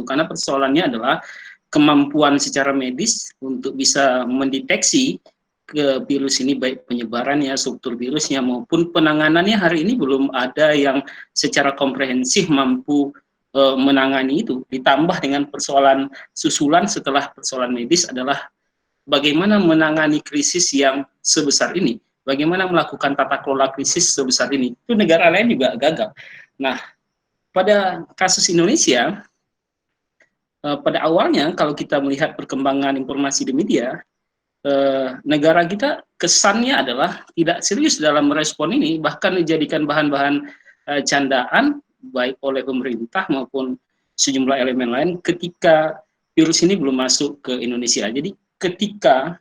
karena persoalannya adalah kemampuan secara medis untuk bisa mendeteksi ke virus ini, baik penyebarannya, struktur virusnya maupun penanganannya hari ini belum ada yang secara komprehensif mampu menangani itu. Ditambah dengan persoalan susulan setelah persoalan medis adalah bagaimana menangani krisis yang sebesar ini, bagaimana melakukan tata kelola krisis sebesar ini. Itu negara lain juga gagal. Nah, pada kasus Indonesia, pada awalnya kalau kita melihat perkembangan informasi di media, negara kita kesannya adalah tidak serius dalam merespon ini, bahkan dijadikan bahan-bahan candaan baik oleh pemerintah maupun sejumlah elemen lain ketika virus ini belum masuk ke Indonesia. Jadi ketika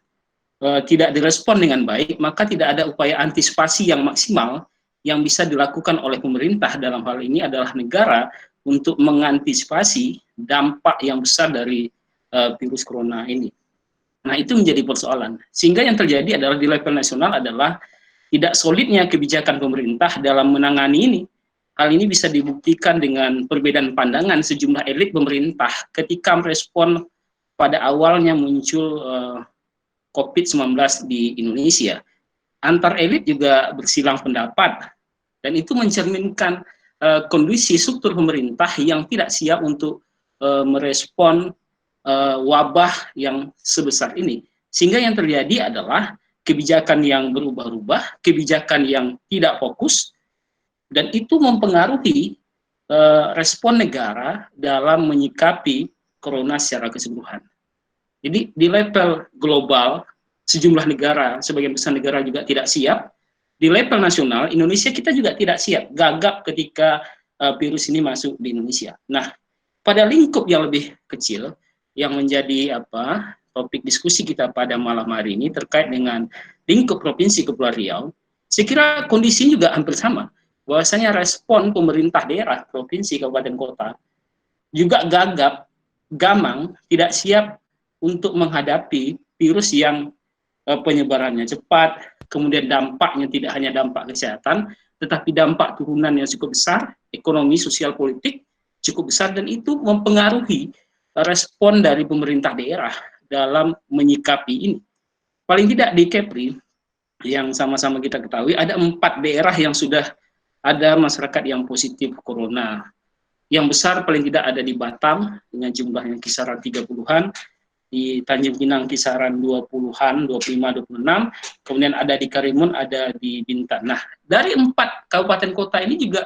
tidak direspon dengan baik, maka tidak ada upaya antisipasi yang maksimal yang bisa dilakukan oleh pemerintah, dalam hal ini adalah negara, untuk mengantisipasi dampak yang besar dari virus corona ini. Nah, itu menjadi persoalan. Sehingga yang terjadi adalah di level nasional adalah tidak solidnya kebijakan pemerintah dalam menangani ini. Hal ini bisa dibuktikan dengan perbedaan pandangan sejumlah elit pemerintah ketika merespon pada awalnya muncul COVID-19 di Indonesia. Antar elit juga bersilang pendapat, dan itu mencerminkan kondisi struktur pemerintah yang tidak siap untuk merespon wabah yang sebesar ini. Sehingga yang terjadi adalah kebijakan yang berubah-ubah, kebijakan yang tidak fokus, dan itu mempengaruhi respon negara dalam menyikapi corona secara keseluruhan. Jadi di level global, sejumlah negara, sebagian besar negara juga tidak siap. Di level nasional, Indonesia kita juga tidak siap, gagap ketika virus ini masuk di Indonesia. Nah, pada lingkup yang lebih kecil, yang menjadi topik diskusi kita pada malam hari ini terkait dengan lingkup Provinsi Kepulauan Riau, saya kira kondisi juga hampir sama. Bahwasanya respon pemerintah daerah, provinsi, kabupaten, kota juga gagap, gamang, tidak siap untuk menghadapi virus yang penyebarannya cepat, kemudian dampaknya tidak hanya dampak kesehatan, tetapi dampak turunan yang cukup besar, ekonomi, sosial, politik cukup besar, dan itu mempengaruhi respon dari pemerintah daerah dalam menyikapi ini. Paling tidak di Kepri, yang sama-sama kita ketahui, ada 4 daerah yang sudah ada masyarakat yang positif corona. Yang besar paling tidak ada di Batam, dengan jumlahnya kisaran 30-an, di Tanjung Pinang kisaran 20-an, 25, 26, kemudian ada di Karimun, ada di Bintan. Nah, dari 4 kabupaten kota ini juga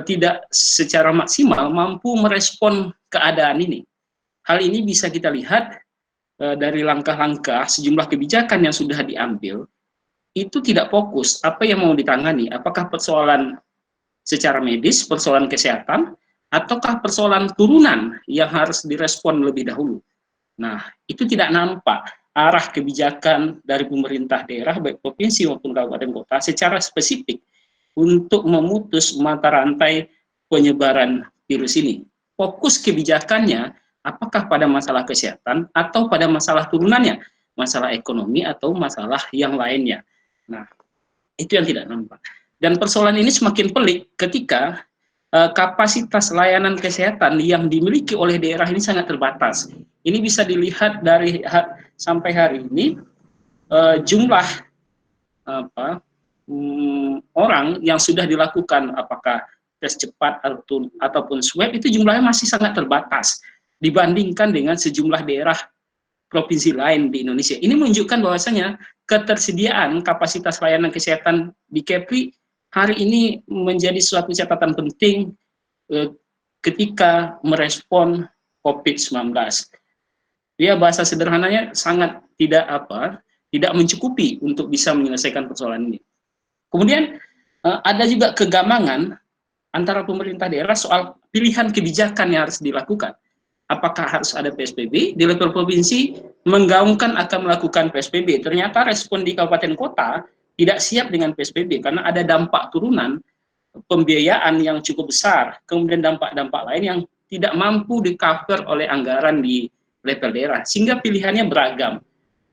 tidak secara maksimal mampu merespon keadaan ini. Hal ini bisa kita lihat dari langkah-langkah sejumlah kebijakan yang sudah diambil, itu tidak fokus apa yang mau ditangani, apakah persoalan secara medis, persoalan kesehatan, ataukah persoalan turunan yang harus direspon lebih dahulu. Nah, itu tidak nampak arah kebijakan dari pemerintah daerah, baik provinsi maupun kabupaten kota, secara spesifik untuk memutus mata rantai penyebaran virus ini. Fokus kebijakannya apakah pada masalah kesehatan atau pada masalah turunannya, masalah ekonomi atau masalah yang lainnya. Nah, itu yang tidak nampak. Dan persoalan ini semakin pelik ketika kapasitas layanan kesehatan yang dimiliki oleh daerah ini sangat terbatas. Ini bisa dilihat dari sampai hari ini jumlah orang yang sudah dilakukan apakah tes cepat ataupun swab itu jumlahnya masih sangat terbatas dibandingkan dengan sejumlah daerah provinsi lain di Indonesia. Ini menunjukkan bahwasanya ketersediaan kapasitas layanan kesehatan di Kepri hari ini menjadi suatu catatan penting ketika merespon COVID-19. Ya, bahasa sederhananya sangat tidak mencukupi untuk bisa menyelesaikan persoalan ini. Kemudian ada juga kegamangan antara pemerintah daerah soal pilihan kebijakan yang harus dilakukan. Apakah harus ada PSBB? Di level provinsi menggaungkan akan melakukan PSBB. Ternyata respon di kabupaten kota tidak siap dengan PSBB karena ada dampak turunan pembiayaan yang cukup besar, kemudian dampak-dampak lain yang tidak mampu di-cover oleh anggaran di level daerah, sehingga pilihannya beragam.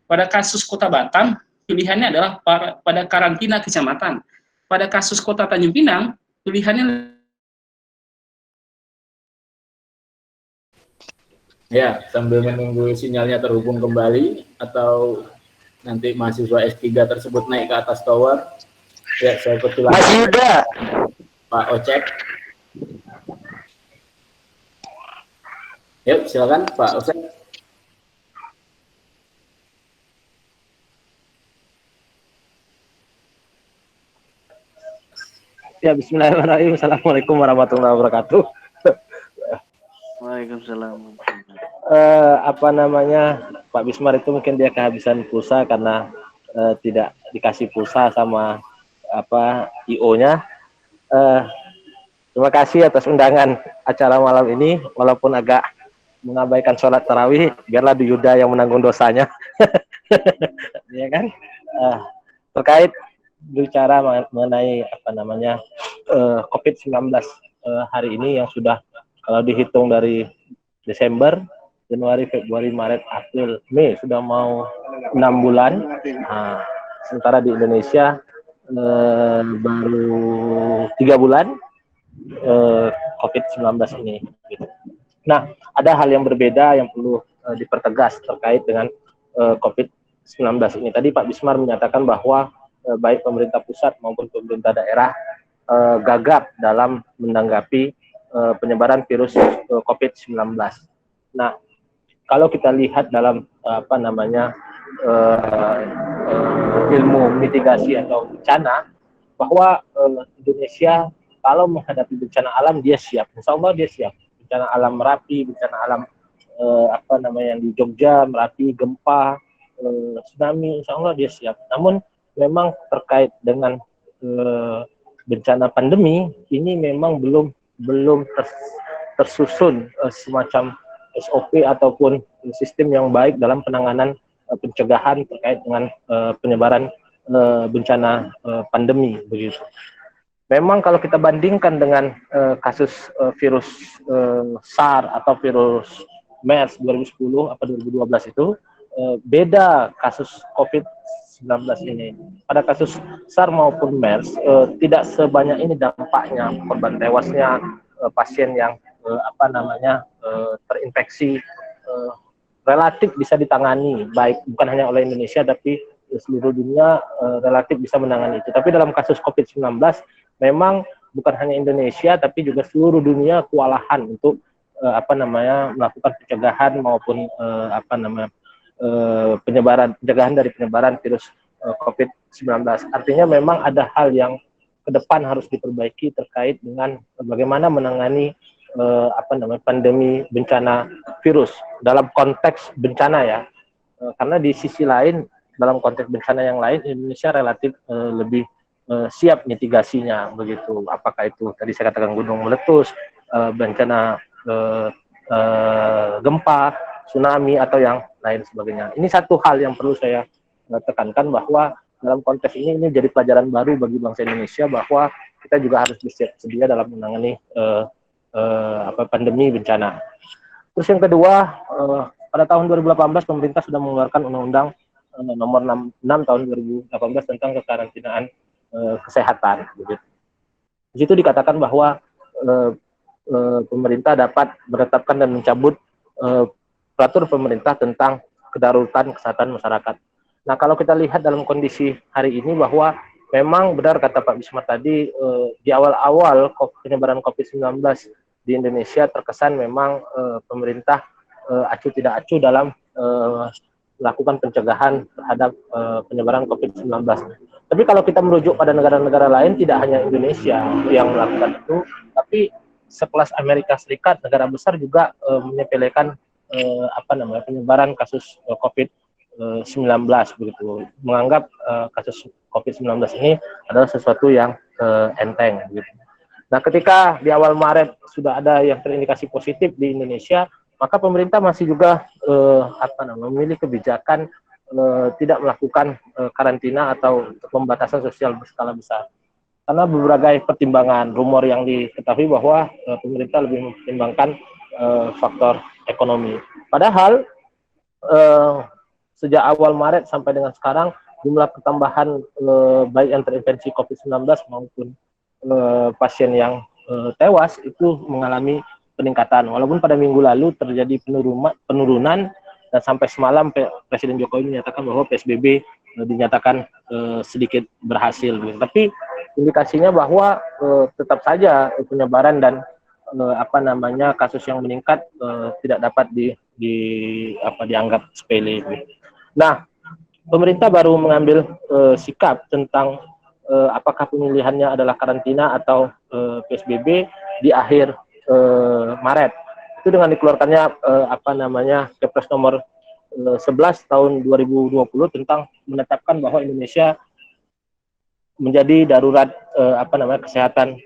Pada kasus Kota Batam, pilihannya adalah pada karantina kecamatan. Pada kasus Kota Tanjung Pinang, pilihannya Ya, sambil menunggu sinyalnya terhubung kembali atau nanti mahasiswa S3 tersebut naik ke atas tower, ya saya Mas persilahkan Yuda. Pak Ocek. Yuk, silakan Pak Ocek. Ya, bismillahirrahmanirrahim. Assalamualaikum warahmatullahi wabarakatuh. Waalaikumsalam. Apa namanya, Pak Bismar itu mungkin dia kehabisan pulsa karena tidak dikasih pulsa sama apa IO-nya. Terima kasih atas undangan acara malam ini, walaupun agak mengabaikan sholat tarawih, biarlah Yuda yang menanggung dosanya. Ya kan? Terkait bicara mengenai apa namanya COVID-19 hari ini yang sudah kalau dihitung dari Desember, Januari, Februari, Maret, April, Mei sudah mau 6 bulan. Nah, sementara di Indonesia baru 3 bulan COVID-19 ini. Gitu. Nah, ada hal yang berbeda yang perlu dipertegas terkait dengan COVID-19 ini. Tadi Pak Bismar menyatakan bahwa baik pemerintah pusat maupun pemerintah daerah gagap dalam menanggapi penyebaran virus COVID-19. Nah, kalau kita lihat dalam apa namanya ilmu mitigasi atau bencana, bahwa Indonesia kalau menghadapi bencana alam dia siap, insya Allah dia siap. Bencana alam Merapi, bencana alam apa namanya yang di Jogja, Merapi, gempa, tsunami, insya Allah dia siap. Namun memang terkait dengan bencana pandemi ini memang belum tersusun semacam SOP ataupun sistem yang baik dalam penanganan pencegahan terkait dengan penyebaran bencana pandemi begitu. Memang kalau kita bandingkan dengan kasus virus SARS atau virus MERS 2010 atau 2012 itu beda kasus COVID-19 ini. Pada kasus SARS maupun MERS tidak sebanyak ini dampaknya, korban tewasnya, pasien yang apa namanya terinfeksi relatif bisa ditangani baik bukan hanya oleh Indonesia tapi seluruh dunia relatif bisa menangani itu. Tapi dalam kasus COVID-19 memang bukan hanya Indonesia tapi juga seluruh dunia kewalahan untuk apa namanya melakukan pencegahan maupun apa namanya pencegahan dari penyebaran virus COVID-19. Artinya memang ada hal yang ke depan harus diperbaiki terkait dengan bagaimana menangani apa namanya pandemi bencana virus dalam konteks bencana ya. Karena di sisi lain dalam konteks bencana yang lain Indonesia relatif lebih siap mitigasinya begitu. Apakah itu tadi saya katakan gunung meletus, bencana gempa, tsunami atau yang lain sebagainya. Ini satu hal yang perlu saya tekankan bahwa dalam konteks ini jadi pelajaran baru bagi bangsa Indonesia bahwa kita juga harus bersiap sedia dalam menangani apa pandemi bencana. Terus yang kedua, pada tahun 2018 pemerintah sudah mengeluarkan Undang-Undang nomor 6 tahun 2018 tentang kekarantinaan kesehatan. Begitu. Di situ dikatakan bahwa pemerintah dapat menetapkan dan mencabut peraturan pemerintah tentang kedaruratan kesehatan masyarakat. Nah, kalau kita lihat dalam kondisi hari ini bahwa memang benar kata Pak Bismar tadi, di awal-awal penyebaran COVID-19 di Indonesia terkesan memang pemerintah acuh tidak acuh dalam melakukan pencegahan terhadap penyebaran COVID-19. Tapi kalau kita merujuk pada negara-negara lain, tidak hanya Indonesia yang melakukan itu, tapi sekelas Amerika Serikat, negara besar juga menyepelekan apa namanya penyebaran kasus COVID-19 begitu, menganggap kasus COVID-19 ini adalah sesuatu yang enteng begitu. Nah, ketika di awal Maret sudah ada yang terindikasi positif di Indonesia, maka pemerintah masih juga apa namanya memilih kebijakan tidak melakukan karantina atau pembatasan sosial berskala besar. Karena berbagai pertimbangan, rumor yang diketahui bahwa pemerintah lebih mempertimbangkan faktor ekonomi. Padahal sejak awal Maret sampai dengan sekarang jumlah pertambahan baik yang terinfeksi COVID-19 maupun pasien yang tewas itu mengalami peningkatan. Walaupun pada minggu lalu terjadi penurunan dan sampai semalam Presiden Jokowi menyatakan bahwa PSBB dinyatakan sedikit berhasil. Tapi indikasinya bahwa tetap saja penyebaran dan kasus yang meningkat tidak dapat dianggap sepele. Nah, pemerintah baru mengambil sikap tentang apakah pemilihannya adalah karantina atau PSBB di akhir Maret. Itu dengan dikeluarkannya Kepres nomor 11 tahun 2020 tentang menetapkan bahwa Indonesia menjadi darurat kesehatan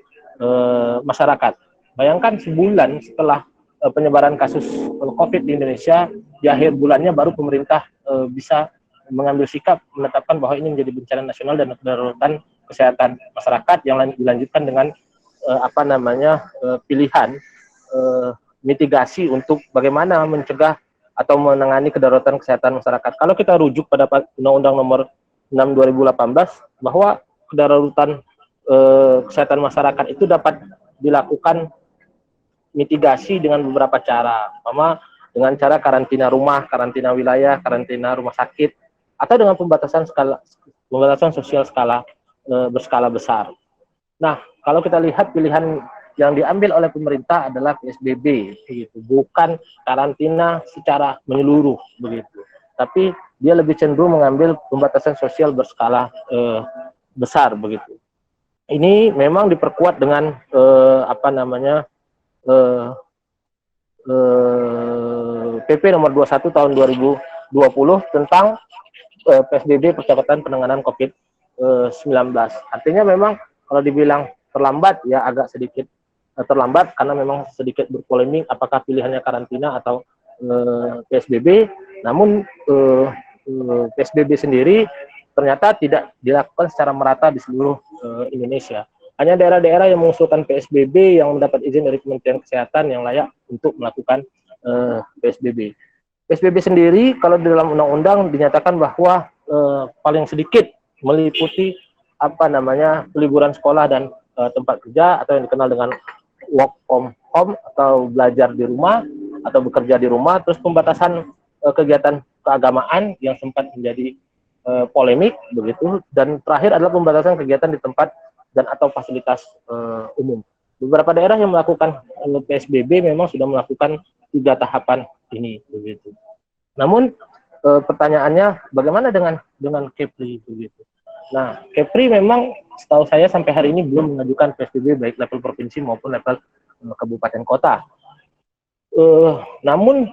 masyarakat. Bayangkan sebulan setelah penyebaran kasus COVID di Indonesia, di akhir bulannya baru pemerintah bisa mengambil sikap menetapkan bahwa ini menjadi bencana nasional dan kedaruratan kesehatan masyarakat yang dilanjutkan dengan pilihan mitigasi untuk bagaimana mencegah atau menangani kedaruratan kesehatan masyarakat. Kalau kita rujuk pada Undang-Undang Nomor 6 2018 bahwa kedaruratan kesehatan masyarakat itu dapat dilakukan mitigasi dengan beberapa cara, pertama dengan cara karantina rumah, karantina wilayah, karantina rumah sakit, atau dengan pembatasan sosial berskala besar. Nah, kalau kita lihat pilihan yang diambil oleh pemerintah adalah PSBB, begitu, bukan karantina secara menyeluruh, begitu. Tapi dia lebih cenderung mengambil pembatasan sosial berskala besar, begitu. Ini memang diperkuat dengan PP nomor 21 tahun 2020 tentang PSBB percepatan penanganan COVID-19. Artinya memang kalau dibilang terlambat, ya agak sedikit terlambat karena memang sedikit berpolemik apakah pilihannya karantina atau PSBB. Namun PSBB sendiri ternyata tidak dilakukan secara merata di seluruh Indonesia. Hanya daerah-daerah yang mengusulkan PSBB yang mendapat izin dari Kementerian Kesehatan yang layak untuk melakukan PSBB. PSBB sendiri kalau di dalam undang-undang dinyatakan bahwa paling sedikit meliputi liburan sekolah dan tempat kerja atau yang dikenal dengan work from home atau belajar di rumah atau bekerja di rumah, terus pembatasan kegiatan keagamaan yang sempat menjadi polemik, begitu, dan terakhir adalah pembatasan kegiatan di tempat dan atau fasilitas umum. Beberapa daerah yang melakukan PSBB memang sudah melakukan 3 tahapan ini, begitu. Namun pertanyaannya bagaimana dengan Kepri, begitu. Nah, Kepri memang setahu saya sampai hari ini belum mengajukan PSBB baik level provinsi maupun level kabupaten kota. Namun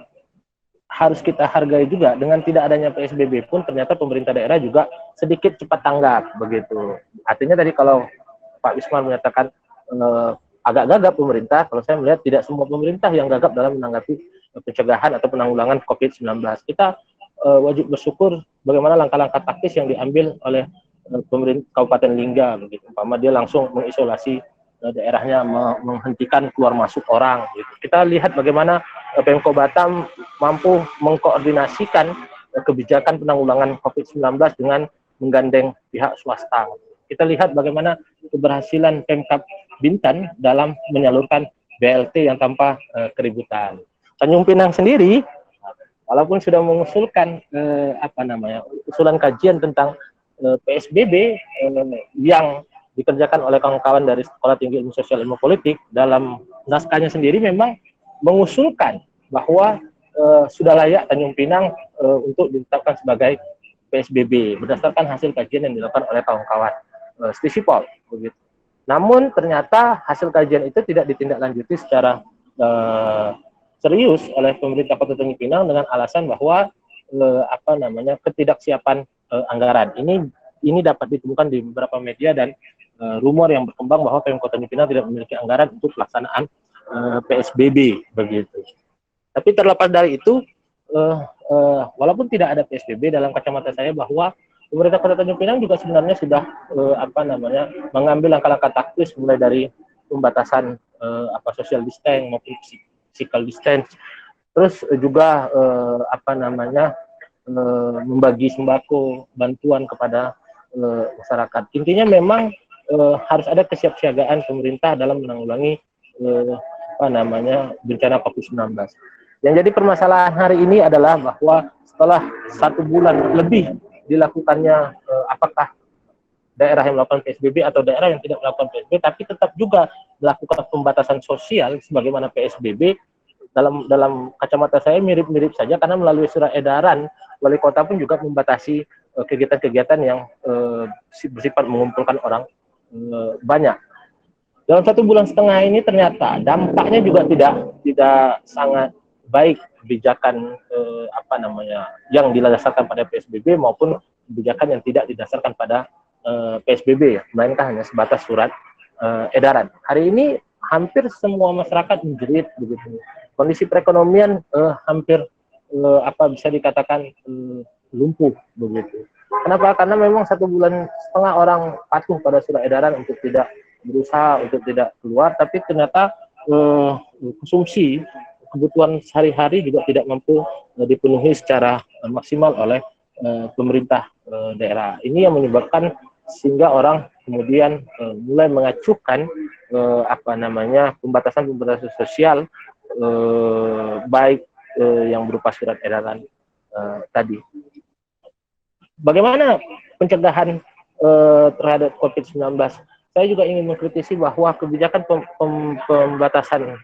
harus kita hargai juga dengan tidak adanya PSBB pun ternyata pemerintah daerah juga sedikit cepat tanggap, begitu. Artinya tadi kalau Pak Wisman menyatakan agak gagap pemerintah, kalau saya melihat tidak semua pemerintah yang gagap dalam menanggapi pencegahan atau penanggulangan COVID-19. Kita wajib bersyukur bagaimana langkah-langkah taktis yang diambil oleh pemerintah Kabupaten Lingga, begitu. Umpama dia langsung mengisolasi daerahnya, menghentikan keluar masuk orang, gitu. Kita lihat bagaimana Pemko Batam mampu mengkoordinasikan kebijakan penanggulangan COVID-19 dengan menggandeng pihak swasta. Kita lihat bagaimana keberhasilan Pemkab Bintan dalam menyalurkan BLT yang tanpa keributan. Tanjung Pinang sendiri, walaupun sudah mengusulkan usulan kajian tentang PSBB yang dikerjakan oleh kawan-kawan dari Sekolah Tinggi Ilmu Sosial Ilmu Politik, dalam naskahnya sendiri memang mengusulkan bahwa sudah layak Tanjung Pinang untuk ditetapkan sebagai PSBB berdasarkan hasil kajian yang dilakukan oleh kawan-kawan Stisipol, begitu. Namun ternyata hasil kajian itu tidak ditindaklanjuti secara serius oleh pemerintah Kota Tanjung Pinang dengan alasan bahwa ketidaksiapan anggaran. Ini dapat ditemukan di beberapa media dan rumor yang berkembang bahwa Pemkot Tanjung Pinang tidak memiliki anggaran untuk pelaksanaan PSBB, begitu. Tapi terlepas dari itu, walaupun tidak ada PSBB, dalam kacamata saya bahwa pemerintah Kota Tanjung Pinang juga sebenarnya sudah mengambil langkah-langkah taktis mulai dari pembatasan social distancing maupun physical distance, terus juga membagi sembako bantuan kepada masyarakat. Intinya memang harus ada kesiapsiagaan pemerintah dalam menanggulangi bencana COVID-19. Yang jadi permasalahan hari ini adalah bahwa setelah 1 bulan lebih dilakukannya apakah daerah yang melakukan PSBB atau daerah yang tidak melakukan PSBB, tapi tetap juga melakukan pembatasan sosial sebagaimana PSBB, dalam kacamata saya mirip-mirip saja, karena melalui surat edaran wali kota pun juga membatasi kegiatan-kegiatan yang bersifat mengumpulkan orang banyak. Dalam 1,5 bulan ini ternyata dampaknya juga tidak sangat baik kebijakan yang didasarkan pada PSBB maupun kebijakan yang tidak didasarkan pada PSBB, melainkan hanya sebatas surat edaran. Hari ini hampir semua masyarakat menjerit begitu. Kondisi perekonomian hampir bisa dikatakan lumpuh begitu. Kenapa? Karena memang 1,5 bulan orang patuh pada surat edaran untuk tidak berusaha untuk tidak keluar, tapi ternyata konsumsi kebutuhan sehari-hari juga tidak mampu dipenuhi secara maksimal oleh pemerintah daerah. Ini yang menyebabkan sehingga orang kemudian mulai mengacukan pembatasan sosial baik yang berupa surat edaran tadi. Bagaimana pencegahan terhadap COVID-19? Saya juga ingin mengkritisi bahwa kebijakan pembatasan,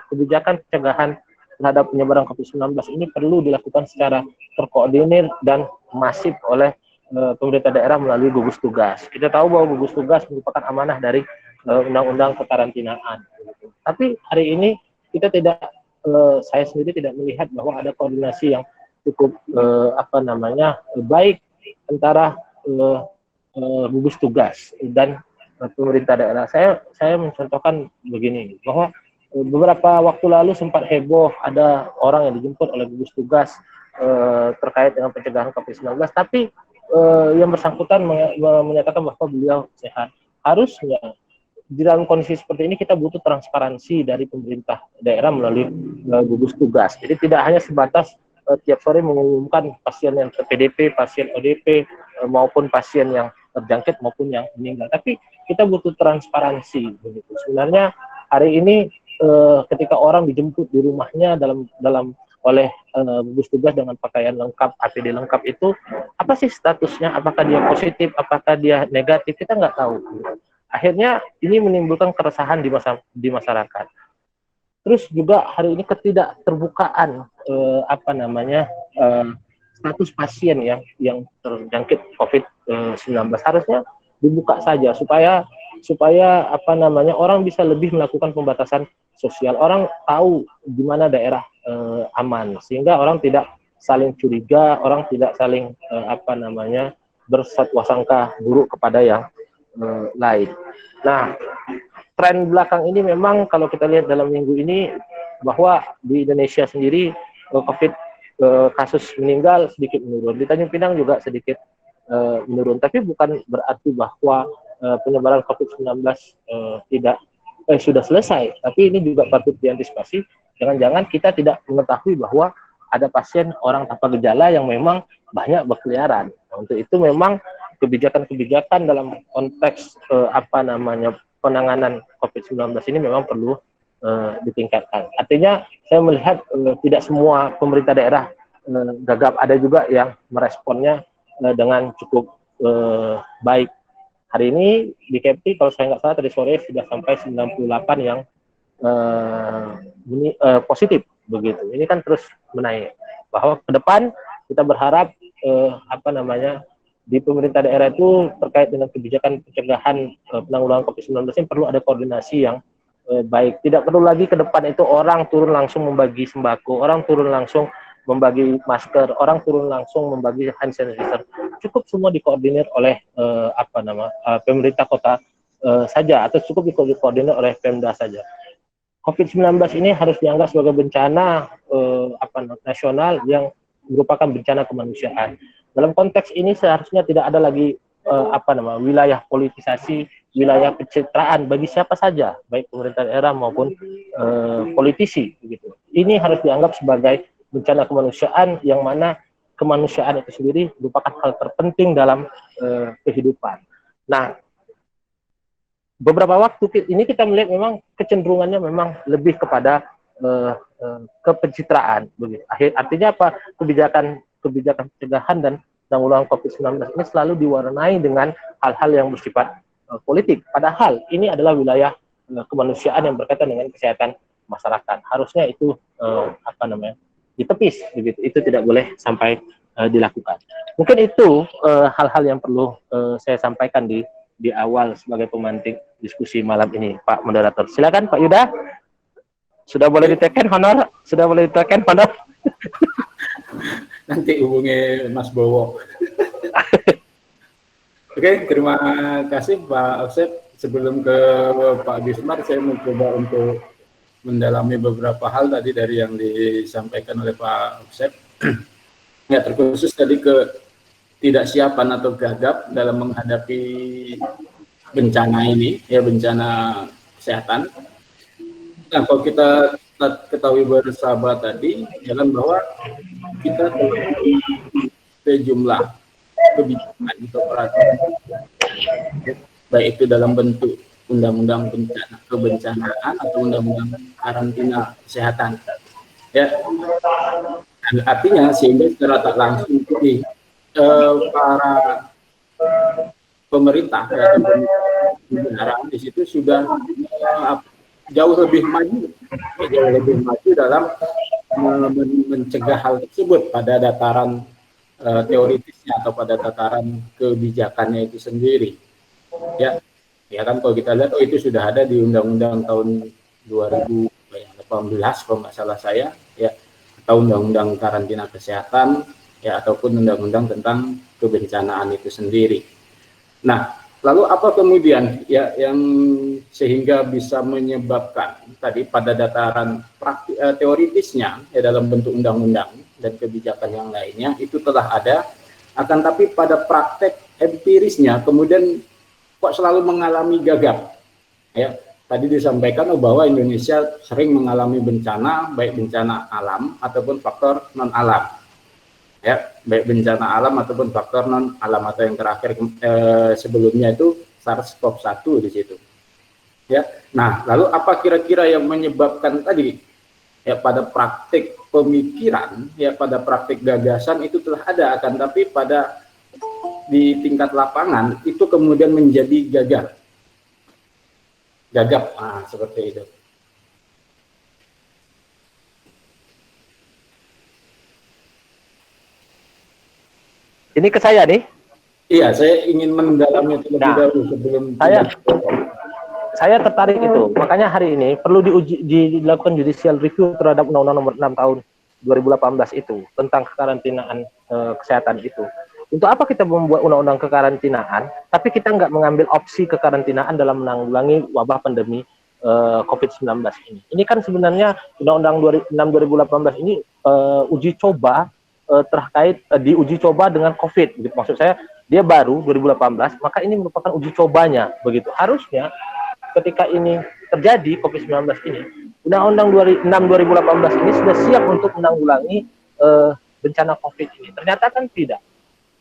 kebijakan pencegahan terhadap penyebaran COVID-19 ini perlu dilakukan secara terkoordinir dan masif oleh pemerintah daerah melalui gugus tugas. Kita tahu bahwa gugus tugas merupakan amanah dari undang-undang kekarantinaan. Tapi hari ini kita saya sendiri tidak melihat bahwa ada koordinasi yang cukup baik antara gugus tugas dan pemerintah daerah. Saya mencontohkan begini, bahwa beberapa waktu lalu sempat heboh ada orang yang dijemput oleh gugus tugas terkait dengan pencegahan COVID-19, tapi yang bersangkutan menyatakan bahwa beliau sehat. Harusnya di dalam kondisi seperti ini kita butuh transparansi dari pemerintah daerah melalui gugus tugas. Jadi tidak hanya sebatas tiap sore mengumumkan pasien yang PDP, pasien ODP, maupun pasien yang terjangkit maupun yang meninggal. Tapi kita butuh transparansi begitu. Sebenarnya hari ini ketika orang dijemput di rumahnya oleh gugus tugas dengan pakaian lengkap, APD lengkap, itu apa sih statusnya? Apakah dia positif? Apakah dia negatif? Kita nggak tahu. Akhirnya ini menimbulkan keresahan di masyarakat. Terus juga hari ini ketidakterbukaan status pasien yang terjangkit COVID-19 harusnya dibuka saja supaya orang bisa lebih melakukan pembatasan sosial. Orang tahu di mana daerah aman, sehingga orang tidak saling curiga, orang tidak saling bersangka buruk kepada yang lain. Nah, tren belakang ini memang kalau kita lihat dalam minggu ini bahwa di Indonesia sendiri kasus meninggal sedikit menurun. Di Tanjung Pinang juga sedikit menurun, tapi bukan berarti bahwa penyebaran COVID-19 sudah selesai. Tapi ini juga patut diantisipasi. Jangan-jangan kita tidak mengetahui bahwa ada pasien orang tanpa gejala yang memang banyak berkeliaran. Nah, untuk itu memang kebijakan-kebijakan dalam konteks penanganan COVID-19 ini memang perlu ditingkatkan. Artinya saya melihat tidak semua pemerintah daerah gagap, ada juga yang meresponnya dengan cukup baik. Hari ini di Kepri kalau saya nggak salah tadi sore sudah sampai 98 yang positif begitu. Ini kan terus menaik. Bahwa ke depan kita berharap di pemerintah daerah itu terkait dengan kebijakan pencegahan penanggulangan COVID-19 ini perlu ada koordinasi yang baik. Tidak perlu lagi ke depan itu orang turun langsung membagi sembako, orang turun langsung membagi masker, orang turun langsung membagi hand sanitizer. Cukup semua dikoordinir oleh pemerintah kota saja, atau cukup dikoordinir oleh Pemda saja. COVID-19 ini harus dianggap sebagai bencana nasional yang merupakan bencana kemanusiaan. Dalam konteks ini seharusnya tidak ada lagi wilayah politisasi, wilayah pencitraan bagi siapa saja, baik pemerintah daerah maupun politisi begitu. Ini harus dianggap sebagai bencana kemanusiaan, yang mana kemanusiaan itu sendiri merupakan hal terpenting dalam kehidupan. Nah, beberapa waktu ini kita melihat memang kecenderungannya memang lebih kepada kepencitraan begitu. Artinya apa? Kebijakan pencegahan dan penanggulangan COVID-19 ini selalu diwarnai dengan hal-hal yang bersifat politik. Padahal ini adalah wilayah kemanusiaan yang berkaitan dengan kesehatan masyarakat. Harusnya itu ditepis begitu. Itu tidak boleh sampai dilakukan. Mungkin itu hal-hal yang perlu saya sampaikan di awal sebagai pemantik diskusi malam ini, Pak Moderator. Silakan Pak Yuda. Sudah boleh ditekan honor? Sudah boleh ditekan honor? Nanti hubungi Mas Bowo. Oke, terima kasih Pak Asep. Sebelum ke Pak Gismar, saya mencoba untuk mendalami beberapa hal tadi dari yang disampaikan oleh Pak Asep. Ya, terkhusus tadi ke tidak siapan atau gagap dalam menghadapi bencana ini, ya bencana kesehatan. Nah, kalau kita ketahui bersama tadi, jalan bahwa kita telah sejumlah kebijakan atau peraturan, baik itu dalam bentuk undang-undang kebencanaan atau undang-undang karantina kesehatan. Ya, artinya sehingga secara tak langsung ini para pemerintah atau negara di situ sudah jauh lebih maju dalam mencegah hal tersebut pada dataran teoritisnya atau pada tataran kebijakannya itu sendiri. Ya kan kalau kita lihat itu sudah ada di Undang-Undang tahun 2018 kalau nggak salah saya, ya, atau Undang-Undang karantina kesehatan, ya, ataupun Undang-Undang tentang kebencanaan itu sendiri. Nah, lalu apa kemudian ya yang sehingga bisa menyebabkan tadi pada dataran teoritisnya ya dalam bentuk undang-undang dan kebijakan yang lainnya itu telah ada, akan tapi pada praktek empirisnya kemudian kok selalu mengalami gagap. Ya, tadi disampaikan bahwa Indonesia sering mengalami bencana, baik bencana alam ataupun faktor non alam. Ya, baik bencana alam ataupun faktor non alam, atau yang terakhir sebelumnya itu SARS-CoV-1 di situ. Ya, nah lalu apa kira-kira yang menyebabkan tadi ya pada praktik pemikiran, ya pada praktik gagasan itu telah ada, akan tapi pada di tingkat lapangan itu kemudian menjadi gagap, seperti itu. Ini ke saya nih. Iya, saya ingin mendalami terlebih dahulu sebelum saya tertarik itu. Makanya hari ini perlu dilakukan judicial review terhadap Undang-Undang Nomor 6 Tahun 2018 itu tentang kekarantinaan kesehatan itu. Untuk apa kita membuat undang-undang kekarantinaan, tapi kita nggak mengambil opsi kekarantinaan dalam menanggulangi wabah pandemi COVID-19 ini. Ini kan sebenarnya Undang-Undang 6 2018 ini uji coba terkait diuji coba dengan COVID. Gitu. Maksud saya dia baru 2018, maka ini merupakan uji cobanya. Begitu. Harusnya ketika ini terjadi COVID-19 ini, Undang-Undang 6 2018 ini sudah siap untuk menanggulangi bencana COVID ini. Ternyata kan tidak.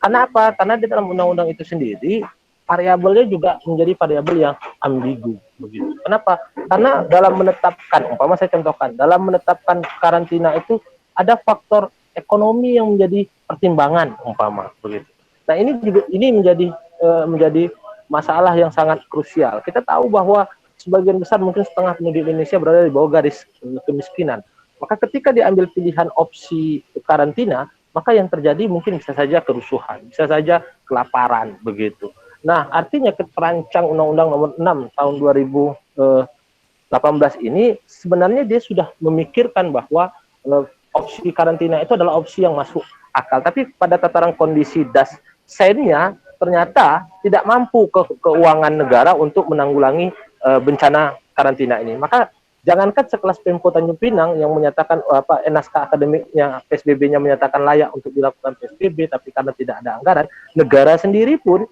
Karena apa? Karena di dalam undang-undang itu sendiri variabelnya juga menjadi variabel yang ambigu. Begitu. Kenapa? Karena dalam menetapkan, umpama saya contohkan, dalam menetapkan karantina itu ada faktor ekonomi yang menjadi pertimbangan, umpama begitu. Nah ini menjadi masalah yang sangat krusial. Kita tahu bahwa sebagian besar, mungkin setengah penduduk Indonesia berada di bawah garis kemiskinan. Maka ketika diambil pilihan opsi karantina, maka yang terjadi mungkin bisa saja kerusuhan, bisa saja kelaparan, begitu. Nah, artinya terancang Undang-Undang Nomor 6 Tahun 2018 ini sebenarnya dia sudah memikirkan bahwa opsi karantina itu adalah opsi yang masuk akal. Tapi pada tataran kondisi dasarnya ternyata tidak mampu keuangan negara untuk menanggulangi bencana karantina ini. Maka jangankan sekelas Pemko Tanjung Pinang yang menyatakan naskah akademiknya PSBB-nya menyatakan layak untuk dilakukan PSBB, tapi karena tidak ada anggaran, negara sendiri pun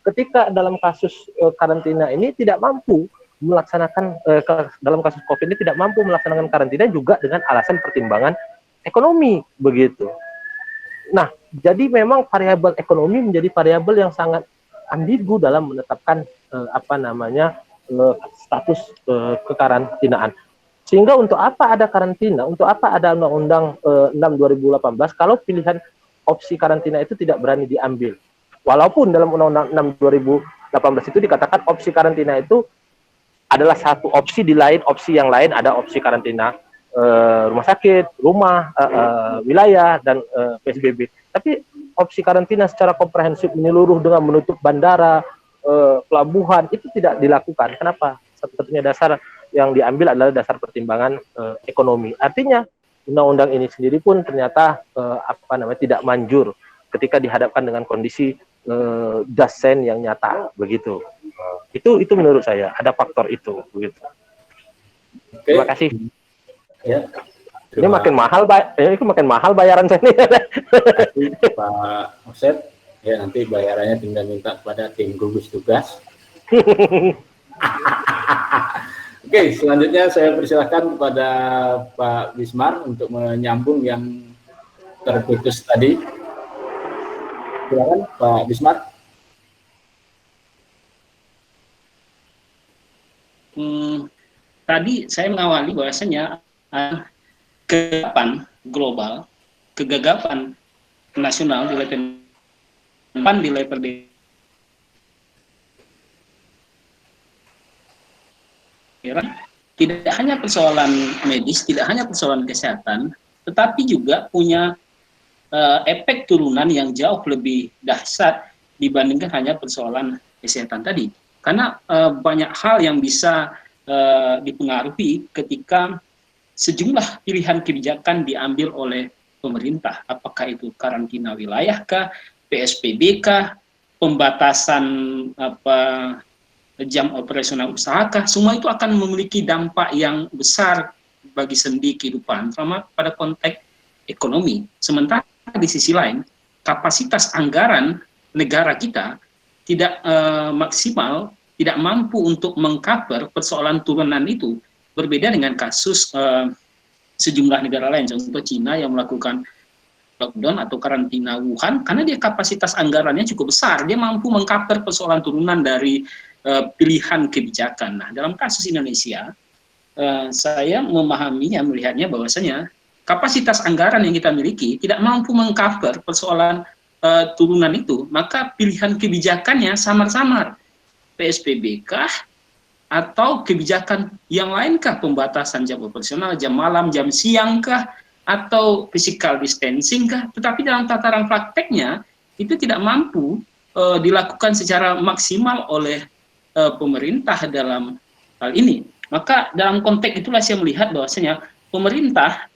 ketika dalam kasus karantina ini tidak mampu melaksanakan dalam kasus COVID ini tidak mampu melaksanakan karantina juga dengan alasan pertimbangan ekonomi, begitu. Nah, jadi memang variabel ekonomi menjadi variabel yang sangat ambigu dalam menetapkan status kekarantinaan. Sehingga untuk apa ada karantina, untuk apa ada Undang-Undang 6 2018 kalau pilihan opsi karantina itu tidak berani diambil. Walaupun dalam Undang-Undang 6 2018 itu dikatakan opsi karantina itu adalah satu opsi, di lain opsi yang lain ada opsi karantina rumah sakit, rumah, wilayah, dan PSBB. Tapi opsi karantina secara komprehensif menyeluruh dengan menutup bandara, pelabuhan, itu tidak dilakukan. Kenapa? Satu-satunya dasar yang diambil adalah dasar pertimbangan ekonomi. Artinya undang-undang ini sendiri pun ternyata tidak manjur ketika dihadapkan dengan kondisi dasen yang nyata, begitu. Itu menurut saya ada faktor itu, begitu. Oke. Terima kasih. Ya. Ini makin mahal bayaran saya ini. Pak Osep, ya nanti bayarannya tinggal minta kepada tim gugus tugas. Oke, selanjutnya saya persilahkan kepada Pak Bismar untuk menyambung yang terputus tadi. Silakan Pak Bismar. Tadi saya mengawali bahwasanya kegagapan global, kegagapan nasional di level tidak hanya persoalan medis, tidak hanya persoalan kesehatan, tetapi juga punya efek turunan yang jauh lebih dahsyat dibandingkan hanya persoalan kesehatan tadi. Karena banyak hal yang bisa dipengaruhi ketika sejumlah pilihan kebijakan diambil oleh pemerintah. Apakah itu karantina wilayah kah, PSBB kah, pembatasan jam operasional usaha kah, semua itu akan memiliki dampak yang besar bagi sendi kehidupan, terutama pada konteks ekonomi. Sementara di sisi lain, kapasitas anggaran negara kita tidak maksimal, tidak mampu untuk mengcover persoalan turunan itu, berbeda dengan kasus sejumlah negara lain, contoh Cina yang melakukan lockdown atau karantina Wuhan, karena dia kapasitas anggarannya cukup besar, dia mampu mengcover persoalan turunan dari pilihan kebijakan. Nah, dalam kasus Indonesia, saya memahaminya, melihatnya bahwasanya kapasitas anggaran yang kita miliki tidak mampu mengcover persoalan turunan itu, maka pilihan kebijakannya samar-samar. PSBB kah? Atau kebijakan yang lainkah, pembatasan jam operasional, jam malam, jam siang kah? Atau physical distancing kah? Tetapi dalam tataran prakteknya, itu tidak mampu dilakukan secara maksimal oleh pemerintah dalam hal ini. Maka dalam konteks itulah saya melihat bahwasanya pemerintah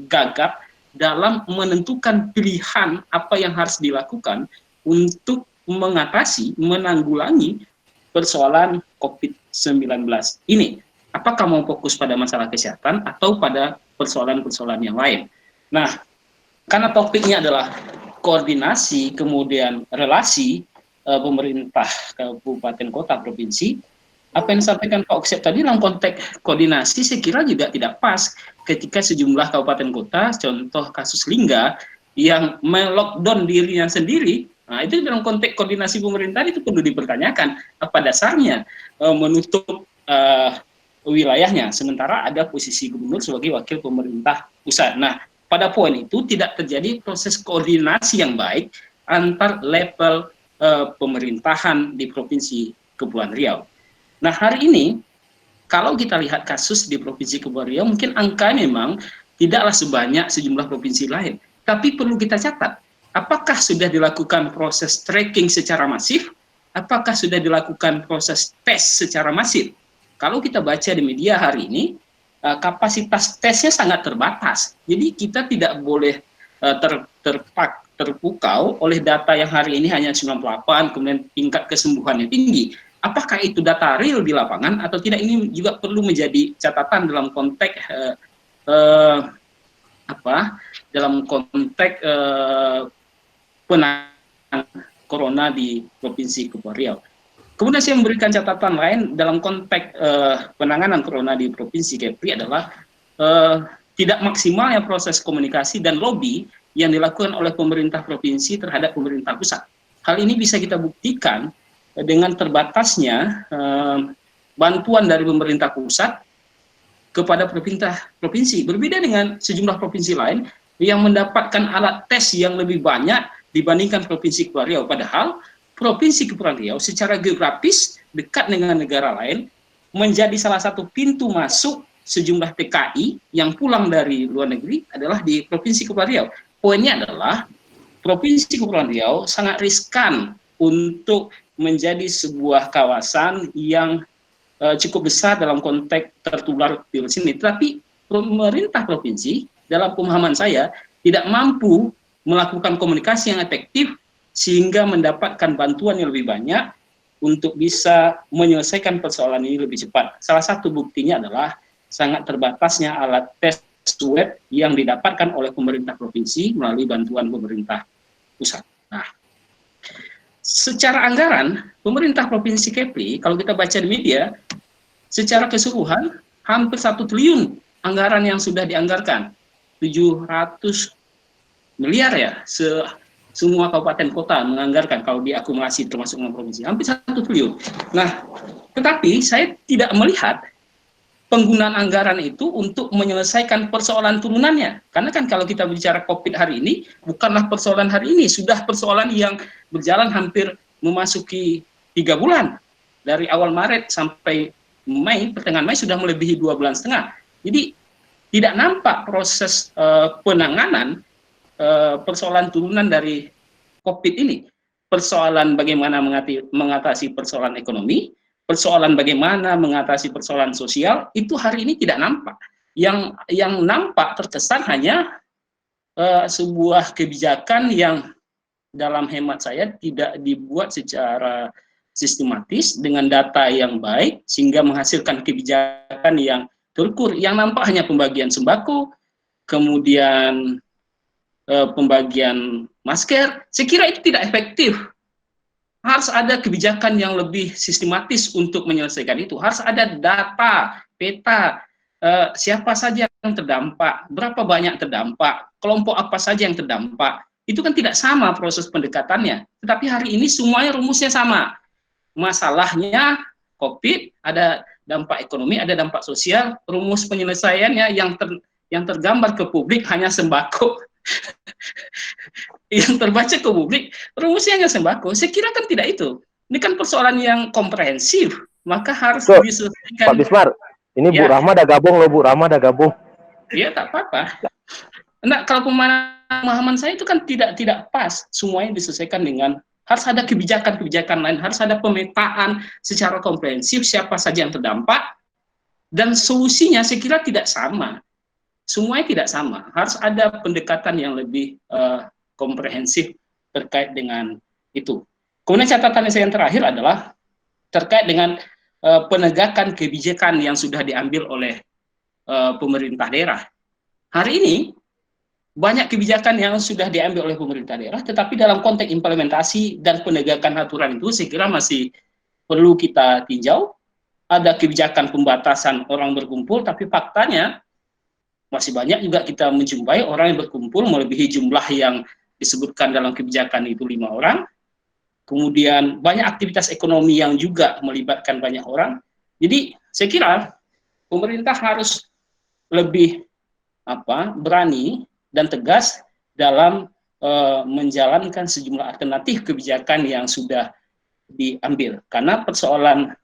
gagap dalam menentukan pilihan apa yang harus dilakukan untuk mengatasi, menanggulangi persoalan COVID-19 ini. Apakah mau fokus pada masalah kesehatan atau pada persoalan-persoalan yang lain. Nah, karena topiknya adalah koordinasi, kemudian relasi pemerintah kabupaten kota provinsi, apa yang disampaikan Pak Oksep tadi dalam konteks koordinasi saya kira juga tidak pas ketika sejumlah kabupaten kota, contoh kasus Lingga yang melockdown dirinya sendiri. Nah, itu dalam konteks koordinasi pemerintah itu perlu dipertanyakan apa dasarnya menutup wilayahnya, sementara ada posisi gubernur sebagai wakil pemerintah pusat. Nah, pada poin itu tidak terjadi proses koordinasi yang baik antar level pemerintahan di Provinsi Kepulauan Riau. Nah, hari ini kalau kita lihat kasus di Provinsi Kepulauan Riau, mungkin angka memang tidaklah sebanyak sejumlah provinsi lain. Tapi perlu kita catat, apakah sudah dilakukan proses tracking secara masif? Apakah sudah dilakukan proses tes secara masif? Kalau kita baca di media hari ini, kapasitas tesnya sangat terbatas. Jadi kita tidak boleh terpukau oleh data yang hari ini hanya 98, kemudian tingkat kesembuhannya tinggi. Apakah itu data real di lapangan atau tidak? Ini juga perlu menjadi catatan dalam konteks penanganan corona di Provinsi Kepulauan Riau. Kemudian saya memberikan catatan lain dalam konteks penanganan corona di Provinsi Kepri adalah tidak maksimalnya proses komunikasi dan lobby yang dilakukan oleh pemerintah provinsi terhadap pemerintah pusat. Hal ini bisa kita buktikan dengan terbatasnya bantuan dari pemerintah pusat kepada provinsi. Berbeda dengan sejumlah provinsi lain yang mendapatkan alat tes yang lebih banyak dibandingkan Provinsi Kepulauan Riau. Padahal Provinsi Kepulauan Riau secara geografis dekat dengan negara lain, menjadi salah satu pintu masuk sejumlah TKI yang pulang dari luar negeri adalah di Provinsi Kepulauan Riau. Poinnya adalah Provinsi Kepulauan Riau sangat riskan untuk menjadi sebuah kawasan yang cukup besar dalam konteks tertular virus ini. Tetapi pemerintah provinsi dalam pemahaman saya tidak mampu melakukan komunikasi yang efektif sehingga mendapatkan bantuan yang lebih banyak untuk bisa menyelesaikan persoalan ini lebih cepat. Salah satu buktinya adalah sangat terbatasnya alat tes swab yang didapatkan oleh pemerintah provinsi melalui bantuan pemerintah pusat. Nah, secara anggaran, pemerintah Provinsi Kepri, kalau kita baca di media, secara keseluruhan hampir 1 triliun anggaran yang sudah dianggarkan. 700 miliar ya, semua kabupaten kota menganggarkan kalau diakumulasi termasuk provinsi, hampir 1 triliun. Nah, tetapi saya tidak melihat penggunaan anggaran itu untuk menyelesaikan persoalan turunannya. Karena kan kalau kita bicara COVID hari ini, bukanlah persoalan hari ini, sudah persoalan yang berjalan hampir memasuki 3 bulan. Dari awal Maret sampai Mei, pertengahan Mei sudah melebihi 2,5 bulan. Jadi tidak nampak proses penanganan persoalan turunan dari COVID ini. Persoalan bagaimana mengatasi persoalan ekonomi, persoalan bagaimana mengatasi persoalan sosial, itu hari ini tidak nampak. Yang nampak terkesan hanya sebuah kebijakan yang dalam hemat saya tidak dibuat secara sistematis dengan data yang baik sehingga menghasilkan kebijakan yang terukur. Yang nampak hanya pembagian sembako, kemudian pembagian masker. Saya kira itu tidak efektif. Harus ada kebijakan yang lebih sistematis untuk menyelesaikan itu. Harus ada data, peta, siapa saja yang terdampak, berapa banyak terdampak, kelompok apa saja yang terdampak. Itu kan tidak sama proses pendekatannya. Tetapi hari ini semuanya rumusnya sama. Masalahnya COVID, ada dampak ekonomi, ada dampak sosial, rumus penyelesaiannya yang tergambar ke publik hanya sembako. Yang terbaca ke publik, rumusnya hanya sembako. Saya kira kan tidak itu. Ini kan persoalan yang komprehensif, maka harus diselesaikan. Pak Bismar, ini ya. Bu Rahma ada gabung loh, Bu Rahma ada gabung. Iya, tak apa-apa. Nah, kalau pemahaman saya itu kan tidak pas. Semuanya diselesaikan dengan harus ada kebijakan-kebijakan lain, harus ada pemetaan secara komprehensif siapa saja yang terdampak, dan solusinya saya kira tidak sama. Semuanya tidak sama. Harus ada pendekatan yang lebih komprehensif terkait dengan itu. Kemudian catatan saya yang terakhir adalah terkait dengan penegakan kebijakan yang sudah diambil oleh pemerintah daerah. Hari ini banyak kebijakan yang sudah diambil oleh pemerintah daerah, tetapi dalam konteks implementasi dan penegakan aturan itu saya kira masih perlu kita tinjau. Ada kebijakan pembatasan orang berkumpul, tapi faktanya masih banyak juga kita menjumpai orang yang berkumpul melebihi jumlah yang disebutkan dalam kebijakan itu 5 orang. Kemudian banyak aktivitas ekonomi yang juga melibatkan banyak orang. Jadi saya kira pemerintah harus lebih berani dan tegas dalam menjalankan sejumlah alternatif kebijakan yang sudah diambil. Karena persoalan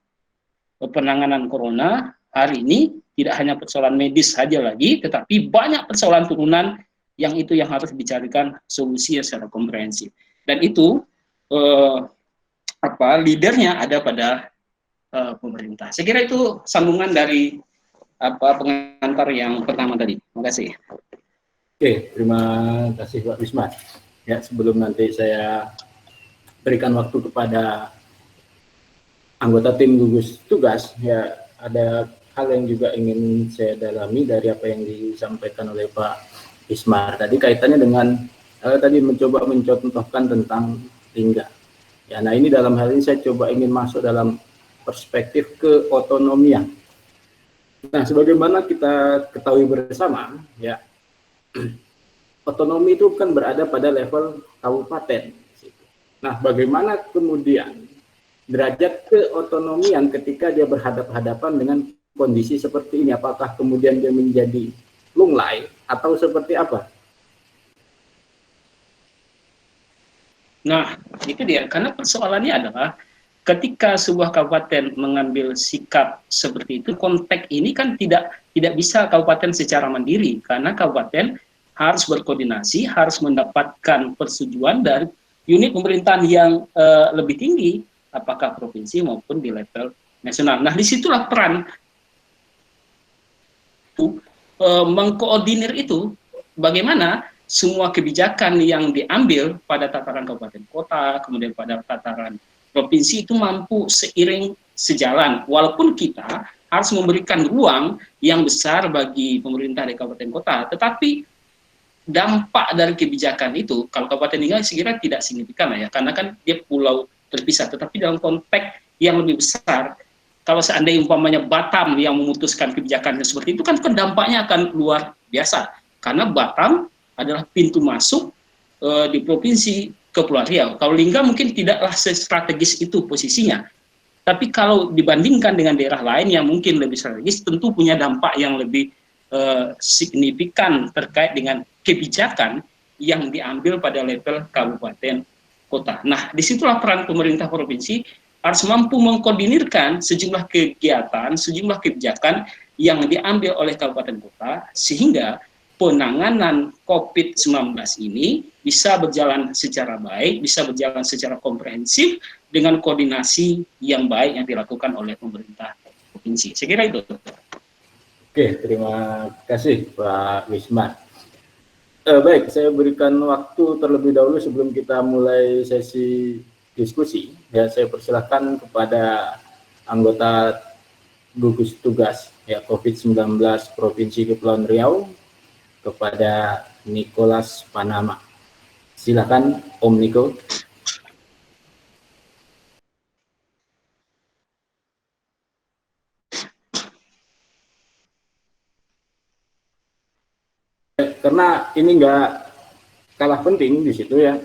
penanganan corona hari ini tidak hanya persoalan medis saja lagi, tetapi banyak persoalan turunan yang itu yang harus dicarikan solusi secara komprehensif. Dan itu leadernya ada pada pemerintah. Saya kira itu sambungan dari pengantar yang pertama tadi. Terima kasih. Oke, terima kasih Pak Bismar. Ya, sebelum nanti saya berikan waktu kepada anggota tim gugus tugas, ya ada hal yang juga ingin saya dalami dari apa yang disampaikan oleh Pak Bismar tadi kaitannya dengan tadi mencoba mencontohkan tentang lingga. Ya, nah ini dalam hal ini saya coba ingin masuk dalam perspektif keotonomian. Nah, sebagaimana kita ketahui bersama, ya otonomi itu kan berada pada level kabupaten. Nah, bagaimana kemudian derajat keotonomian ketika dia berhadapan dengan kondisi seperti ini? Apakah kemudian dia menjadi lunglai atau seperti apa? Nah, itu dia. Karena persoalannya adalah ketika sebuah kabupaten mengambil sikap seperti itu, konteks ini kan tidak bisa kabupaten secara mandiri, karena kabupaten harus berkoordinasi, harus mendapatkan persetujuan dari unit pemerintahan yang lebih tinggi, apakah provinsi maupun di level nasional. Nah, disitulah peran mengkoordinir itu, bagaimana semua kebijakan yang diambil pada tataran kabupaten kota, kemudian pada tataran provinsi itu mampu seiring sejalan, walaupun kita harus memberikan ruang yang besar bagi pemerintah di kabupaten kota, tetapi dampak dari kebijakan itu, kalau kabupaten tinggal sekira tidak signifikan ya, karena kan dia pulau terpisah, tetapi dalam konteks yang lebih besar, kalau seandainya umpamanya Batam yang memutuskan kebijakannya seperti itu, kan dampaknya akan luar biasa, karena Batam adalah pintu masuk di provinsi Kepulauan Riau. Kalau Lingga mungkin tidaklah strategis itu posisinya, tapi kalau dibandingkan dengan daerah lain yang mungkin lebih strategis, tentu punya dampak yang lebih signifikan terkait dengan kebijakan yang diambil pada level kabupaten kota. Nah, disitulah peran pemerintah provinsi harus mampu mengkoordinirkan sejumlah kegiatan, sejumlah kebijakan yang diambil oleh kabupaten kota, sehingga penanganan COVID-19 ini bisa berjalan secara baik, bisa berjalan secara komprehensif dengan koordinasi yang baik yang dilakukan oleh pemerintah provinsi. Saya kira itu. Oke, terima kasih Pak Wisman. Baik, saya berikan waktu terlebih dahulu sebelum kita mulai sesi diskusi. Ya, saya persilahkan kepada anggota gugus tugas ya COVID-19 Provinsi Kepulauan Riau, kepada Nicholas Panama. Silakan Om Niko. Karena ini nggak kalah penting di situ ya,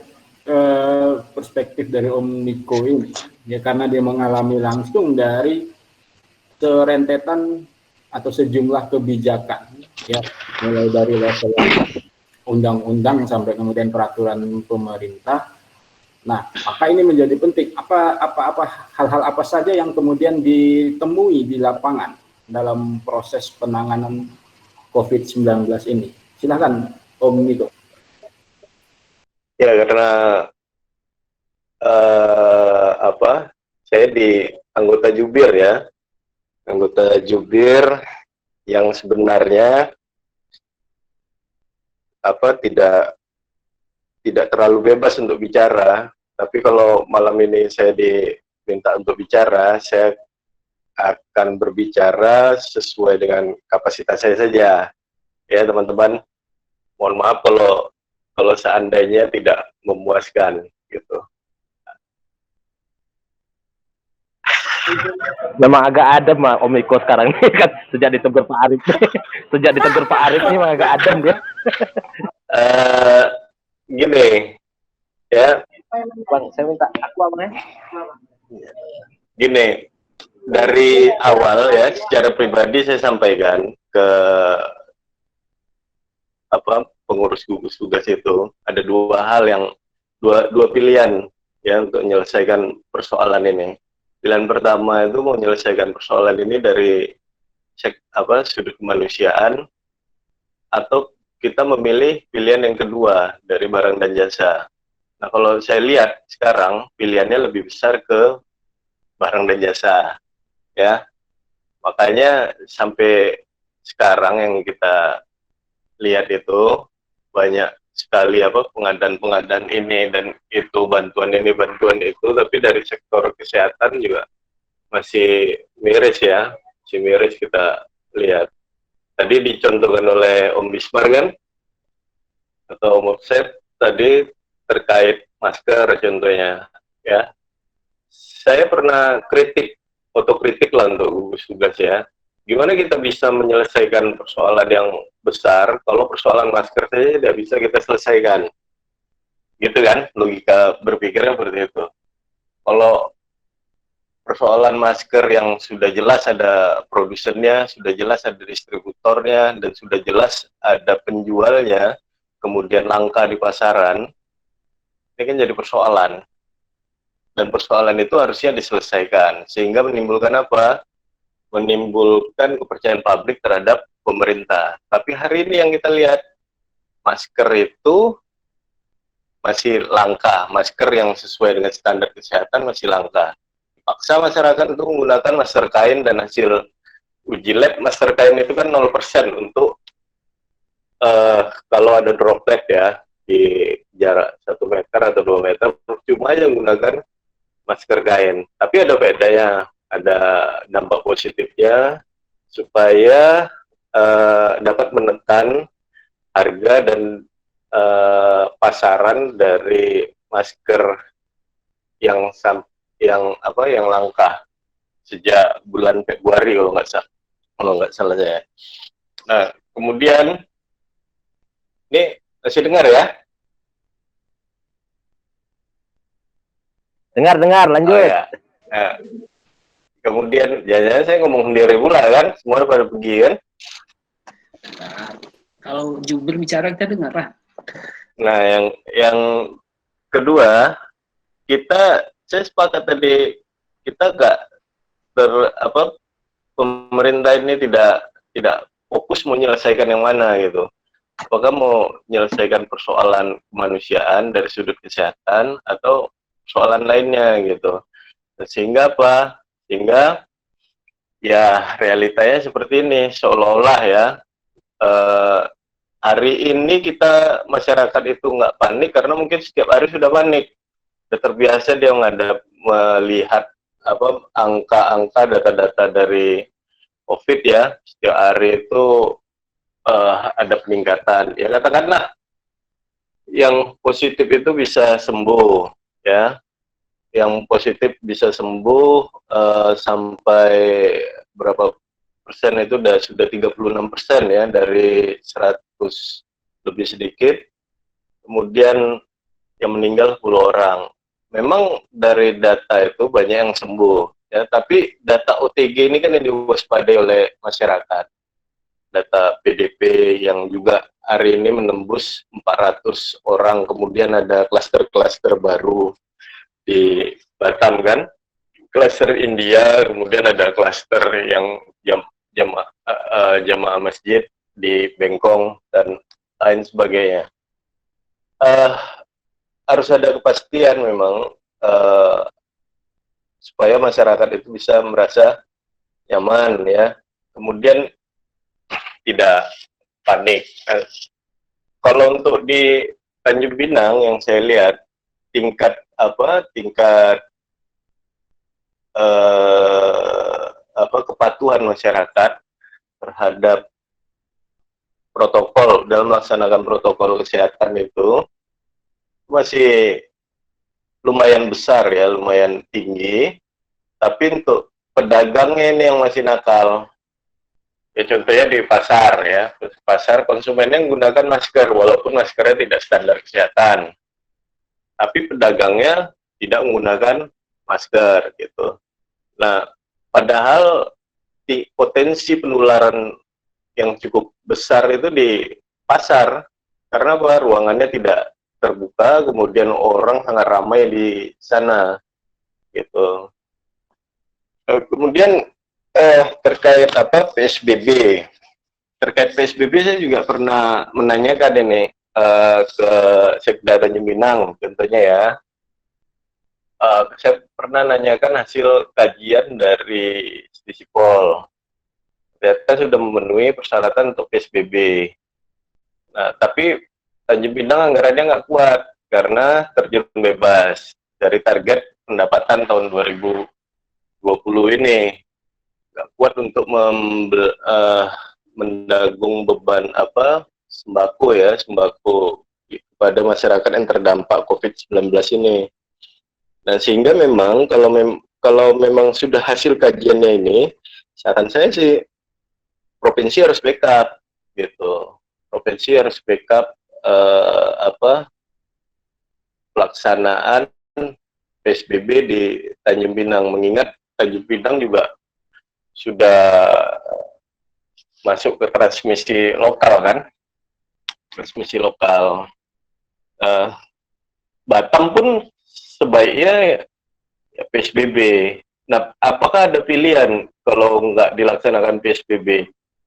perspektif dari Om Niko ini ya, karena dia mengalami langsung dari kerentetan atau sejumlah kebijakan ya, mulai dari level undang-undang sampai kemudian peraturan pemerintah. Nah, maka ini menjadi penting. Hal-hal apa saja yang kemudian ditemui di lapangan dalam proses penanganan COVID-19 ini? Silakan Om Niko. Ya, karena saya di anggota jubir ya, anggota jubir yang sebenarnya tidak terlalu bebas untuk bicara, tapi kalau malam ini saya diminta untuk bicara, saya akan berbicara sesuai dengan kapasitas saya saja. Ya teman-teman, mohon maaf kalau seandainya tidak memuaskan gitu. Memang agak adem Om Iko sekarang nih kan, sejak ditegur Pak Arif. Sejak ditegur Pak Arif ini memang agak adem dia. Gini ya, Bang, saya minta aku apa? Gini, dari awal ya, secara pribadi saya sampaikan ke pengurus gugus tugas itu ada dua pilihan ya untuk menyelesaikan persoalan ini. Pilihan pertama itu mau menyelesaikan persoalan ini dari sudut kemanusiaan, atau kita memilih pilihan yang kedua dari barang dan jasa. Nah, kalau saya lihat sekarang pilihannya lebih besar ke barang dan jasa ya. Makanya sampai sekarang yang kita lihat itu banyak sekali pengadaan ini dan itu, bantuan ini bantuan itu, tapi dari sektor kesehatan juga masih miris ya, masih miris kita lihat. Tadi dicontohkan oleh Om Bismar kan, atau Om Offset tadi terkait masker contohnya ya. Saya pernah otokritik lah untuk gugus tugas ya. Gimana kita bisa menyelesaikan persoalan yang besar kalau persoalan masker saja tidak bisa kita selesaikan, gitu kan? Logika berpikirnya seperti itu. Kalau persoalan masker yang sudah jelas ada produsennya, sudah jelas ada distributornya, dan sudah jelas ada penjualnya, kemudian langka di pasaran, ini kan jadi persoalan. Dan persoalan itu harusnya diselesaikan, sehingga menimbulkan apa? Menimbulkan kepercayaan publik terhadap pemerintah. Tapi hari ini yang kita lihat, masker itu masih langka, masker yang sesuai dengan standar kesehatan masih langka. Paksa masyarakat untuk menggunakan masker kain, dan hasil uji lab masker kain itu kan 0% untuk kalau ada droplet ya di jarak 1 meter atau 2 meter, cuma aja menggunakan masker kain. Tapi ada bedanya, ada dampak positifnya supaya dapat menekan harga dan pasaran dari masker yang langka sejak bulan Februari kalau nggak salah saya. Nah, kemudian ini masih dengar ya? Dengar, lanjut. Oh, ya. Nah, kemudian jangan saya ngomong sendiri pula kan, semua pada pergi kan. Nah, kalau jubir bicara kita dengar lah. Nah, yang kedua, saya sepakat tadi, kita pemerintah ini tidak fokus mau menyelesaikan yang mana gitu. Apakah mau menyelesaikan persoalan kemanusiaan dari sudut kesehatan atau persoalan lainnya gitu. Sehingga apa? Sehingga ya realitanya seperti ini, seolah-olah ya hari ini masyarakat itu nggak panik karena mungkin setiap hari sudah panik. Sudah terbiasa dia melihat angka-angka data-data dari COVID ya, setiap hari itu ada peningkatan. Ya katakanlah yang positif itu bisa sembuh ya, yang positif bisa sembuh sampai berapa persen itu sudah 36% ya dari 100 lebih sedikit. Kemudian yang meninggal 10 orang. Memang dari data itu banyak yang sembuh ya, tapi data OTG ini kan yang diwaspadai oleh masyarakat. Data PDP yang juga hari ini menembus 400 orang, kemudian ada klaster-klaster baru di Batam kan, klaster India, kemudian ada klaster yang jamaah masjid di Bengkong dan lain sebagainya. Harus ada kepastian memang supaya masyarakat itu bisa merasa nyaman ya, kemudian tidak panik. Kalau untuk di Tanjung Pinang yang saya lihat tingkat kepatuhan masyarakat terhadap protokol dalam melaksanakan protokol kesehatan itu masih lumayan besar ya, lumayan tinggi. Tapi untuk pedagangnya ini yang masih nakal. Ya contohnya di pasar ya, pasar konsumennya menggunakan masker walaupun maskernya tidak standar kesehatan. Tapi pedagangnya tidak menggunakan masker gitu. Nah, padahal potensi penularan yang cukup besar itu di pasar karena ruangannya tidak terbuka, kemudian orang sangat ramai di sana gitu. Kemudian terkait PSBB. Terkait PSBB saya juga pernah menanyakan ini ke Sekda Tanjung Pinang contohnya ya. Saya pernah nanyakan hasil kajian dari Stisipol. Ternyata sudah memenuhi persyaratan untuk PSBB. Nah, tapi Tanjung Pinang anggarannya nggak kuat karena terjun bebas dari target pendapatan tahun 2020 ini. Nggak kuat untuk menanggung beban sembako kepada masyarakat yang terdampak COVID-19 ini. Nah, sehingga memang kalau memang sudah hasil kajiannya ini, saran saya sih provinsi harus backup gitu. Provinsi harus backup pelaksanaan PSBB di Tanjung Pinang, mengingat Tanjung Pinang juga sudah masuk ke transmisi lokal kan, transmisi lokal. Batam pun sebaiknya ya PSBB. Nah, apakah ada pilihan kalau nggak dilaksanakan PSBB?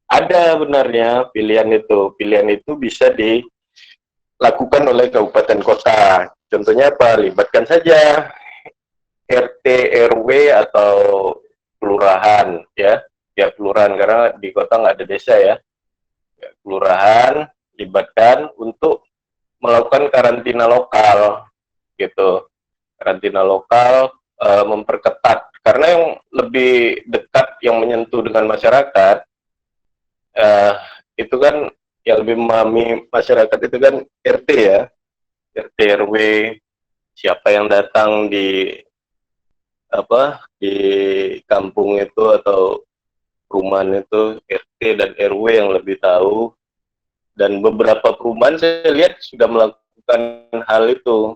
Ada benarnya pilihan itu. Pilihan itu bisa dilakukan oleh kabupaten kota. Contohnya apa? Libatkan saja RT, RW atau kelurahan ya. Ya kelurahan karena di kota nggak ada desa ya. Kelurahan libatkan untuk melakukan karantina lokal gitu. Karantina lokal memperketat karena yang lebih dekat yang menyentuh dengan masyarakat itu kan yang lebih memahami masyarakat itu kan RT ya, RT RW, siapa yang datang di kampung itu atau perumahan itu RT dan RW yang lebih tahu. Dan beberapa perumahan saya lihat sudah melakukan hal itu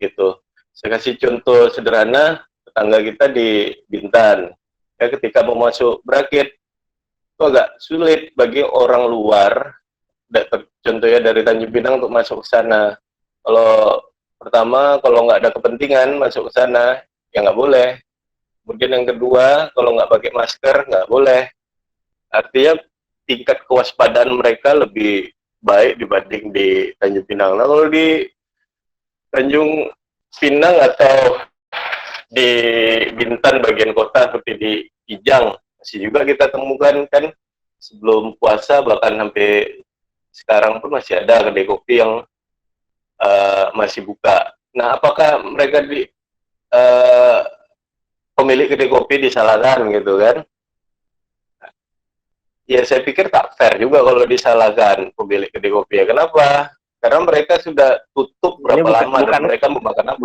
gitu. Saya kasih contoh sederhana, tetangga kita di Bintan ya, ketika mau masuk Berakit itu agak sulit bagi orang luar, contohnya dari Tanjung Pinang untuk masuk ke sana. Kalau pertama, kalau nggak ada kepentingan masuk ke sana, ya nggak boleh. Kemudian yang kedua, kalau nggak pakai masker, nggak boleh. Artinya tingkat kewaspadaan mereka lebih baik dibanding di Tanjung Pinang. Nah, kalau di Tanjung Pinang atau di Bintan bagian kota seperti di Kijang, masih juga kita temukan kan sebelum puasa, bahkan sampai sekarang pun masih ada kedai kopi yang masih buka. Nah, apakah mereka pemilik kedai kopi disalahkan gitu kan? Ya saya pikir tak fair juga kalau disalahkan pemilik kedai kopi ya. Kenapa? Karena mereka sudah tutup berapa lama dan mereka memakan apa?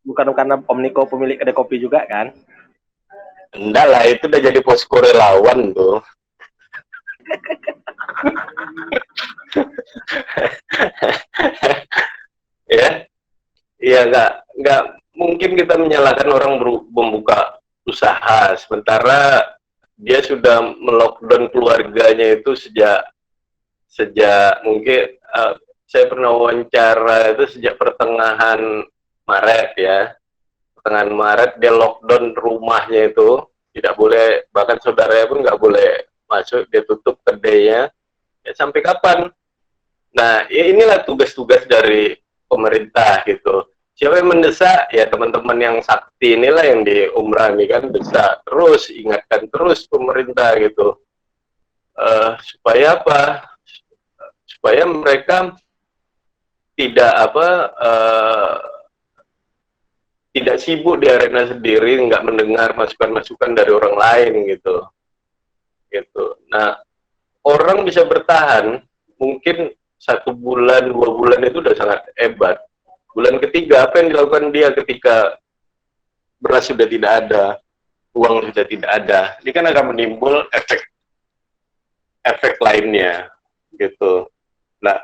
Bukan karena Om Niko pemilik kedai kopi juga kan? Enggak lah, itu udah jadi posko relawan tuh. Ya nggak mungkin kita menyalahkan orang membuka usaha sementara dia sudah melockdown keluarganya itu sejak mungkin saya pernah wawancara itu sejak pertengahan Maret ya. Pertengahan Maret dia lockdown rumahnya itu, tidak boleh, bahkan saudaranya pun nggak boleh masuk, dia tutup kedainya. Ya, sampai kapan? Nah, ya inilah tugas-tugas dari pemerintah gitu. Siapa yang mendesak? Ya teman-teman yang sakti inilah yang di Umrah ini kan, desak terus, ingatkan terus pemerintah gitu. Supaya apa? Supaya mereka tidak sibuk di arena sendiri, nggak mendengar masukan-masukan dari orang lain gitu. Nah, orang bisa bertahan mungkin 1 bulan, 2 bulan itu udah sangat hebat. Bulan ketiga apa yang dilakukan dia ketika beras sudah tidak ada, uang sudah tidak ada? Ini kan akan menimbul efek lainnya gitu. Nah,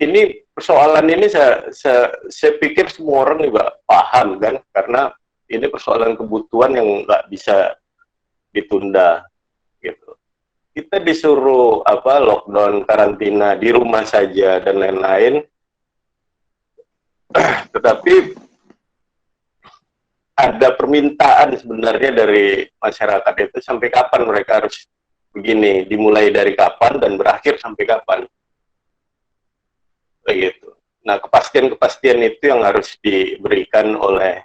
ini persoalan ini saya pikir semua orang juga paham kan, karena ini persoalan kebutuhan yang nggak bisa ditunda gitu. Kita disuruh lockdown, karantina di rumah saja dan lain-lain, tetapi ada permintaan sebenarnya dari masyarakat itu sampai kapan mereka harus begini, dimulai dari kapan dan berakhir sampai kapan. Begitu. Nah, kepastian itu yang harus diberikan oleh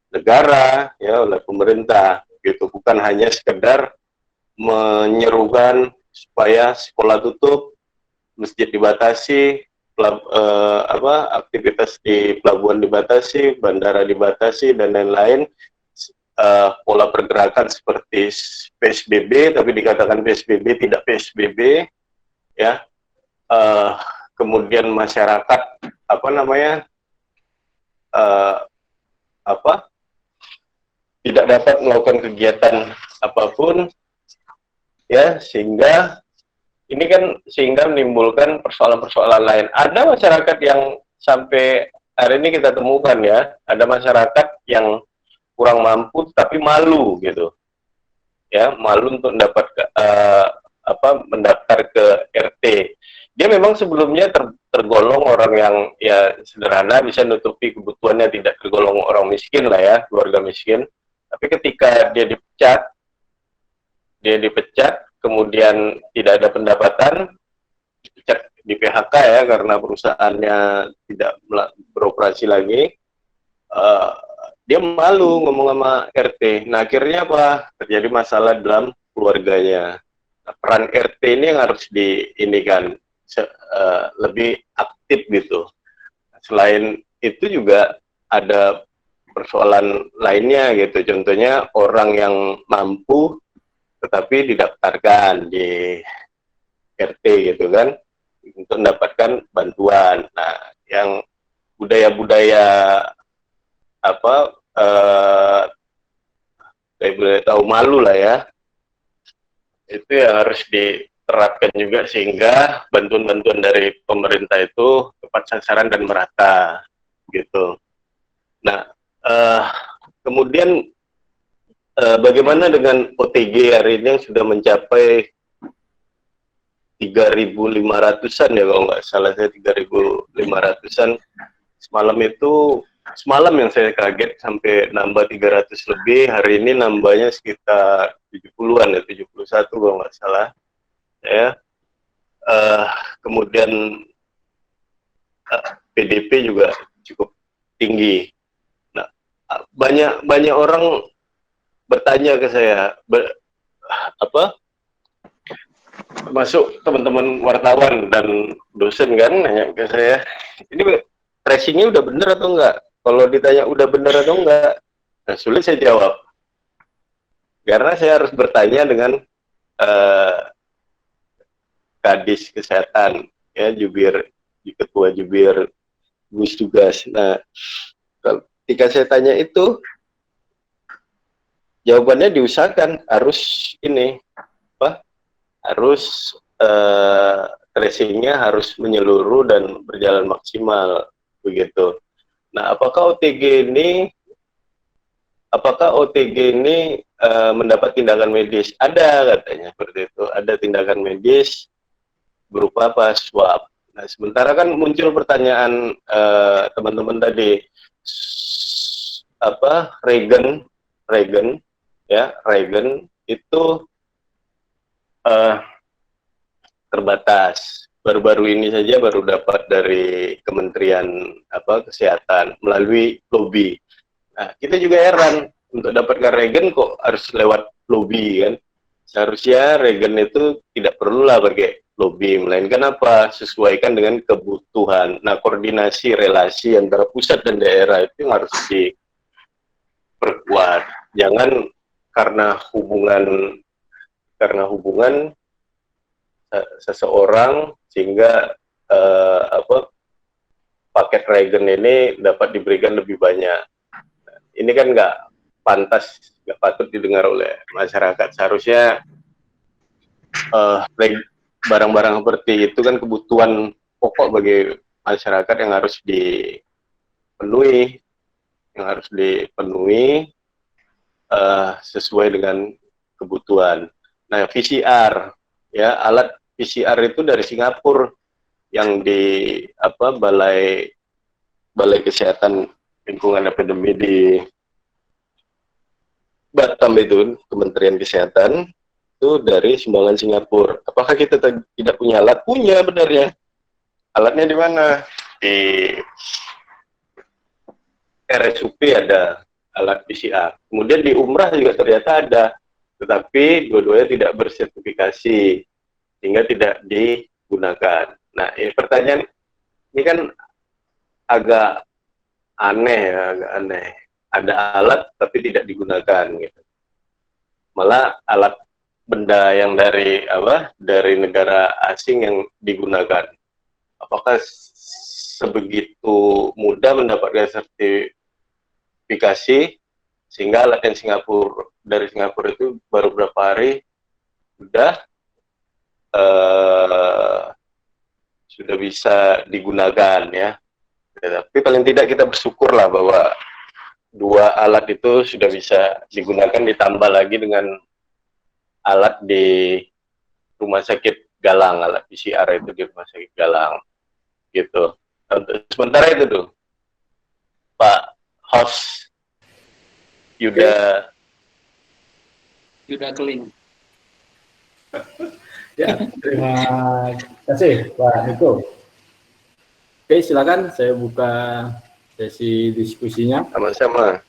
negara, ya, oleh pemerintah, gitu. Bukan hanya sekedar menyerukan supaya sekolah tutup, masjid dibatasi, aktivitas di pelabuhan dibatasi, bandara dibatasi, dan lain-lain. Pola pergerakan seperti PSBB, tapi dikatakan PSBB tidak PSBB, ya. Kemudian masyarakat tidak dapat melakukan kegiatan apapun, ya, sehingga menimbulkan persoalan-persoalan lain. Ada masyarakat yang sampai hari ini kita temukan ya, ada masyarakat yang kurang mampu tapi malu gitu, ya malu untuk mendaftar ke RT. Dia memang sebelumnya tergolong orang yang ya sederhana, bisa nutupi kebutuhannya, tidak tergolong orang miskin lah ya, keluarga miskin. Tapi ketika dia dipecat, kemudian tidak ada pendapatan, dipecat di PHK ya karena perusahaannya tidak beroperasi lagi. Dia malu ngomong sama RT. Nah akhirnya apa? Terjadi masalah dalam keluarganya. Nah, peran RT ini yang harus lebih aktif gitu. Selain itu juga ada persoalan lainnya gitu. Contohnya orang yang mampu tetapi didaftarkan di RT gitu kan untuk mendapatkan bantuan. Nah, yang budaya-budaya budaya tahu malu lah ya, itu yang harus diterapkan juga sehingga bantuan-bantuan dari pemerintah itu tepat sasaran dan merata gitu. Nah, kemudian bagaimana dengan OTG hari ini yang sudah mencapai 3.500-an ya kalau nggak salah saya, 3.500-an. Semalam yang saya kaget sampai nambah 300 lebih, hari ini nambahnya sekitar 70-an ya, 71 kalau nggak salah. Ya. Kemudian PDP juga cukup tinggi. Nah, banyak orang bertanya ke saya, termasuk teman-teman wartawan dan dosen kan nanya ke saya, ini tracingnya udah bener atau enggak? Kalau ditanya udah bener atau enggak, nah sulit saya jawab. Karena saya harus bertanya dengan Kadis Kesehatan, ya ketua jubir gugus tugas. Nah, ketika saya tanya itu, jawabannya diusahakan harus tracingnya harus menyeluruh dan berjalan maksimal begitu. Nah, apakah OTG ini mendapat tindakan medis? Ada katanya seperti itu. Ada tindakan medis berupa apa? Swab. Nah, sementara kan muncul pertanyaan teman-teman tadi, regen itu terbatas. Baru-baru ini saja baru dapat dari Kementerian Kesehatan melalui lobby. Nah, kita juga heran untuk dapatkan regen kok harus lewat lobby kan. Seharusnya regen itu tidak perlulah pakai lobby, melainkan sesuaikan dengan kebutuhan. Nah, koordinasi relasi antara pusat dan daerah itu yang harus diperkuat. Jangan karena hubungan seseorang sehingga paket regen ini dapat diberikan lebih banyak. Ini kan nggak pantas, nggak patut didengar oleh masyarakat. Seharusnya barang-barang seperti itu kan kebutuhan pokok bagi masyarakat yang harus dipenuhi, sesuai dengan kebutuhan. Nah, PCR, ya, alat PCR itu dari Singapura yang di Balai Kesehatan Lingkungan Epidemi di Batam itu, Kementerian Kesehatan, itu dari sumbangan Singapura. Apakah kita tidak punya alat? Punya benarnya. Alatnya di mana? Di RSUP ada alat PCR. Kemudian di Umrah juga ternyata ada, tetapi dua-duanya tidak bersertifikasi sehingga tidak digunakan. Nah, pertanyaan ini kan agak aneh. Ada alat tapi tidak digunakan gitu. Malah alat benda yang dari negara asing yang digunakan. Apakah sebegitu mudah mendapatkan sertifikasi sehingga alat yang dari Singapura itu baru berapa hari sudah bisa digunakan ya. Tapi paling tidak kita bersyukurlah bahwa 2 alat itu sudah bisa digunakan, ditambah lagi dengan alat di rumah sakit Galang, alat PCR itu di rumah sakit Galang gitu. Untuk sementara itu tuh Pak host Yuda Keling. Ya, terima kasih Pak Niko. Oke, silakan saya buka sesi diskusinya. sama-sama.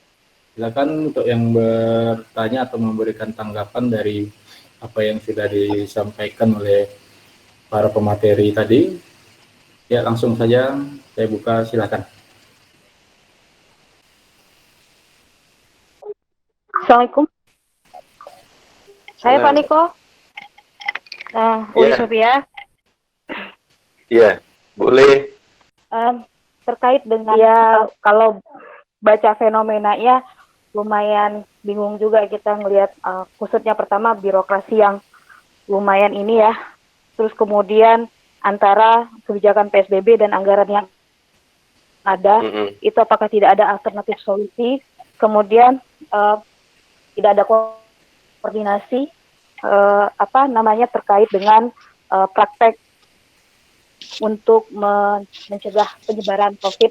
Silakan untuk yang bertanya atau memberikan tanggapan dari apa yang sudah disampaikan oleh para pemateri tadi. Ya, langsung saja saya buka, silakan. Assalamualaikum. Hai Pak Niko. Uli Iya. Sofia. Iya, boleh. Terkait dengan ya kalau baca fenomenanya lumayan bingung juga kita ngelihat khususnya pertama birokrasi yang lumayan ini ya. Terus kemudian antara kebijakan PSBB dan anggaran yang ada itu apakah tidak ada alternatif solusi? Kemudian tidak ada koordinasi terkait dengan praktek untuk mencegah penyebaran COVID.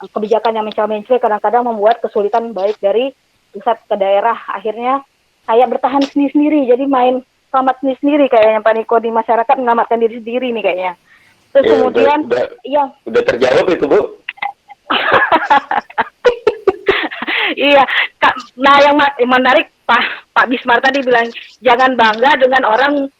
Kebijakan yang mencela-mencela kadang-kadang membuat kesulitan baik dari pusat ke daerah. Akhirnya kayak bertahan sendiri-sendiri, jadi main selamat sendiri-sendiri kayaknya Pak Niko, di masyarakat menyelamatkan diri sendiri nih kayaknya. Terus kemudian udah terjawab itu Bu. Iya, nah yang menarik Pak Bismar tadi bilang jangan bangga dengan orang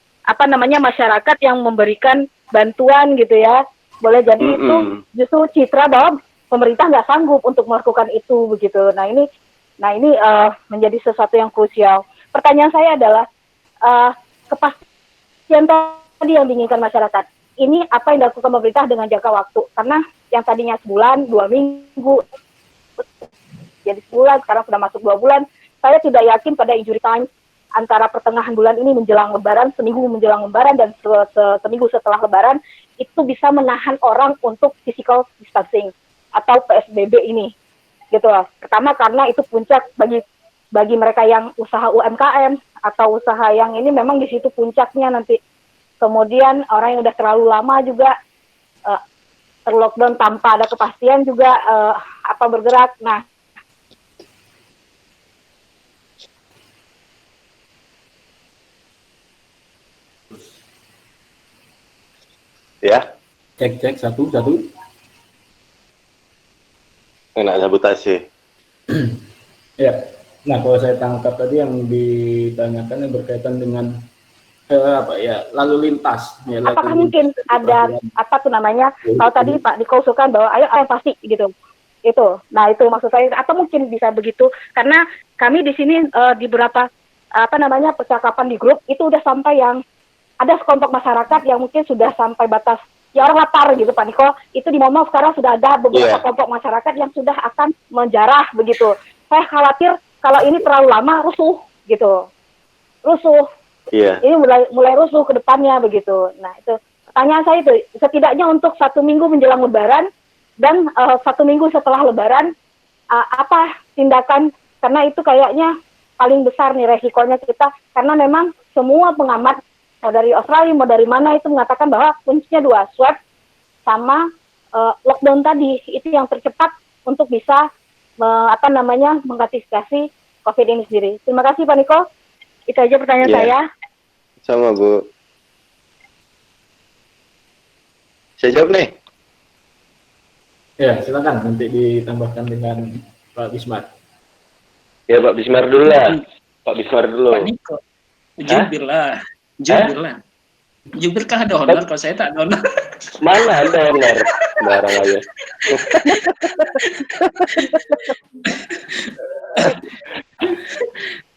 masyarakat yang memberikan bantuan gitu ya. Boleh jadi itu justru citra bahwa pemerintah nggak sanggup untuk melakukan itu begitu. Nah ini menjadi sesuatu yang krusial. Pertanyaan saya adalah kepastian tadi yang diinginkan masyarakat. Ini apa yang dilakukan pemerintah dengan jangka waktu? Karena yang tadinya sebulan, 2 minggu, jadi sebulan, sekarang sudah masuk 2 bulan. Saya tidak yakin pada injury time antara pertengahan bulan ini menjelang Lebaran, seminggu menjelang Lebaran, dan seminggu setelah Lebaran, itu bisa menahan orang untuk physical distancing atau PSBB ini. Gitu lah. Pertama karena itu puncak bagi mereka yang usaha UMKM atau usaha yang ini memang di situ puncaknya nanti. Kemudian orang yang udah terlalu lama juga terlockdown tanpa ada kepastian juga bergerak. Nah, Ya. Cek satu. Kena sabotase. Ya. Nah, kalau saya tangkap tadi yang ditanyakan yang berkaitan dengan lalu lintas. Ya, apakah mungkin ada kalau tadi Pak dikausulkan bahwa ayo pasti gitu. Itu. Nah, itu maksud saya, atau mungkin bisa begitu karena kami di sini di beberapa percakapan di grup itu udah sampai yang ada sekelompok masyarakat yang mungkin sudah sampai batas ya orang lapar gitu Pak Niko. Itu di Momol sekarang sudah ada beberapa kelompok masyarakat yang sudah akan menjarah begitu. Saya khawatir kalau ini terlalu lama rusuh gitu. Ini mulai rusuh ke depannya begitu. Nah, itu pertanyaan saya itu setidaknya untuk 1 minggu menjelang Lebaran dan 1 minggu setelah Lebaran apa tindakan, karena itu kayaknya paling besar nih resikonya kita, karena memang semua pengamat mau dari Australia mau dari mana itu mengatakan bahwa kuncinya 2, swab sama lockdown tadi, itu yang tercepat untuk bisa mengantisipasi COVID ini sendiri. Terima kasih Pak Niko. Itu aja pertanyaan saya. Sama Bu. Saya jawab nih. Ya, silakan nanti ditambahkan dengan Pak Bismar. Ya Pak Bismar dulu lah. Pak Bismar dulu. Pak Niko, jubirlah. Jubirkah ada honor? Kalau saya tak ada honor. Mana ada honor? Barang aja.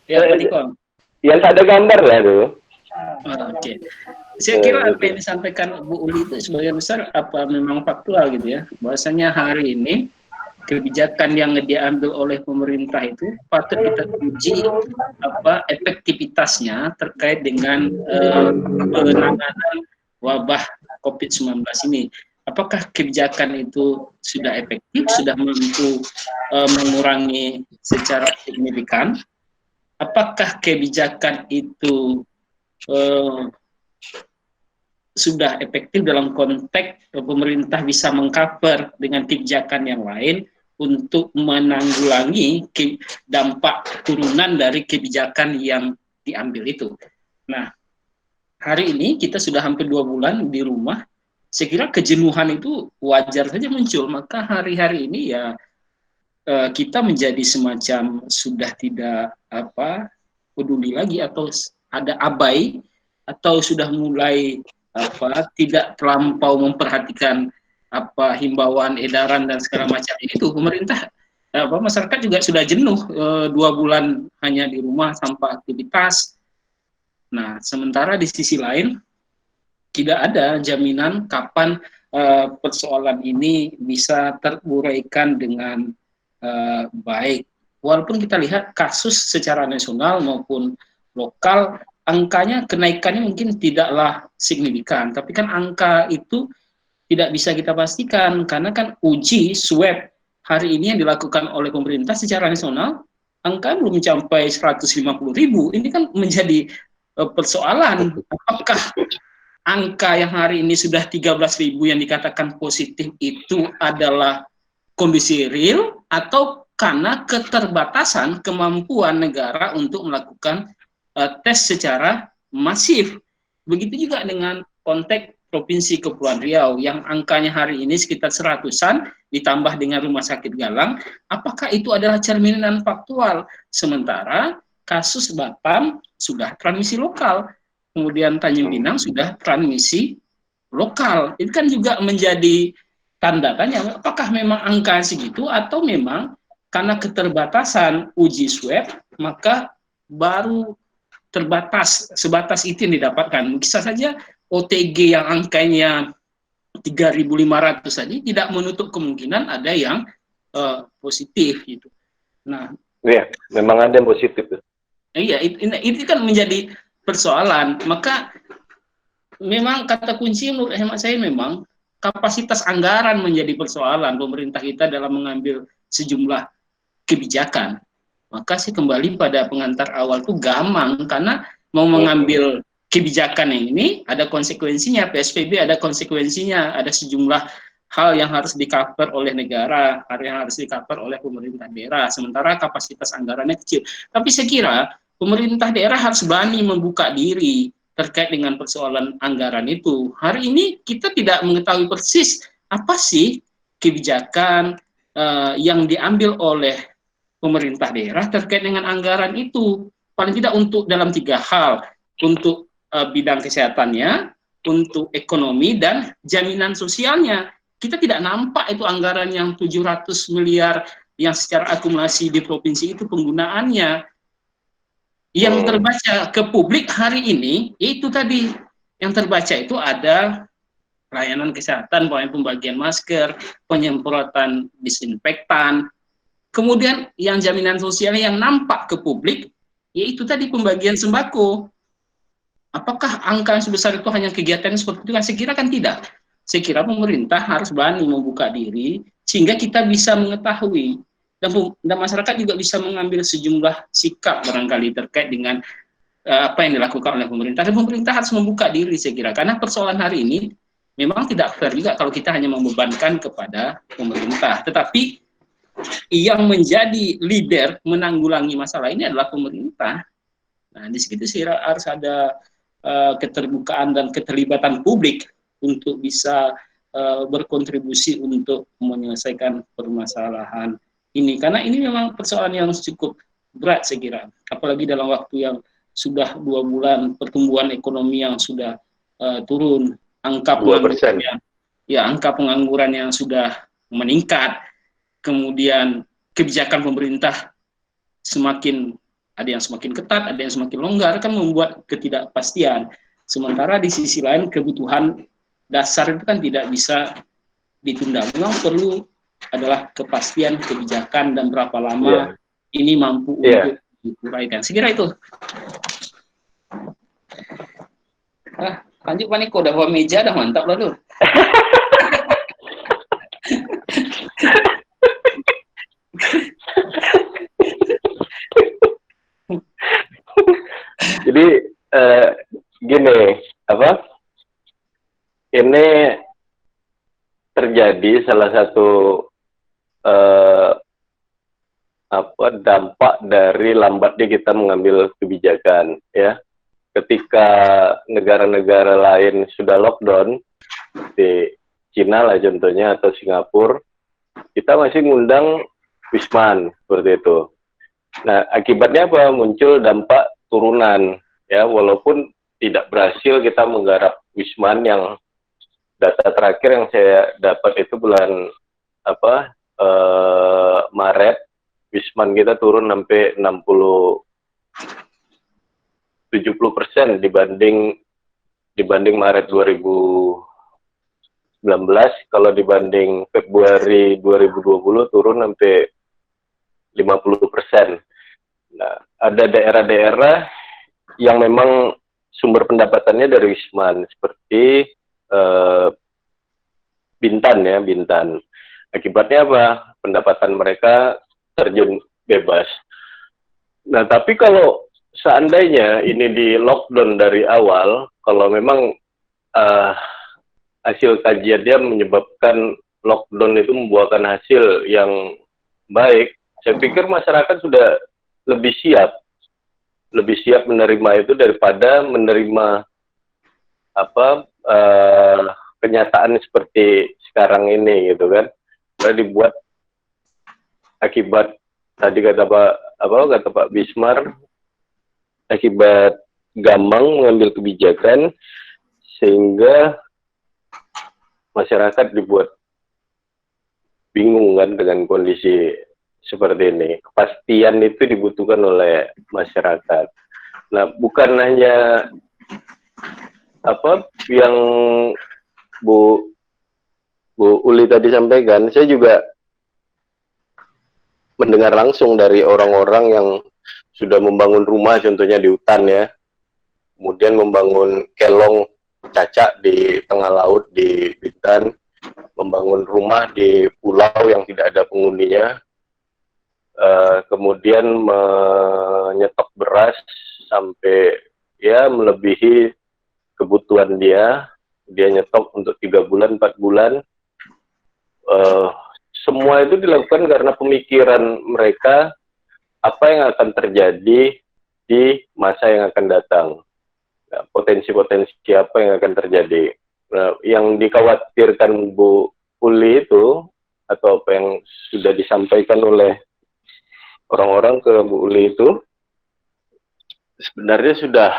Ya Pak Niko. Yang ada gambar lah dulu. Oke. Saya kira apa yang disampaikan Bu Uli itu sebagian besar memang faktual gitu ya. Bahwasanya hari ini kebijakan yang diambil oleh pemerintah itu patut kita uji efektivitasnya terkait dengan penanganan wabah COVID-19 ini. apakah kebijakan itu sudah efektif, sudah mampu mengurangi secara signifikan? Apakah kebijakan itu sudah efektif dalam konteks pemerintah bisa mengcover dengan kebijakan yang lain untuk menanggulangi dampak turunan dari kebijakan yang diambil itu. Nah, hari ini kita sudah hampir 2 bulan di rumah. Saya kira kejenuhan itu wajar saja muncul. Maka hari-hari ini ya kita menjadi semacam sudah tidak peduli lagi atau ada abai atau sudah mulai tidak terlampau memperhatikan himbauan, edaran dan segala macam itu. Pemerintah, masyarakat juga sudah jenuh 2 bulan hanya di rumah tanpa aktivitas. Nah, sementara di sisi lain tidak ada jaminan kapan persoalan ini bisa teruraikan dengan baik. Walaupun kita lihat kasus secara nasional maupun lokal, angkanya kenaikannya mungkin tidaklah signifikan, tapi kan angka itu tidak bisa kita pastikan karena kan uji swab hari ini yang dilakukan oleh pemerintah secara nasional angka belum mencapai 150.000. Ini kan menjadi persoalan, apakah angka yang hari ini sudah 13.000 yang dikatakan positif itu adalah kondisi real atau karena keterbatasan kemampuan negara untuk melakukan tes secara masif. Begitu juga dengan konteks Provinsi Kepulauan Riau yang angkanya hari ini sekitar 100-an ditambah dengan Rumah Sakit Galang, apakah itu adalah cerminan faktual? Sementara kasus Batam sudah transmisi lokal, kemudian Tanjung Pinang sudah transmisi lokal. Itu kan juga menjadi tanda tanya, apakah memang angka segitu atau memang karena keterbatasan uji swab maka baru sebatas itu yang didapatkan. Bisa saja OTG yang angkanya 3.500 saja tidak menutup kemungkinan ada yang positif gitu. Nah, iya, memang ada yang positif. Iya, itu kan menjadi persoalan. Maka memang kata kunci menurut hemat saya memang kapasitas anggaran menjadi persoalan pemerintah kita dalam mengambil sejumlah kebijakan. Maka sih kembali pada pengantar awal itu gamang karena mau mengambil kebijakan yang ini ada konsekuensinya, PSBB ada konsekuensinya, ada sejumlah hal yang harus di-cover oleh negara, hal yang harus di-cover oleh pemerintah daerah, sementara kapasitas anggarannya kecil. Tapi saya kira pemerintah daerah harus berani membuka diri terkait dengan persoalan anggaran itu. Hari ini kita tidak mengetahui persis apa sih kebijakan yang diambil oleh pemerintah daerah terkait dengan anggaran itu. Paling tidak untuk dalam 3 hal, untuk bidang kesehatannya, untuk ekonomi, dan jaminan sosialnya. Kita tidak nampak itu anggaran yang 700 miliar yang secara akumulasi di provinsi itu penggunaannya. Yang terbaca ke publik hari ini, itu tadi, yang terbaca itu ada layanan kesehatan, pembagian masker, penyemprotan disinfektan, kemudian yang jaminan sosial yang nampak ke publik, yaitu tadi pembagian sembako. Apakah angka yang sebesar itu hanya kegiatan seperti itu? Saya kira kan tidak. Saya kira pemerintah harus berani membuka diri, sehingga kita bisa mengetahui, dan masyarakat juga bisa mengambil sejumlah sikap barangkali terkait dengan apa yang dilakukan oleh pemerintah. Dan pemerintah harus membuka diri, saya kira. Karena persoalan hari ini memang tidak fair juga kalau kita hanya membebankan kepada pemerintah. Tetapi yang menjadi leader menanggulangi masalah ini adalah pemerintah. Nah, di situ sih harus ada keterbukaan dan keterlibatan publik untuk bisa berkontribusi untuk menyelesaikan permasalahan ini. Karena ini memang persoalan yang cukup berat saya kira. Apalagi dalam waktu yang sudah 2 bulan, pertumbuhan ekonomi yang sudah turun, angka pengangguran yang sudah meningkat, kemudian kebijakan pemerintah ada yang semakin ketat, ada yang semakin longgar, kan membuat ketidakpastian. Sementara di sisi lain kebutuhan dasar itu kan tidak bisa ditunda. Memang perlu adalah kepastian kebijakan dan berapa lama ini mampu untuk diuraikan. Saya kira itu. Lanjut Pak Niko, udah bawa meja, udah mantap lah tuh. gini, apa? Ini terjadi salah satu dampak dari lambatnya kita mengambil kebijakan, ya. Ketika negara-negara lain sudah lockdown, di Cina lah contohnya atau Singapura, kita masih ngundang Wisman seperti itu. Nah, akibatnya apa? Muncul dampak turunan, ya, walaupun tidak berhasil kita menggarap Wisman yang data terakhir yang saya dapat itu bulan Maret, Wisman kita turun sampai 70% dibanding Maret 2019. Kalau dibanding Februari 2020 turun sampai 50%. Nah, ada daerah-daerah yang memang sumber pendapatannya dari Wisman, seperti Bintan, ya, Bintan. Akibatnya apa? Pendapatan mereka terjun bebas. Nah, tapi kalau seandainya ini di lockdown dari awal, kalau memang hasil kajian dia menyebabkan lockdown itu membuahkan hasil yang baik, saya pikir masyarakat sudah lebih siap menerima itu daripada menerima kenyataan seperti sekarang ini, gitu kan. Karena dibuat akibat tadi kata Pak Bismar, akibat gampang mengambil kebijakan sehingga masyarakat dibuat bingung kan dengan kondisi seperti ini. Kepastian itu dibutuhkan oleh masyarakat. Nah, bukan hanya yang Bu Uli tadi sampaikan, saya juga mendengar langsung dari orang-orang yang sudah membangun rumah, contohnya di hutan, ya, kemudian membangun kelong cacak di tengah laut di Bintan, membangun rumah di pulau yang tidak ada penghuninya, kemudian menyetok beras sampai ya melebihi kebutuhan dia nyetok untuk 3 bulan, 4 bulan. Semua itu dilakukan karena pemikiran mereka apa yang akan terjadi di masa yang akan datang. Nah, potensi-potensi apa yang akan terjadi. Nah, yang dikhawatirkan Bu Uli itu, atau apa yang sudah disampaikan oleh orang-orang ke Bu Uli itu, sebenarnya sudah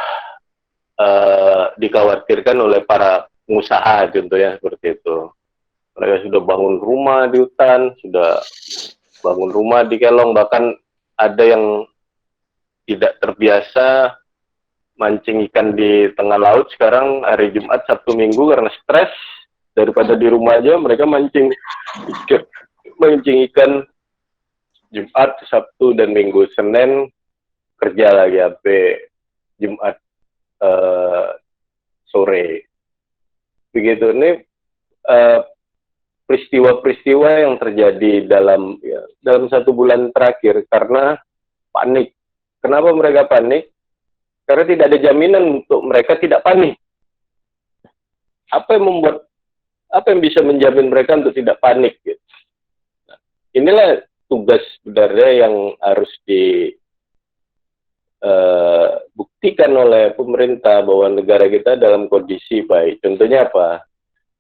dikhawatirkan oleh para pengusaha, contohnya seperti itu. Mereka sudah bangun rumah di hutan, sudah bangun rumah di kelong, bahkan ada yang tidak terbiasa mancing ikan di tengah laut. Sekarang hari Jumat, Sabtu, Minggu karena stres, daripada di rumah aja mereka mancing ikan Jumat, Sabtu, dan Minggu. Senin kerja lagi sampai Jumat sore. Begitu. Ini peristiwa-peristiwa yang terjadi dalam 1 bulan terakhir karena panik. Kenapa mereka panik? Karena tidak ada jaminan untuk mereka tidak panik. Apa yang bisa menjamin mereka untuk tidak panik? Gitu. Nah, inilah tugas sebenarnya yang harus dibuktikan oleh pemerintah bahwa negara kita dalam kondisi baik. Contohnya apa?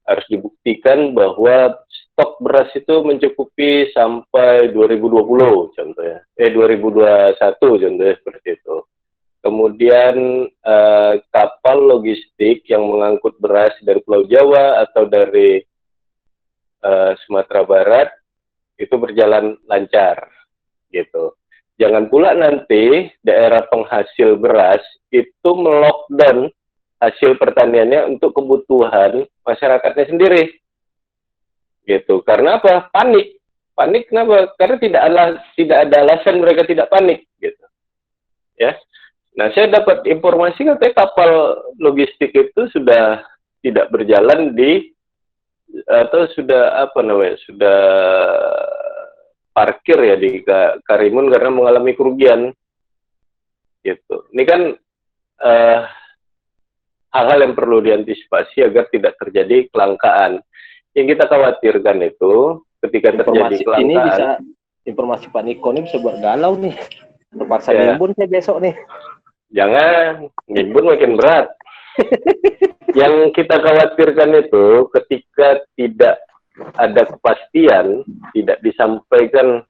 Harus dibuktikan bahwa stok beras itu mencukupi sampai 2020 contohnya, 2021 contohnya seperti itu. Kemudian kapal logistik yang mengangkut beras dari Pulau Jawa atau dari Sumatera Barat itu berjalan lancar, gitu. Jangan pula nanti daerah penghasil beras itu melockdown hasil pertaniannya untuk kebutuhan masyarakatnya sendiri, gitu. Karena apa? Panik kenapa? Karena tidak ada alasan mereka tidak panik, gitu, ya. Nah, saya dapat informasi katanya kapal logistik itu sudah tidak berjalan atau sudah sudah parkir ya di Karimun karena mengalami kerugian, gitu. Ini kan hal-hal yang perlu diantisipasi agar tidak terjadi kelangkaan. Yang kita khawatirkan itu ketika terjadi kelangkaan. Ini bisa, informasi Pak Niko ini bisa buat galau nih. Terpaksa Ya. nimbun saya besok nih. Jangan, nimbun makin berat. Yang kita khawatirkan itu ketika tidak ada kepastian, tidak disampaikan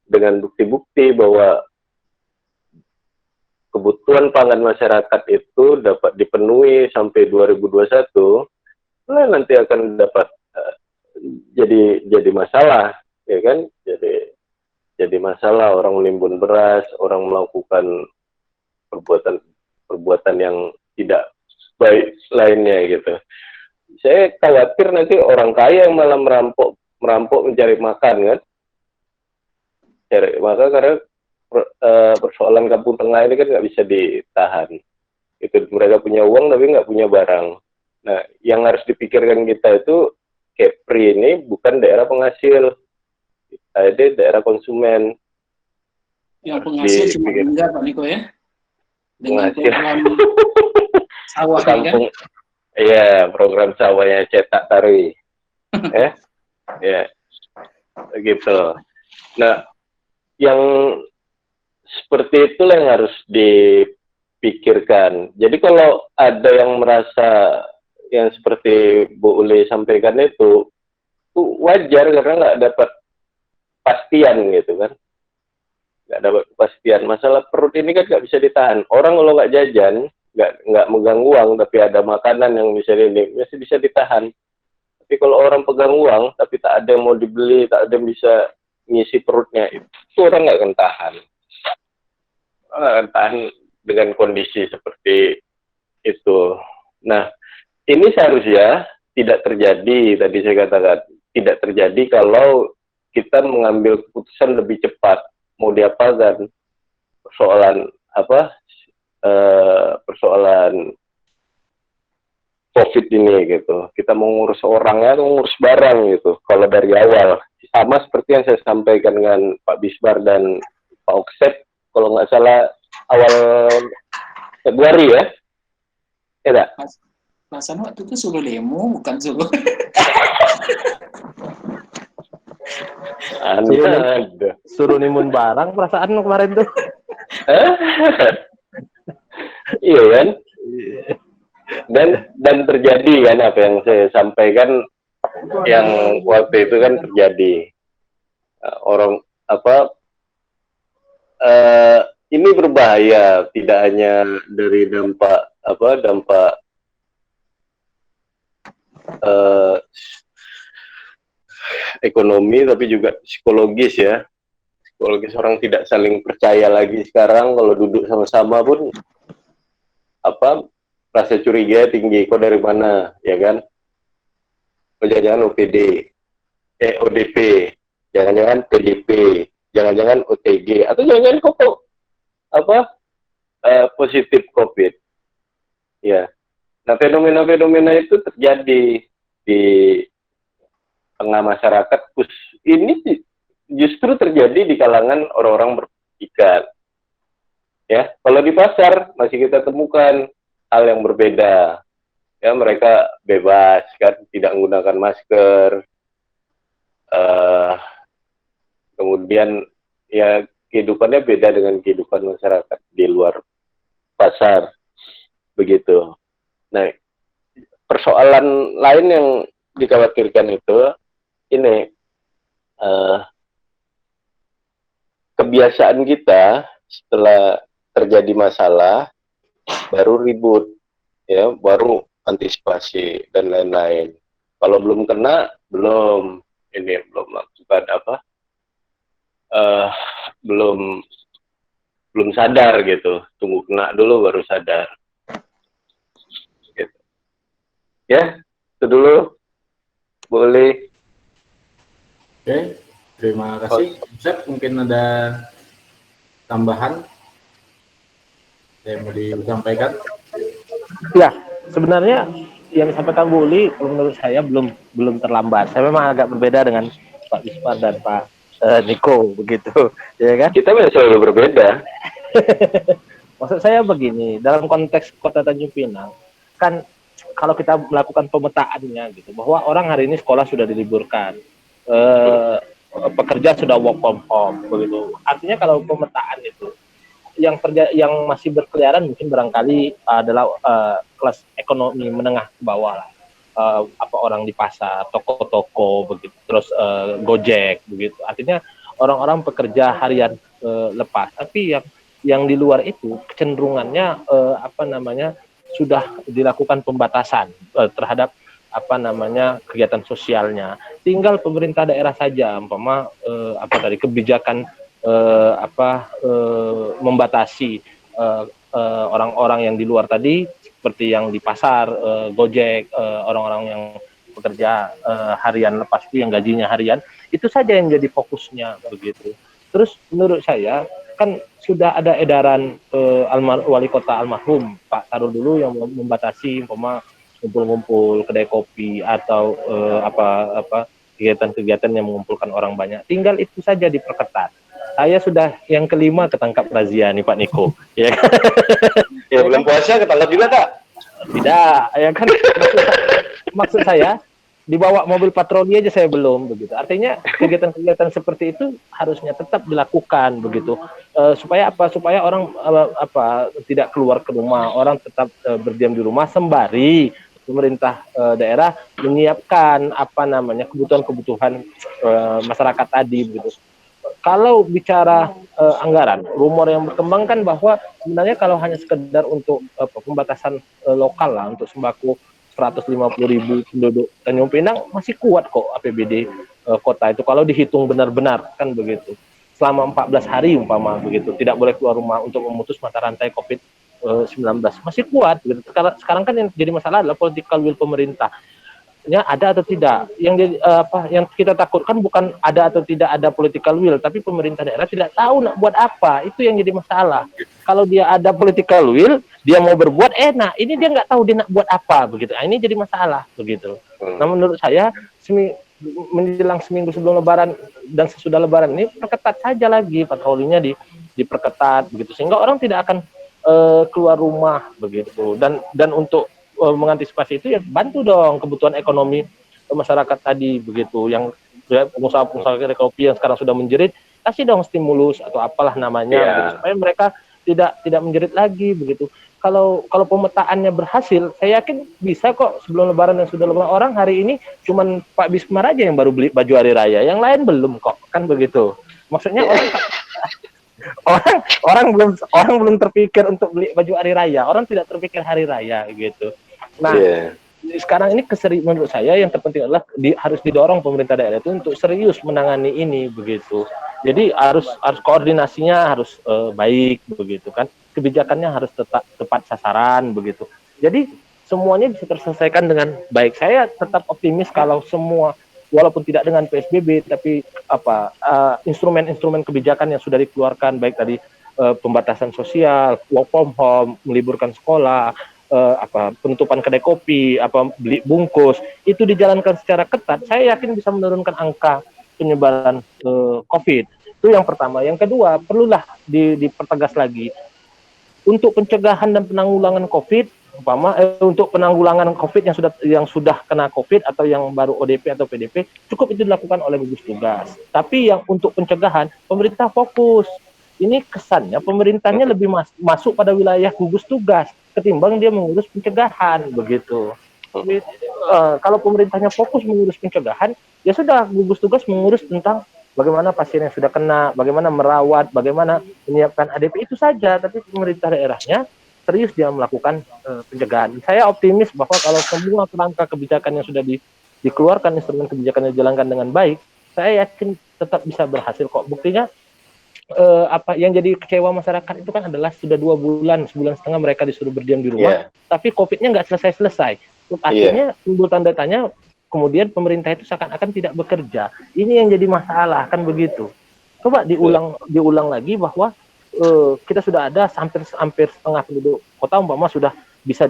dengan bukti-bukti bahwa kebutuhan pangan masyarakat itu dapat dipenuhi sampai 2021, nanti akan dapat jadi masalah, ya kan? Jadi masalah, orang menimbun beras, orang melakukan perbuatan yang tidak baik lainnya gitu. Saya khawatir nanti orang kaya yang malah merampok mencari makan kan. Maka karena persoalan kampung tengah ini kan nggak bisa ditahan. Itu mereka punya uang tapi nggak punya barang. Nah, yang harus dipikirkan kita itu Kepri ini bukan daerah penghasil, ada daerah konsumen. Yang penghasil cuma enggak Pak Niko ya? Dengan Penghasil. program sawah ini kan? Kampung, iya, program sawahnya cetak tarui. Ya, gitu. Nah, yang seperti itulah yang harus dipikirkan. Jadi kalau ada yang merasa yang seperti Bu Uli sampaikan itu wajar karena nggak dapat pastian gitu kan. Nggak dapat kepastian. Masalah perut ini kan nggak bisa ditahan. Orang kalau nggak jajan, nggak megang uang, tapi ada makanan yang bisa masih bisa ditahan. Tapi kalau orang pegang uang, tapi tak ada yang mau dibeli, tak ada yang bisa ngisi perutnya, itu orang nggak akan tahan. Orang nggak akan tahan dengan kondisi seperti itu. Nah, ini seharusnya tidak terjadi, tadi saya katakan, tidak terjadi kalau kita mengambil keputusan lebih cepat. Mau diapakan? Persoalan apa? Persoalan COVID ini gitu. Kita mau ngurus orangnya atau ngurus barang gitu. Kalau dari awal, sama seperti yang saya sampaikan dengan Pak Bismar dan Pak Oksep, kalau nggak salah awal Februari ya. Ya tak? Perasaan waktu itu suruh demo, bukan suruh. Suruh nimbun barang perasaan kemarin tuh. Iya kan? Dan terjadi kan apa yang saya sampaikan yang waktu itu kan terjadi. Orang apa ini berbahaya tidak hanya dari dampak ekonomi tapi juga psikologis ya. Psikologis orang tidak saling percaya lagi sekarang, kalau duduk sama-sama pun rasa curiga tinggi, kok dari mana, ya kan? Jangan-jangan ODP, jangan-jangan PDP, jangan-jangan OTG, atau jangan-jangan kok positif COVID. Ya. Nah, fenomena-fenomena itu terjadi di tengah masyarakat. Ini justru terjadi di kalangan orang-orang berpendidikan. Ya, kalau di pasar masih kita temukan hal yang berbeda. Ya, mereka bebas kan, tidak menggunakan masker. Kemudian ya kehidupannya beda dengan kehidupan masyarakat di luar pasar. Begitu. Nah, persoalan lain yang dikhawatirkan itu ini kebiasaan kita setelah terjadi masalah baru ribut, ya, baru antisipasi dan lain-lain. Kalau belum kena, belum melakukan belum sadar gitu. Tunggu kena dulu baru sadar. Gitu. Ya, itu dulu. Boleh. Oke, terima kasih. Ustaz, mungkin ada tambahan yang mau disampaikan? Ya, sebenarnya yang disampaikan Bu Uli, kalau menurut saya belum terlambat. Saya memang agak berbeda dengan Pak Bismar dan Pak Niko begitu, ya kan? Kita memang selalu berbeda. Maksud saya begini, dalam konteks Kota Tanjung Pinang, kan kalau kita melakukan pemetaannya gitu, bahwa orang hari ini sekolah sudah diliburkan, pekerja sudah work from home, begitu. Artinya kalau pemetaan itu, yang masih berkeliaran mungkin barangkali adalah kelas ekonomi menengah ke bawah lah. Apa orang di pasar, toko-toko begitu, terus Gojek begitu. Artinya orang-orang pekerja harian lepas. Tapi yang di luar itu kecenderungannya apa namanya sudah dilakukan pembatasan terhadap apa namanya kegiatan sosialnya. Tinggal pemerintah daerah saja, umpama apa tadi kebijakan membatasi orang-orang yang di luar tadi, seperti yang di pasar, Gojek, orang-orang yang bekerja harian lepas itu yang gajinya harian, itu saja yang jadi fokusnya begitu. Terus menurut saya kan sudah ada edaran wali kota almarhum Pak Sarul dulu yang membatasi umpama ngumpul-ngumpul kedai kopi atau kegiatan-kegiatan yang mengumpulkan orang banyak. Tinggal itu saja diperketat. Saya sudah yang kelima ketangkap razia nih Pak Niko. Ya, Ya belum puasa ketangkap juga tak? Tidak, ya kan maksud saya dibawa mobil patroli aja saya belum begitu. Artinya kegiatan-kegiatan seperti itu harusnya tetap dilakukan begitu. Supaya apa? Supaya orang tidak keluar ke rumah, orang tetap berdiam di rumah sembari pemerintah daerah menyiapkan apa namanya kebutuhan-kebutuhan masyarakat tadi begitu. Kalau bicara anggaran, rumor yang berkembang kan bahwa sebenarnya kalau hanya sekedar untuk pembatasan lokal lah, untuk sembako 150.000 penduduk Tanjung Pinang masih kuat kok APBD kota itu kalau dihitung benar-benar kan begitu. Selama 14 hari umpama begitu, tidak boleh keluar rumah untuk memutus mata rantai COVID-19 masih kuat. Begitu. Sekarang kan yang jadi masalah adalah political will pemerintah. Ya, ada atau tidak. Yang kita takutkan bukan ada atau tidak ada political will, tapi pemerintah daerah tidak tahu nak buat apa. Itu yang jadi masalah. Kalau dia ada political will, dia mau berbuat, nah ini dia nggak tahu dia nak buat apa begitu. Nah, ini jadi masalah begitu. Nah, menurut saya menjelang seminggu sebelum Lebaran dan sesudah Lebaran ini perketat saja lagi patrolinya diperketat begitu sehingga orang tidak akan keluar rumah begitu. Dan untuk mengantisipasi itu ya bantu dong kebutuhan ekonomi masyarakat tadi begitu, yang pengusaha-pengusaha kopi yang sekarang sudah menjerit, kasih dong stimulus atau apalah namanya gitu, supaya mereka tidak menjerit lagi begitu. Kalau pemetaannya berhasil, saya yakin bisa kok sebelum Lebaran dan sudah Lebaran. Orang hari ini cuman Pak Bismar aja yang baru beli baju hari raya, yang lain belum kok, kan begitu. Maksudnya orang belum terpikir untuk beli baju hari raya, orang tidak terpikir hari raya gitu. Nah, sekarang ini menurut saya yang terpenting adalah harus didorong pemerintah daerah itu untuk serius menangani ini begitu. Jadi harus koordinasinya harus baik begitu kan. Kebijakannya harus tepat sasaran begitu. Jadi semuanya bisa terselesaikan dengan baik. Saya tetap optimis kalau semua walaupun tidak dengan PSBB tapi instrumen-instrumen kebijakan yang sudah dikeluarkan baik tadi pembatasan sosial, work from home, meliburkan sekolah, penutupan kedai kopi, beli bungkus, itu dijalankan secara ketat, saya yakin bisa menurunkan angka penyebaran COVID. Itu yang pertama. Yang kedua, perlulah dipertegas lagi untuk pencegahan dan penanggulangan COVID, untuk penanggulangan COVID yang sudah kena COVID atau yang baru ODP atau PDP, cukup itu dilakukan oleh gugus tugas. Tapi yang untuk pencegahan, pemerintah fokus. Ini kesannya pemerintahnya lebih masuk pada wilayah gugus tugas ketimbang dia mengurus pencegahan begitu. Kalau pemerintahnya fokus mengurus pencegahan, ya sudah gugus tugas mengurus tentang bagaimana pasien yang sudah kena, bagaimana merawat, bagaimana menyiapkan ADP itu saja. Tapi pemerintah daerahnya serius dia melakukan pencegahan. Saya optimis bahwa kalau semua kerangka kebijakan yang sudah dikeluarkan, instrumen kebijakan yang dijalankan dengan baik, saya yakin tetap bisa berhasil kok. Buktinya yang jadi kecewa masyarakat itu kan adalah sudah 2 bulan, sebulan setengah mereka disuruh berdiam di rumah, tapi COVID-nya nggak selesai-selesai. Akhirnya timbul tanda tanya, kemudian pemerintah itu seakan-akan tidak bekerja. Ini yang jadi masalah, kan begitu. Coba diulang lagi bahwa kita sudah ada hampir setengah penduduk kota umpama sudah bisa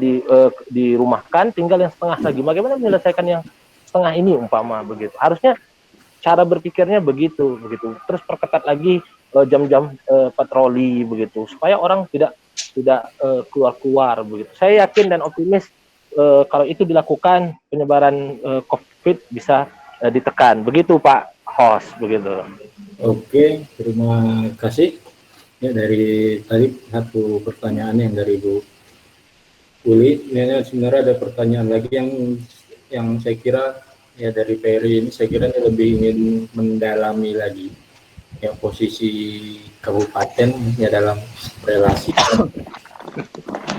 dirumahkan, tinggal yang setengah lagi. Bagaimana menyelesaikan yang setengah ini umpama begitu? Harusnya cara berpikirnya begitu. Terus perketat lagi jam-jam patroli begitu supaya orang tidak keluar-keluar begitu. Saya yakin dan optimis kalau itu dilakukan, penyebaran COVID bisa ditekan. Begitu Pak Host, begitu. Oke, terima kasih. Ya, dari tadi satu pertanyaan yang dari Bu Uli, ini sebenarnya ada pertanyaan lagi yang saya kira ya dari Peri ini saya kira ini lebih ingin mendalami lagi ya posisi kabupaten ya dalam relasi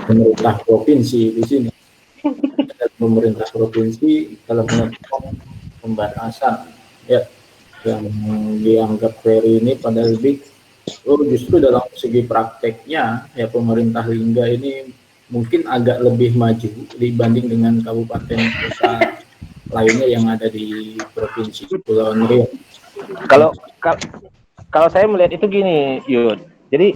pemerintah provinsi di sini. Pemerintah provinsi dalam melakukan pembatasan ya yang dianggap Peri ini pada lebih justru dalam segi prakteknya ya pemerintah Lingga ini mungkin agak lebih maju dibanding dengan kabupaten kota lainnya yang ada di provinsi Kepulauan Riau. Kalau saya melihat itu gini, Yud. Jadi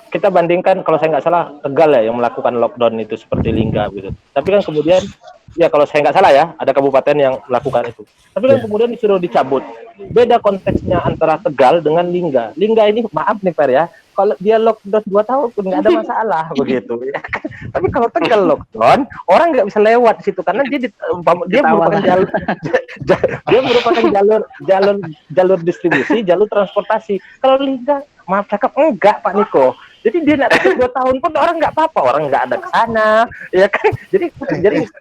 kita bandingkan kalau saya nggak salah Tegal ya yang melakukan lockdown itu seperti Lingga gitu. Tapi kan kemudian ya kalau saya nggak salah ya ada kabupaten yang melakukan itu. Tapi kan kemudian disuruh dicabut. Beda konteksnya antara Tegal dengan Lingga. Lingga ini maaf nih Per ya, kalau dia lockdown 2 tahun pun nggak ada masalah begitu. Ya. Tapi kalau Tegal lockdown, orang nggak bisa lewat di situ karena dia merupakan jalur distribusi, jalur transportasi. Kalau Lingga, maaf cakap enggak Pak Niko. Jadi dia nak 2 tahun pun orang nggak apa-apa, orang nggak ada ke sana, ya kan? Jadi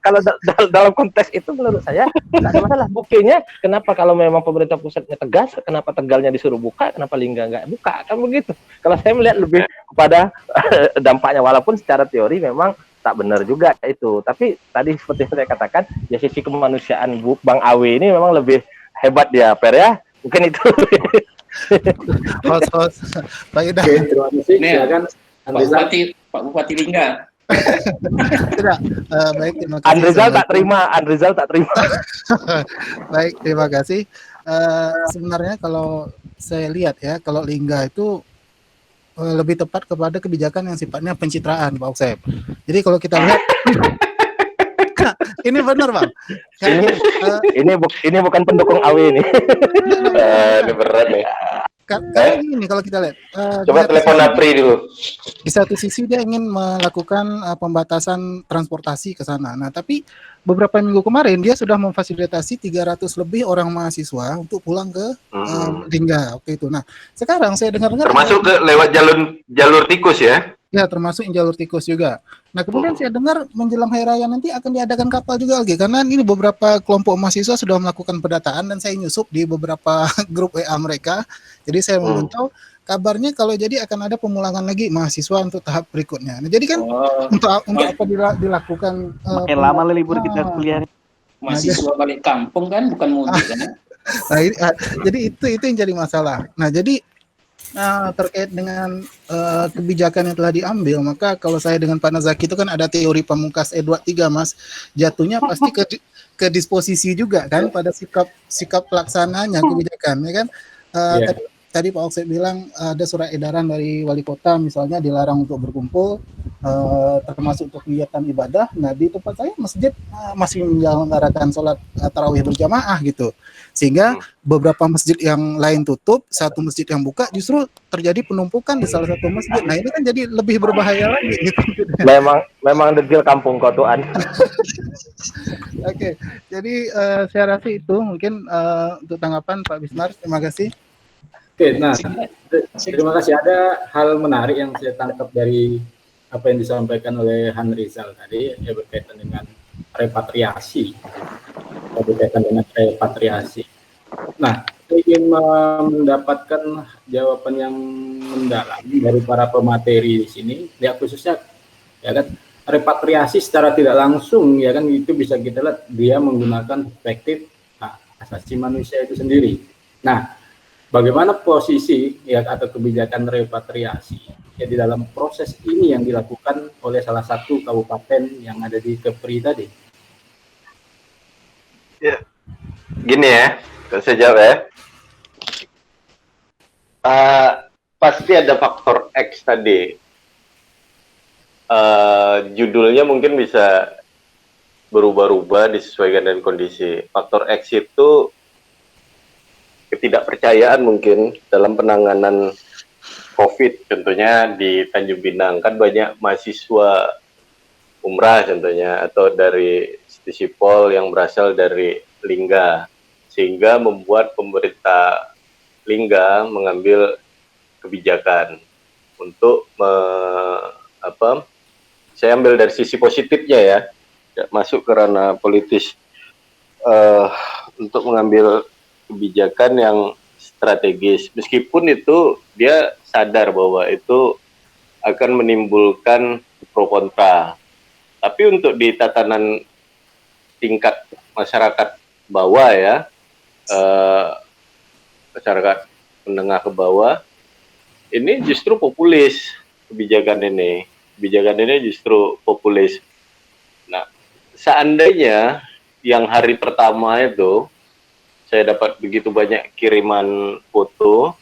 kalau dalam konteks itu menurut saya nggak ada masalah. Buktinya kenapa kalau memang pemerintah pusatnya tegas, kenapa Tegalnya disuruh buka, kenapa Lingga nggak buka, kan begitu. Kalau saya melihat lebih kepada dampaknya, walaupun secara teori memang tak benar juga itu. Tapi tadi seperti yang saya katakan, ya sisi kemanusiaan Bang Awi ini memang lebih hebat dia, Per ya. Mungkin itu. Host Pak Ida. Oke, terima kasih. Silakan Pak Bupati Lingga. Tidak, baik, terima kasih. Andrizal tak terima. Baik, terima kasih. Sebenarnya kalau saya lihat ya, kalau Lingga itu lebih tepat kepada kebijakan yang sifatnya pencitraan, Pak Oksep. Jadi kalau kita lihat ini benar Bang. Ini bukan pendukung Awi ini. Ini berat nih. Karena gini kalau kita lihat. Coba telepon Apri dulu. Di satu sisi dia ingin melakukan pembatasan transportasi ke sana. Nah, tapi beberapa minggu kemarin dia sudah memfasilitasi 300 lebih orang mahasiswa untuk pulang ke Lingga waktu itu. Nah, sekarang saya dengar-dengar termasuk lewat jalur tikus ya? Ya, termasuk jalur tikus juga. Nah, kemudian saya dengar menjelang hari raya nanti akan diadakan kapal juga lagi. Karena ini beberapa kelompok mahasiswa sudah melakukan pendataan dan saya nyusup di beberapa grup WA mereka. Jadi saya memantau kabarnya kalau jadi akan ada pemulangan lagi mahasiswa untuk tahap berikutnya. Nah, jadi kan untuk apa dilakukan makin lama libur kita kuliah. Mahasiswa balik kampung kan, bukan mudik kan? Nah, jadi itu yang jadi masalah. Nah, jadi terkait dengan kebijakan yang telah diambil, maka kalau saya dengan Pak Nazaki itu kan ada teori pamungkas Edward III, Mas, jatuhnya pasti ke disposisi juga kan pada sikap pelaksananya kebijakan, ya kan? Tadi Pak Oksep bilang ada surat edaran dari wali kota misalnya dilarang untuk berkumpul, termasuk untuk kegiatan ibadah. Nah, di tempat saya masjid masih menyelenggarakan sholat tarawih berjamaah gitu, sehingga beberapa masjid yang lain tutup, satu masjid yang buka justru terjadi penumpukan di salah satu masjid. Nah, ini kan jadi lebih berbahaya lagi gitu. Memang degil kampung kotoan. Oke, jadi saya rasa itu mungkin untuk tanggapan Pak Bismar. Terima kasih. Oke, nah terima kasih. Ada hal menarik yang saya tangkap dari apa yang disampaikan oleh Han Rizal tadi ya berkaitan dengan repatriasi. Nah, saya ingin mendapatkan jawaban yang mendalam dari para pemateri di sini, ya khususnya ya kan repatriasi secara tidak langsung ya kan itu bisa kita lihat dia menggunakan perspektif hak asasi manusia itu sendiri. Nah, bagaimana posisi ya atau kebijakan repatriasi ya di dalam proses ini yang dilakukan oleh salah satu kabupaten yang ada di Kepri tadi? Ya, gini ya, saya jawab ya. Pasti ada faktor X tadi. Judulnya mungkin bisa berubah-ubah disesuaikan dengan kondisi. Faktor X itu ketidakpercayaan mungkin dalam penanganan COVID, contohnya di Tanjung Pinang kan banyak mahasiswa umrah contohnya, atau dari Stisipol yang berasal dari Lingga, sehingga membuat pemerintah Lingga mengambil kebijakan untuk saya ambil dari sisi positifnya ya, tidak masuk ke ranah politis, untuk mengambil kebijakan yang strategis, meskipun itu dia sadar bahwa itu akan menimbulkan pro kontra. Tapi untuk di tatanan tingkat masyarakat bawah ya, masyarakat menengah ke bawah, ini justru populis kebijakan ini. Kebijakan ini justru populis. Nah, seandainya yang hari pertama itu saya dapat begitu banyak kiriman foto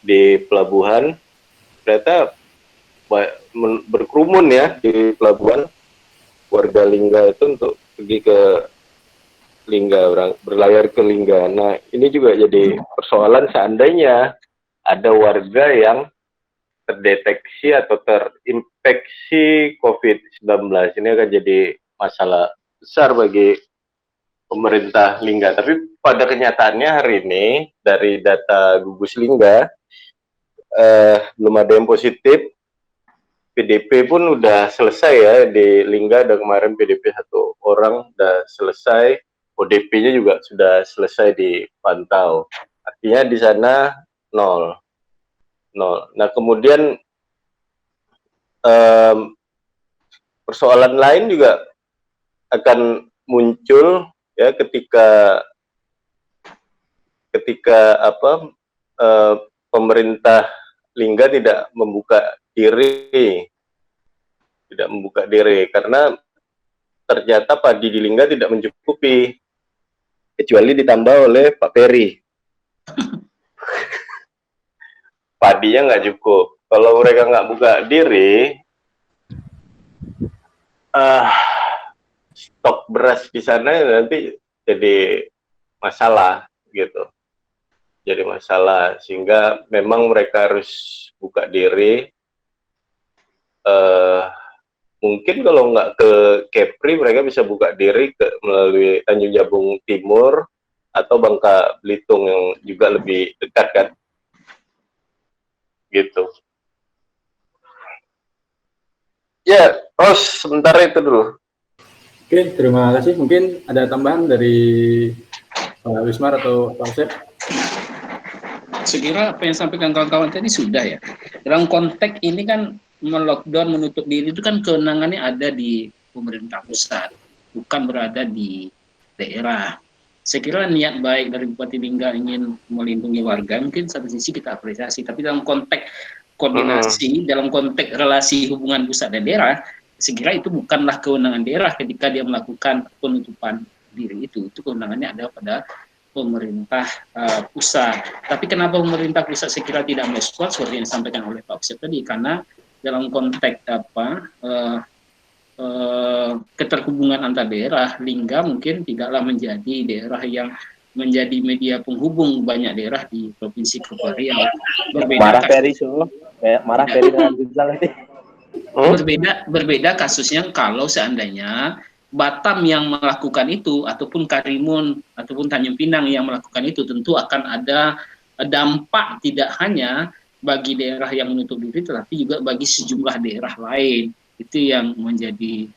di pelabuhan, ternyata berkerumun ya di pelabuhan warga Lingga itu untuk pergi ke Lingga, berlayar ke Lingga. Nah, ini juga jadi persoalan seandainya ada warga yang terdeteksi atau terinfeksi COVID-19. Ini akan jadi masalah besar bagi pemerintah Lingga. Tapi pada kenyataannya hari ini dari data gugus Lingga belum ada yang positif. PDP pun udah selesai ya di Lingga, ada kemarin PDP 1 orang udah selesai, ODP-nya juga sudah selesai dipantau. Artinya di sana 0. Nah kemudian persoalan lain juga akan muncul ya ketika pemerintah Lingga tidak membuka diri karena ternyata padi di Lingga tidak mencukupi kecuali ditambah oleh Pak Peri. Padinya nggak cukup. Kalau mereka nggak buka diri, stok beras di sana nanti jadi masalah gitu. Jadi masalah, sehingga memang mereka harus buka diri. Mungkin kalau nggak ke Kepri, mereka bisa buka diri melalui Tanjung Jabung Timur atau Bangka Belitung yang juga lebih dekat kan, gitu. Ya, sebentar itu dulu. Oke, terima kasih. Mungkin ada tambahan dari Pak Wismar atau Pak Usep? Saya kira apa yang sampaikan kawan-kawan tadi sudah ya. Dalam konteks ini kan melockdown, menutup diri itu kan kewenangannya ada di pemerintah pusat, bukan berada di daerah. Saya kira niat baik dari Bupati Lingga ingin melindungi warga, mungkin satu sisi kita apresiasi, tapi dalam konteks koordinasi, dalam konteks relasi hubungan pusat dan daerah, saya kira itu bukanlah kewenangan daerah ketika dia melakukan penutupan diri itu kewenangannya ada pada pemerintah pusat. Tapi kenapa pemerintah pusat saya kira tidak merespon seperti yang disampaikan oleh Pak Usep tadi, karena dalam konteks keterhubungan antar daerah, Lingga mungkin tidaklah menjadi daerah yang menjadi media penghubung banyak daerah di Provinsi Kepulauan Riau. Berbeda kasusnya kalau seandainya Batam yang melakukan itu, ataupun Karimun, ataupun Tanjung Pinang yang melakukan itu, tentu akan ada dampak tidak hanya bagi daerah yang menutup diri, tetapi juga bagi sejumlah daerah lain. Itu yang menjadi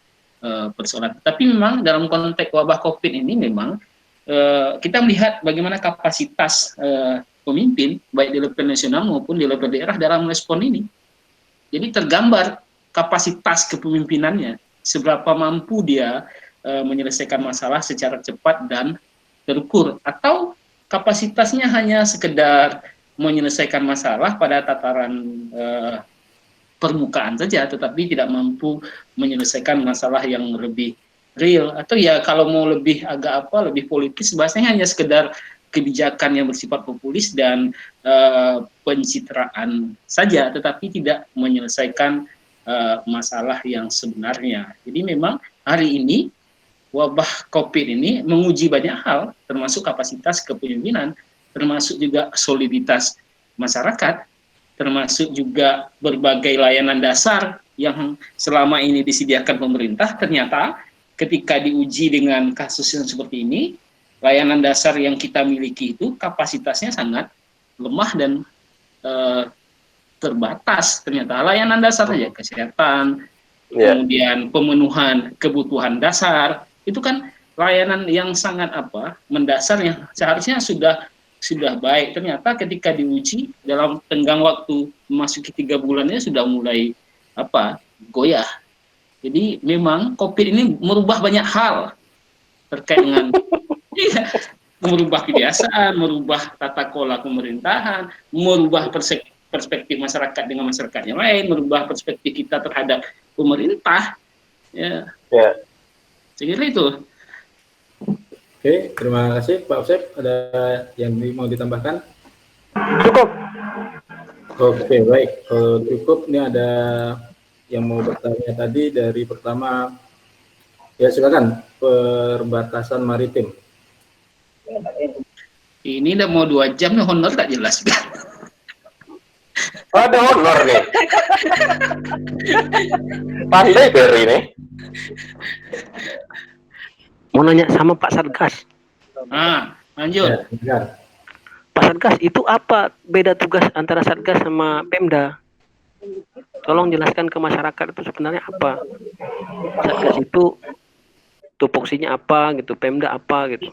persoalan. Tapi memang dalam konteks wabah COVID ini memang kita melihat bagaimana kapasitas pemimpin, baik di level nasional maupun di level daerah dalam respon ini. Jadi tergambar kapasitas kepemimpinannya, seberapa mampu dia menyelesaikan masalah secara cepat dan terukur, atau kapasitasnya hanya sekedar menyelesaikan masalah pada tataran permukaan saja, tetapi tidak mampu menyelesaikan masalah yang lebih real, atau ya kalau mau lebih lebih politis, bahasanya hanya sekedar kebijakan yang bersifat populis dan pencitraan saja, tetapi tidak menyelesaikan masalah yang sebenarnya. Jadi memang hari ini wabah COVID ini menguji banyak hal, termasuk kapasitas kepemimpinan, termasuk juga soliditas masyarakat. termasuk juga berbagai layanan dasar yang selama ini disediakan pemerintah, ternyata ketika diuji dengan kasus yang seperti ini, layanan dasar yang kita miliki itu kapasitasnya sangat lemah dan terbatas. Ternyata layanan dasar saja, kesehatan, kemudian pemenuhan kebutuhan dasar, itu kan layanan yang sangat mendasar yang seharusnya sudah baik. Ternyata ketika diuji dalam tenggang waktu memasuki 3 bulannya sudah mulai goyah. Jadi memang COVID ini merubah banyak hal terkait dengan merubah kebiasaan, merubah tata kelola pemerintahan, merubah perspektif masyarakat dengan masyarakat yang lain, merubah perspektif kita terhadap pemerintah. Ya. Saya kira itu. Oke, terima kasih Pak Usep. Ada yang mau ditambahkan? Cukup. Oke, baik. Cukup. Ini ada yang mau bertanya tadi dari pertama. Ya, silakan. Perbatasan maritim. Ini udah mau 2 jam, honor tak jelas. Ada honor nih. Pandai Ferry nih. Mau nanya sama Pak Satgas. Lanjut. Ya, Pak Satgas, itu apa beda tugas antara Satgas sama Pemda? Tolong jelaskan ke masyarakat itu sebenarnya apa. Satgas itu tupoksinya apa gitu, Pemda apa gitu.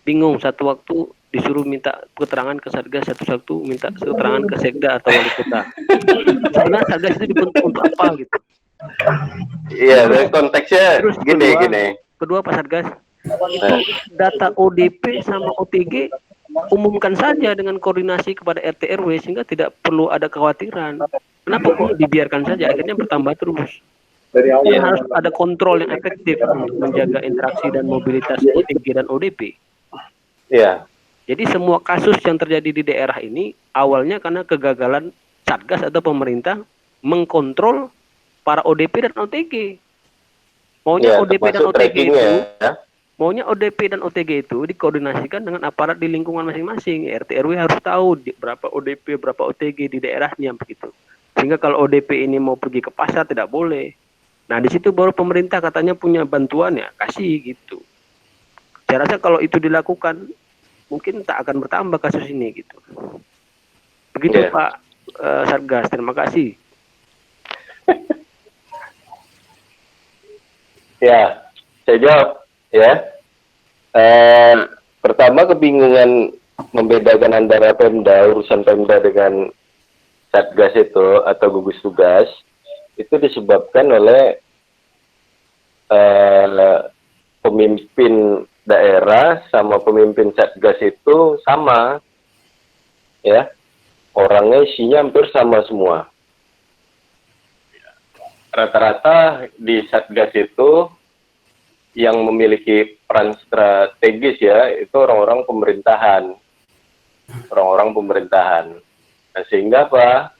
Bingung, satu waktu disuruh minta keterangan ke Satgas, satu-satu minta keterangan ke Sekda atau wali kota. Sebenarnya Satgas itu dibentuk untuk apa gitu. Iya, konteksnya Terus gini. Kedua Pak Satgas, itu data ODP sama OTG umumkan saja dengan koordinasi kepada RT RW sehingga tidak perlu ada kekhawatiran. Kenapa kok dibiarkan saja? Akhirnya bertambah terus. Harus ada kontrol yang efektif untuk menjaga interaksi dan mobilitas OTG dan ODP. Iya. Jadi semua kasus yang terjadi di daerah ini awalnya karena kegagalan Satgas atau pemerintah mengkontrol para ODP dan OTG. Maunya ODP dan OTG itu, maunya ODP dan OTG itu dikoordinasikan dengan aparat di lingkungan masing-masing. RT RW harus tahu berapa ODP, berapa OTG di daerahnya begitu. Sehingga kalau ODP ini mau pergi ke pasar tidak boleh. Nah di situ baru pemerintah katanya punya bantuan ya kasih gitu. Saya rasa kalau itu dilakukan mungkin tak akan bertambah kasus ini gitu. Begitu Pak Satgas, terima kasih. Ya, saya jawab ya. Pertama, kebingungan membedakan antara Pemda, urusan Pemda dengan Satgas itu atau gugus tugas itu disebabkan oleh pemimpin daerah sama pemimpin Satgas itu sama ya, orangnya isinya hampir sama semua. Rata-rata di Satgas itu yang memiliki peran strategis ya, itu orang-orang pemerintahan. Nah, sehingga apa?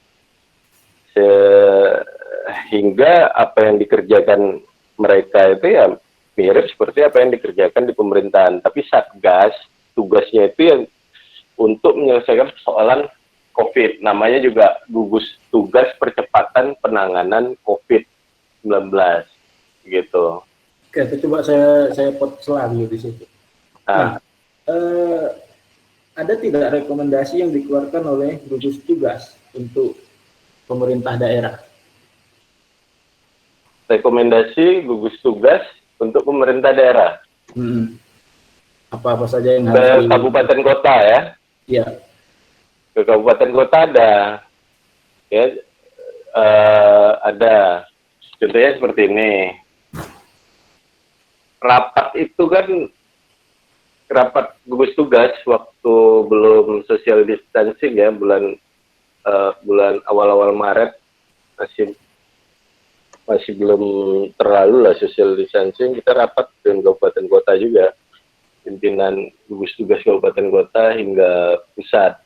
Sehingga apa yang dikerjakan mereka itu ya mirip seperti apa yang dikerjakan di pemerintahan. Tapi Satgas, tugasnya itu yang untuk menyelesaikan persoalan COVID, namanya juga gugus tugas percepatan penanganan COVID-19, gitu. Oke, coba saya potong lagi di situ. Nah, ada tidak rekomendasi yang dikeluarkan oleh gugus tugas untuk pemerintah daerah? Rekomendasi gugus tugas untuk pemerintah daerah. Apa saja yang harus ke kabupaten kota ya? Iya. Ke kabupaten kota ada, ya, ada. Contohnya seperti ini. Rapat itu kan rapat gugus tugas waktu belum social distancing ya, bulan awal-awal Maret masih belum terlalu lah social distancing, kita rapat dengan kabupaten kota juga, pimpinan gugus tugas kabupaten kota hingga pusat.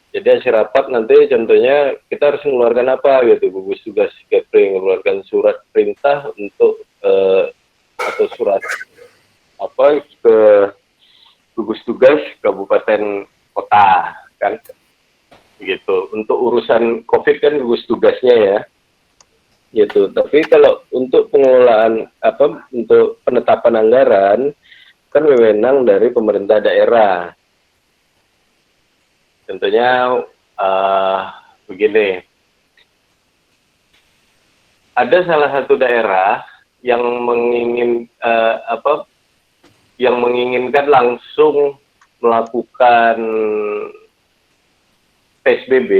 Jadi hasil rapat nanti contohnya kita harus mengeluarkan apa gitu, gugus tugas Kepri mengeluarkan surat perintah untuk atau surat apa ke gugus tugas kabupaten kota kan. gitu. Untuk urusan COVID kan gugus tugasnya ya, gitu. Tapi kalau untuk pengelolaan untuk penetapan anggaran kan wewenang dari pemerintah daerah. Tentunya begini, ada salah satu daerah yang menginginkan langsung melakukan PSBB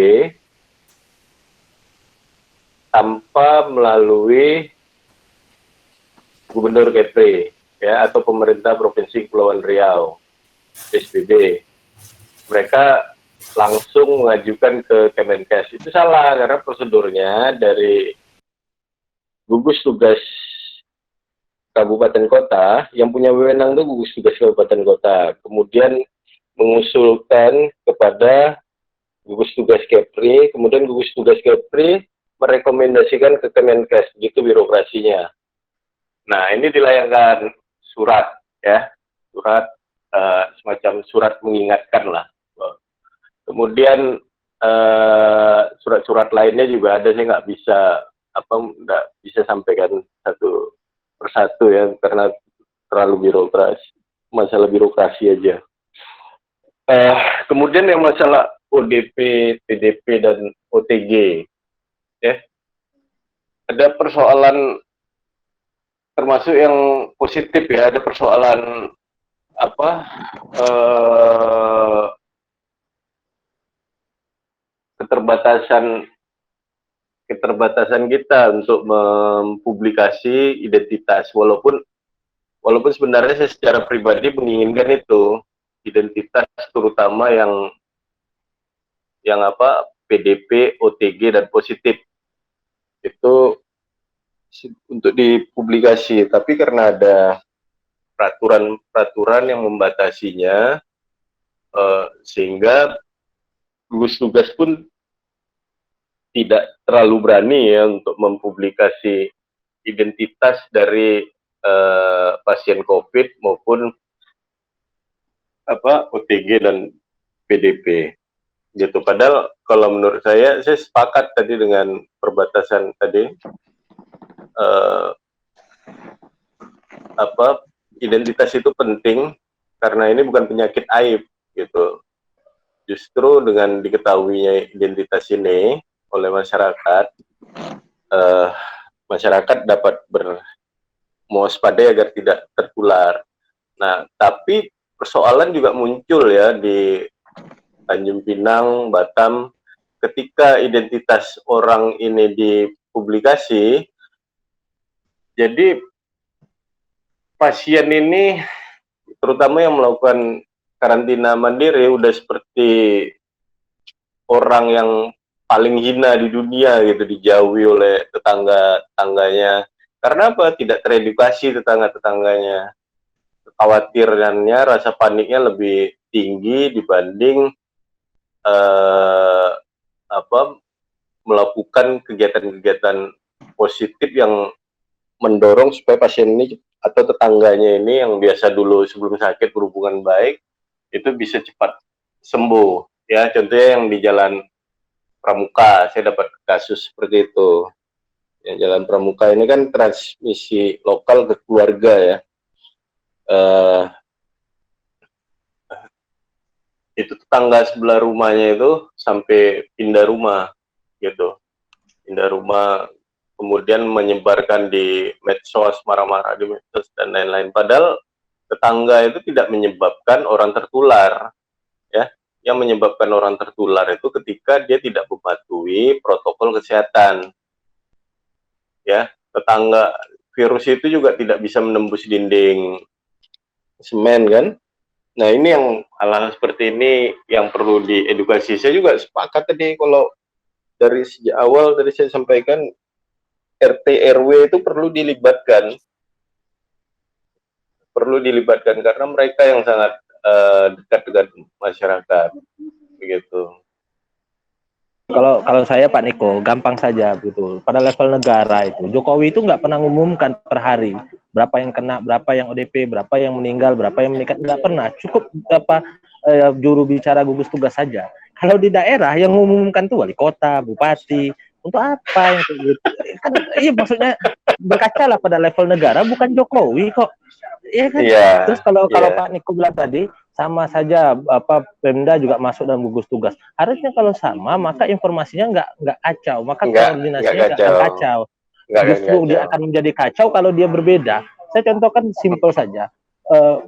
tanpa melalui Gubernur Kepri ya atau pemerintah Provinsi Kepulauan Riau PSBB. Mereka langsung mengajukan ke Kemenkes. Itu salah karena prosedurnya dari gugus tugas kabupaten kota yang punya wewenang itu gugus tugas kabupaten kota. Kemudian mengusulkan kepada gugus tugas Kepri, kemudian gugus tugas Kepri merekomendasikan ke Kemenkes, gitu birokrasinya. Nah, ini dilayangkan surat, ya, surat semacam surat mengingatkan lah. Kemudian surat-surat lainnya juga ada, saya nggak bisa sampaikan satu persatu ya, karena terlalu masalah birokrasi aja. Kemudian yang masalah ODP, PDP dan OTG, ya, ada persoalan termasuk yang positif ya, ada persoalan keterbatasan kita untuk mempublikasi identitas, walaupun sebenarnya saya secara pribadi menginginkan itu identitas, terutama yang PDP, OTG dan positif itu untuk dipublikasi, tapi karena ada peraturan yang membatasinya, sehingga gugus tugas pun tidak terlalu berani ya untuk mempublikasi identitas dari pasien COVID maupun OTG dan PDP gitu. Padahal kalau menurut saya sepakat tadi dengan perbatasan tadi, identitas itu penting karena ini bukan penyakit aib gitu. Justru dengan diketahuinya identitas ini oleh masyarakat, masyarakat dapat mewaspadai agar tidak tertular. Nah, tapi persoalan juga muncul ya di Tanjung Pinang, Batam, ketika identitas orang ini dipublikasi, jadi pasien ini, terutama yang melakukan karantina mandiri, udah seperti orang yang paling hina di dunia gitu, dijauhi oleh tetangga-tetangganya. Karena apa? Tidak teredukasi tetangga-tetangganya. Kekhawatirannya, rasa paniknya lebih tinggi dibanding melakukan kegiatan-kegiatan positif yang mendorong supaya pasien ini atau tetangganya ini yang biasa dulu sebelum sakit berhubungan baik itu bisa cepat sembuh ya. Contohnya yang di Jalan Pramuka, saya dapat kasus seperti itu ya. Jalan Pramuka ini kan transmisi lokal ke keluarga ya. Itu tetangga sebelah rumahnya itu sampai pindah rumah gitu, kemudian menyebarkan di medsos, marah-marah di medsos dan lain-lain. Padahal tetangga itu tidak menyebabkan orang tertular, ya. Yang menyebabkan orang tertular itu ketika dia tidak mematuhi protokol kesehatan, ya. Tetangga, virus itu juga tidak bisa menembus dinding semen kan. Nah, ini yang hal-hal seperti ini yang perlu diedukasi. Saya juga sepakat tadi kalau dari sejak awal tadi saya sampaikan RT RW itu perlu dilibatkan karena mereka yang sangat dekat dengan masyarakat begitu. kalau saya Pak Niko, gampang saja gitu. Pada level negara itu, Jokowi itu nggak pernah mengumumkan per hari berapa yang kena, berapa yang ODP, berapa yang meninggal, berapa yang meningkat, nggak pernah. Cukup juru bicara gugus tugas saja. Kalau di daerah yang mengumumkan tuh wali kota, bupati, untuk apa yang kayak gitu? Kan, iya maksudnya berkaca lah pada level negara, bukan Jokowi kok. Iya kan? Terus kalau Pak Niko bilang tadi, sama saja Pemda juga masuk dalam gugus tugas. Harusnya kalau sama, maka informasinya nggak kacau, maka koordinasinya nggak akan kacau. Justru dia akan menjadi kacau kalau dia berbeda. Saya contohkan simpel saja.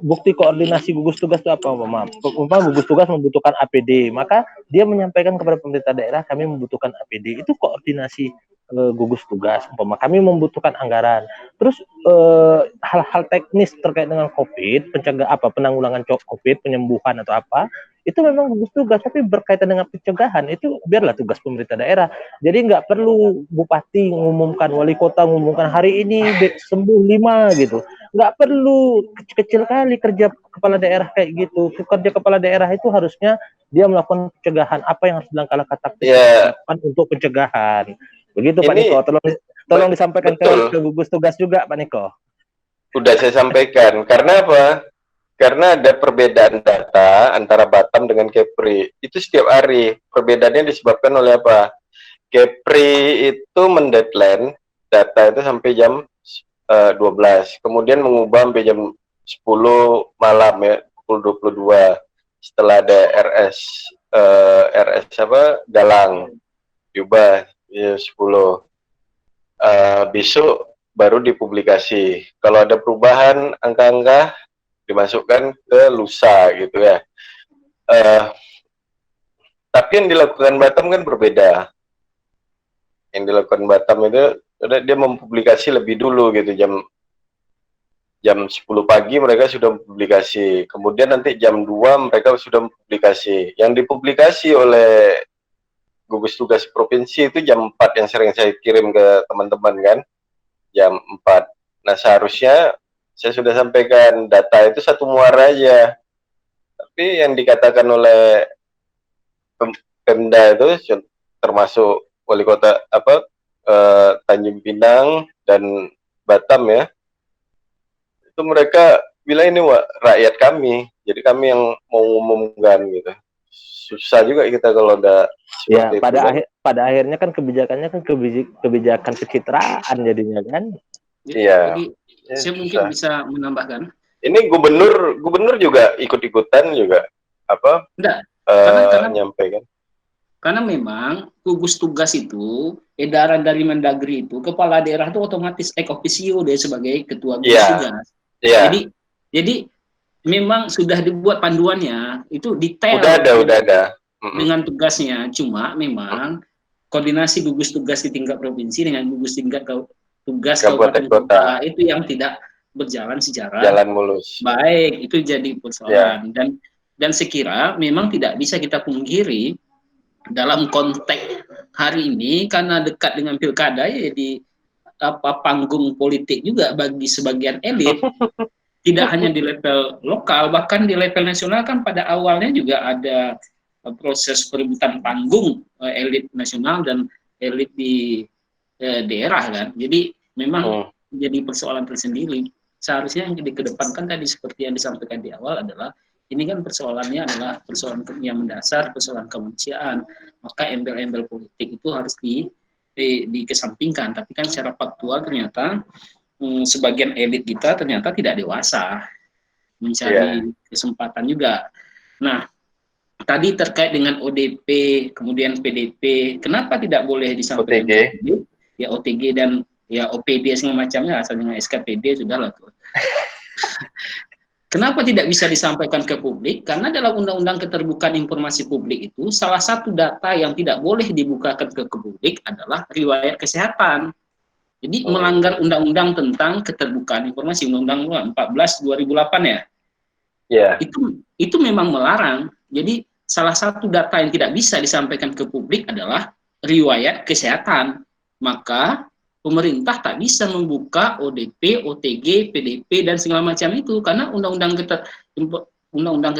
Bukti koordinasi gugus tugas itu apa? Gugus tugas membutuhkan APD, maka dia menyampaikan kepada pemerintah daerah, kami membutuhkan APD. Itu koordinasi gugus tugas. Kami membutuhkan anggaran. Terus hal-hal teknis terkait dengan COVID, penanggulangan COVID, penyembuhan atau apa, itu memang gugus tugas. Tapi berkaitan dengan pencegahan itu biarlah tugas pemerintah daerah. Jadi nggak perlu bupati mengumumkan, wali kota mengumumkan hari ini sembuh 5 gitu. Nggak perlu kecil kali kerja kepala daerah kayak gitu. Kerja kepala daerah itu harusnya dia melakukan pencegahan. Apa yang harus dilakukan untuk pencegahan. Begitu Pak Niko, tolong disampaikan ke gugus tugas juga Pak Niko. Udah saya sampaikan. Karena apa? Karena ada perbedaan data antara Batam dengan Kepri. Itu setiap hari. Perbedaannya disebabkan oleh apa? Kepri itu mendeadline data itu sampai jam 12. Kemudian mengubah sampai jam 10 malam ya, pukul 22. Setelah ada RS Galang diubah ya 10. Besok baru dipublikasi. Kalau ada perubahan angka-angka dimasukkan ke lusa gitu ya. Tapi yang dilakukan Batam kan berbeda. Yang dilakukan Batam itu dia mempublikasi lebih dulu gitu, jam 10 pagi mereka sudah mempublikasi. Kemudian nanti jam 2 mereka sudah mempublikasi. Yang dipublikasi oleh gugus tugas provinsi itu jam 4 yang sering saya kirim ke teman-teman kan, jam 4. Nah seharusnya saya sudah sampaikan data itu satu muara aja, tapi yang dikatakan oleh Pemda itu termasuk wali kota Tanjung Pinang dan Batam ya, itu mereka bilang ini rakyat kami, jadi kami yang mau umumkan gitu. Susah juga kita kalau udah ya pada akhirnya kan kebijakannya kan kebijakan pencitraan jadinya kan. Iya. Jadi saya mungkin bisa menambahkan. Ini gubernur juga ikut-ikutan juga karena nyampaikan. Karena memang gugus tugas itu edaran dari Mendagri itu kepala daerah itu otomatis ex officio dia sebagai ketua gugus tugas. Yeah. Jadi memang sudah dibuat panduannya, itu detail. Udah ada. Dengan tugasnya, cuma memang koordinasi gugus tugas di tingkat provinsi dengan gugus tingkat tugas kabupaten kota itu yang tidak berjalan secara jalan mulus. Baik, itu jadi persoalan. Dan sekira memang tidak bisa kita pungkiri dalam konteks hari ini karena dekat dengan pilkada ya di panggung politik juga bagi sebagian elit. Tidak hanya di level lokal, bahkan di level nasional kan pada awalnya juga ada proses perebutan panggung elit nasional dan elit di daerah kan. Jadi memang jadi persoalan tersendiri. Seharusnya yang dikedepankan tadi seperti yang disampaikan di awal adalah ini kan persoalannya adalah persoalan yang mendasar, persoalan kemanusiaan. Maka embel-embel politik itu harus dikesampingkan. Tapi kan secara faktual ternyata sebagian elit kita ternyata tidak dewasa mencari kesempatan juga. Nah, tadi terkait dengan ODP, kemudian PDP, kenapa tidak boleh disampaikan OTG? Ya OTG dan ya OPD segala macamnya, asal dengan SKPD sudahlah tuh. Kenapa tidak bisa disampaikan ke publik? Karena dalam Undang-Undang Keterbukaan Informasi Publik itu salah satu data yang tidak boleh dibukakan ke publik adalah riwayat kesehatan. Jadi melanggar undang-undang tentang keterbukaan informasi, Undang-Undang 14 2008 ya. Yeah. Itu memang melarang. Jadi salah satu data yang tidak bisa disampaikan ke publik adalah riwayat kesehatan. Maka pemerintah tak bisa membuka ODP, OTG, PDP dan segala macam itu karena Undang-Undang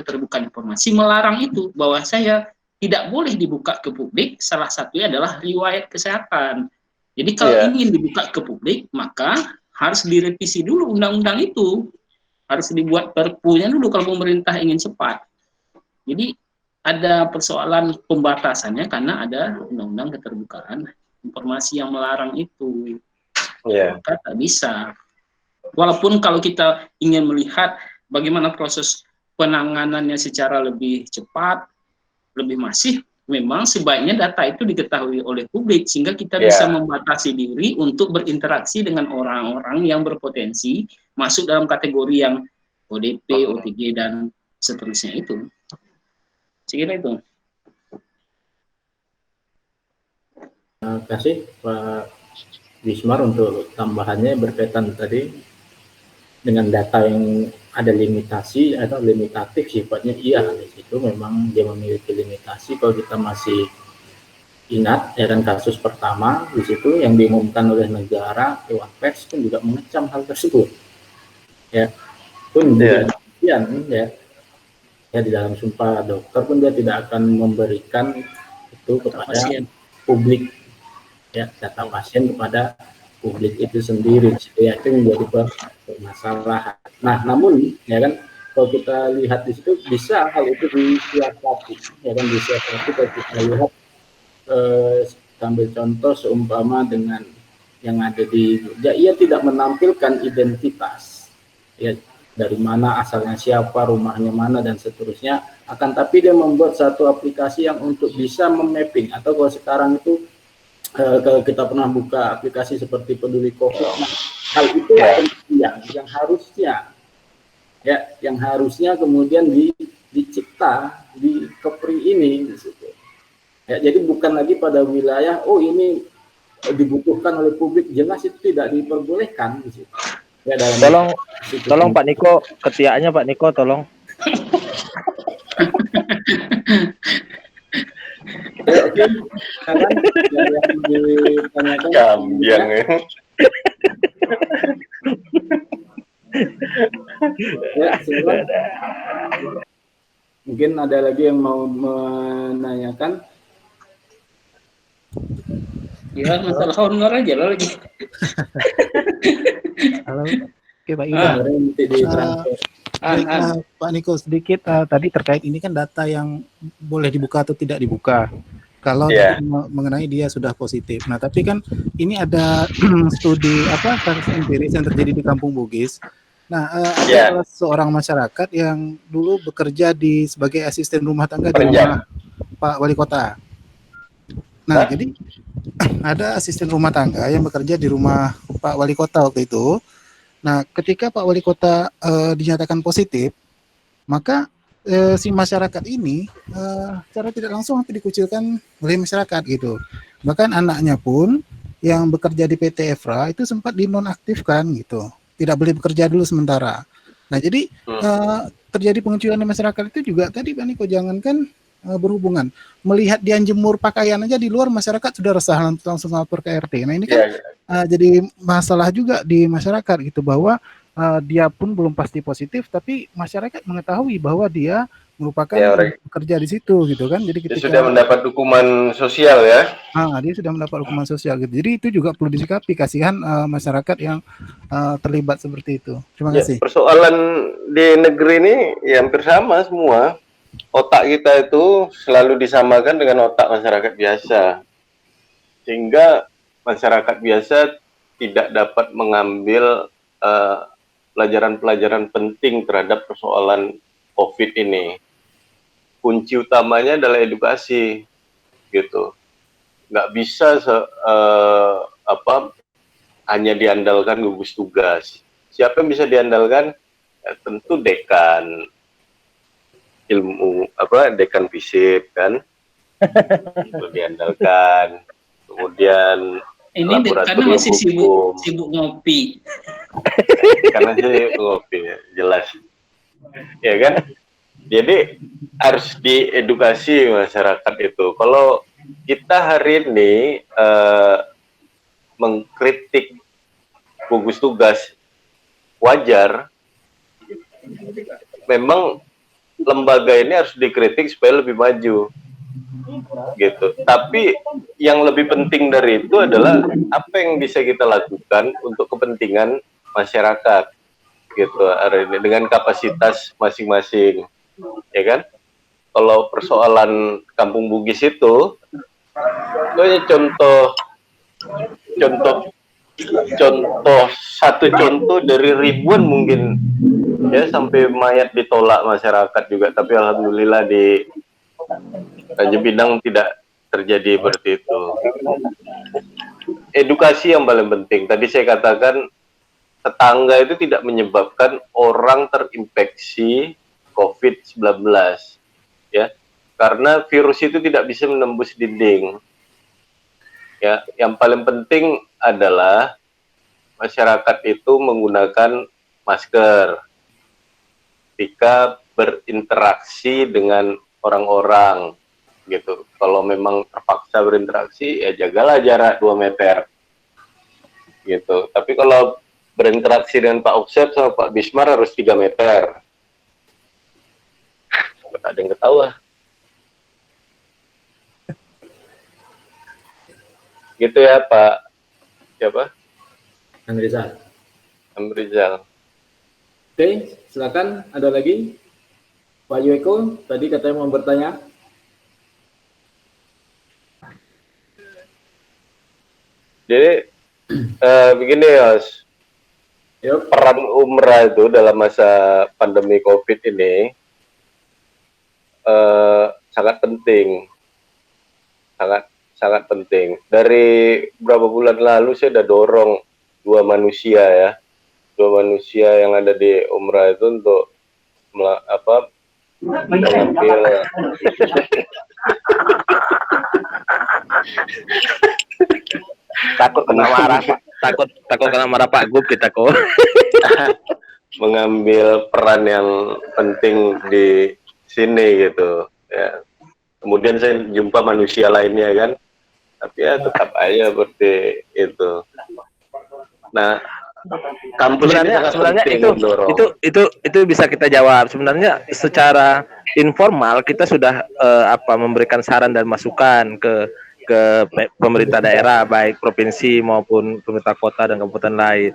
Keterbukaan Informasi melarang itu, bahwa saya tidak boleh dibuka ke publik, salah satunya adalah riwayat kesehatan. Jadi kalau ingin dibuka ke publik, maka harus direvisi dulu undang-undang itu. Harus dibuat perpunya dulu kalau pemerintah ingin cepat. Jadi ada persoalan pembatasannya karena ada undang-undang keterbukaan informasi yang melarang itu. Maka tak bisa. Walaupun kalau kita ingin melihat bagaimana proses penanganannya secara lebih cepat, lebih masif, memang sebaiknya data itu diketahui oleh publik sehingga kita bisa membatasi diri untuk berinteraksi dengan orang-orang yang berpotensi masuk dalam kategori yang ODP, OTG dan seterusnya itu. Saya kira itu. Terima kasih Pak Bismar untuk tambahannya berkaitan tadi dengan data yang ada limitasi atau limitatif sifatnya. Iya, di situ memang dia memiliki limitasi. Kalau kita masih ingat ya kan kasus pertama di situ yang diumumkan oleh negara, Dewan Pers pun juga mengecam hal tersebut. Ya, pun demikian ya di dalam sumpah dokter pun dia tidak akan memberikan itu kepada publik, ya data pasien kepada publik itu sendiri, ya itu menjadi permasalahan. Nah, namun ya kan kalau kita lihat di situ bisa hal itu disiasati, ya kan disiasati kalau kita lihat ambil contoh seumpama dengan yang ada di Jogja, ia tidak menampilkan identitas, ya dari mana asalnya, siapa, rumahnya mana dan seterusnya, akan tapi dia membuat satu aplikasi yang untuk bisa memapping, atau kalau sekarang itu kalau kita pernah buka aplikasi seperti Peduli COVID, nah, hal itu yang harusnya yang harusnya kemudian dicipta di Kepri ini gitu. Ya, jadi bukan lagi pada wilayah ini dibutuhkan oleh publik, jelas itu tidak diperbolehkan di situ. Ya, tolong Pak Niko, ketiaknya Pak Niko tolong. Oke, sekarang yang ditanyakan Gambiang ya. Ya, silakan. Mungkin ada lagi yang mau menanyakan. Ya, masalah honor aja lah lagi. Halo, oke Pak Yuda. Pak Niko sedikit tadi terkait ini kan data yang boleh dibuka atau tidak dibuka. Kalau mengenai dia sudah positif. Nah, tapi kan ini ada studi kasus empiris yang terjadi di Kampung Bugis. Nah, ada seorang masyarakat yang dulu bekerja sebagai asisten rumah tangga di rumah Pak Wali Kota. Nah, jadi ada asisten rumah tangga yang bekerja di rumah Pak Wali Kota waktu itu. Nah, ketika Pak Wali Kota dinyatakan positif, maka si masyarakat ini secara tidak langsung dikucilkan oleh masyarakat gitu. Bahkan anaknya pun yang bekerja di PT Evra itu sempat dinonaktifkan gitu. Tidak boleh bekerja dulu sementara. Nah, jadi terjadi pengucilan di masyarakat itu juga tadi Pak Niko, jangankan berhubungan, melihat dia jemur pakaian aja di luar, masyarakat sudah resah langsung lapor ke RT. Nah, ini kan jadi masalah juga di masyarakat gitu, bahwa dia pun belum pasti positif, tapi masyarakat mengetahui bahwa dia merupakan bekerja di situ gitu kan. Jadi ketika dia sudah mendapat hukuman sosial ya. Dia sudah mendapat hukuman sosial gitu. Jadi itu juga perlu disikapi, kasihan masyarakat yang terlibat seperti itu. Terima kasih. Persoalan di negeri ini ya hampir sama semua. Otak kita itu selalu disamakan dengan otak masyarakat biasa, sehingga masyarakat biasa tidak dapat mengambil pelajaran-pelajaran penting terhadap persoalan COVID ini. Kunci utamanya adalah edukasi, gitu. Nggak bisa hanya diandalkan gugus tugas. Siapa yang bisa diandalkan? Ya, tentu dekan ilmu dekan FISIP kan itu diandalkan. Kemudian ini karena masih sibuk ngopi. Karena sibuk ngopi jelas ya kan. Jadi harus diedukasi masyarakat itu. Kalau kita hari ini mengkritik gugus tugas wajar, memang lembaga ini harus dikritik supaya lebih maju. gitu. Tapi yang lebih penting dari itu adalah apa yang bisa kita lakukan untuk kepentingan masyarakat gitu hari ini dengan kapasitas masing-masing, ya kan? Kalau persoalan Kampung Bugis itu contoh satu contoh dari ribuan mungkin ya, sampai mayat ditolak masyarakat juga, tapi alhamdulillah di Raja Bidang tidak terjadi seperti itu. Edukasi yang paling penting. Tadi saya katakan tetangga itu tidak menyebabkan orang terinfeksi COVID-19 ya, karena virus itu tidak bisa menembus dinding. Ya, yang paling penting adalah masyarakat itu menggunakan masker ketika berinteraksi dengan orang-orang gitu. Kalau memang terpaksa berinteraksi, ya jagalah jarak 2 meter gitu. Tapi kalau berinteraksi dengan Pak Uksep sama Pak Bismar harus 3 meter. Ada yang ketawa. Gitu ya Pak. Siapa? Rizal. Rizal. Oke, silakan. Ada lagi? Pak Yueko, tadi katanya mau bertanya. Jadi begini Yos, peran umrah itu dalam masa pandemi COVID ini sangat penting, sangat penting. Dari beberapa bulan lalu saya udah dorong dua manusia yang ada di umrah itu untuk mengambil Takut kena marah, takut kena marah Pak Gub kita kok. Mengambil peran yang penting di sini gitu ya. Kemudian saya jumpa manusia lainnya kan, tapi ya tetap aja seperti itu. Nah, kampus sebenarnya itu bisa kita jawab. Sebenarnya secara informal kita sudah memberikan saran dan masukan ke pemerintah daerah, baik provinsi maupun pemerintah kota dan kabupaten lain,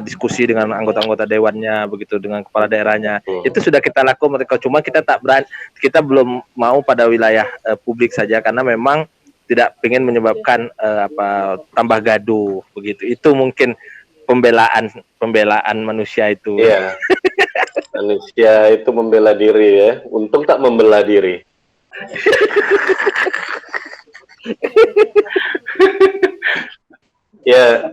diskusi dengan anggota-anggota dewannya, begitu dengan kepala daerahnya. Itu sudah kita lakukan, cuma kita tak berani, kita belum mau pada wilayah publik saja karena memang tidak ingin menyebabkan tambah gaduh begitu. Itu mungkin pembelaan manusia itu. Iya. Manusia itu membela diri ya. Untung tak membela diri. Ya,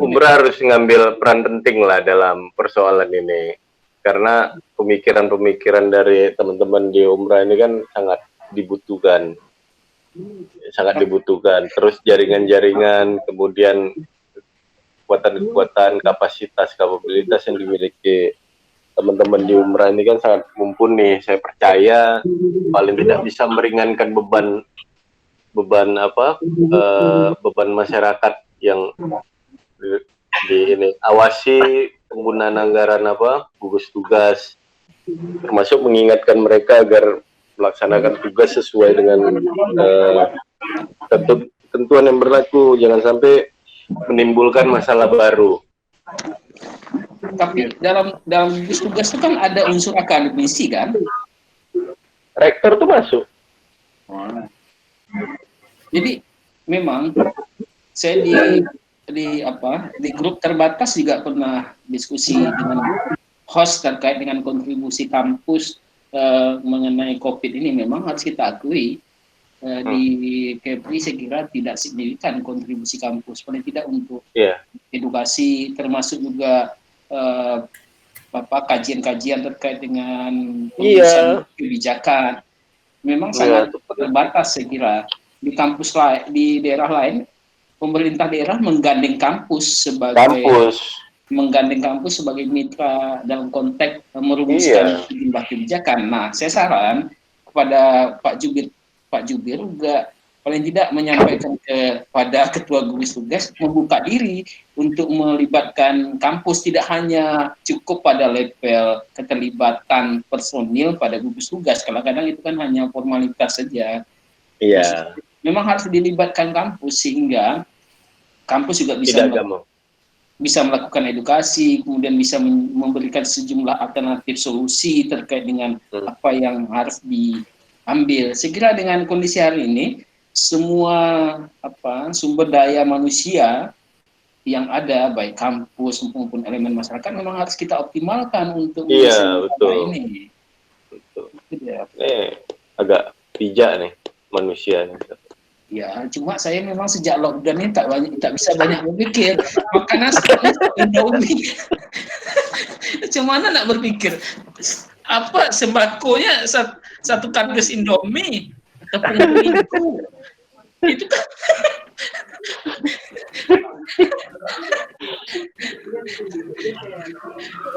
umrah harus mengambil peran penting lah dalam persoalan ini, karena pemikiran-pemikiran dari teman-teman di umrah ini kan sangat dibutuhkan. Terus jaringan-jaringan, kemudian kekuatan, kapasitas, kapabilitas yang dimiliki teman-teman di umrah ini kan sangat mumpuni. Saya percaya paling tidak bisa meringankan beban masyarakat yang di ini. Awasi penggunaan anggaran gugus tugas, termasuk mengingatkan mereka agar melaksanakan tugas sesuai dengan ketentuan yang berlaku, jangan sampai menimbulkan masalah baru. Tapi dalam gugus tugas itu kan ada unsur akademisi kan? Rektor tuh masuk. Jadi memang saya di grup terbatas juga pernah diskusi dengan host terkait dengan kontribusi kampus mengenai COVID ini. Memang harus kita akui di Kepri saya kira tidak signifikan kontribusi kampus, paling tidak untuk edukasi, termasuk juga kajian-kajian terkait dengan penyusunan kebijakan. Memang sangat terbatas saya kira. Di kampus lain, di daerah lain, pemerintah daerah menggandeng kampus sebagai mitra dalam konteks merumuskan sejumlah kebijakan. Nah, saya saran kepada Pak Jubir juga paling tidak menyampaikan kepada ketua gugus tugas membuka diri untuk melibatkan kampus, tidak hanya cukup pada level keterlibatan personil pada gugus tugas. Kadang-kadang itu kan hanya formalitas saja. Iya. Memang harus dilibatkan kampus sehingga kampus juga bisa melakukan edukasi, kemudian bisa memberikan sejumlah alternatif solusi terkait dengan apa yang harus diambil. Saya kira dengan kondisi hari ini, semua sumber daya manusia yang ada, baik kampus maupun elemen masyarakat, memang harus kita optimalkan untuk ini. Betul. Ini agak bijak nih manusia. Ya, cuma saya memang sejak lockdown ini tak bisa banyak berpikir. Makan nasi Indomie. Cuma mana nak berpikir? Apa sembakonya satu kardus Indomie? Tepung terigu. Itu kan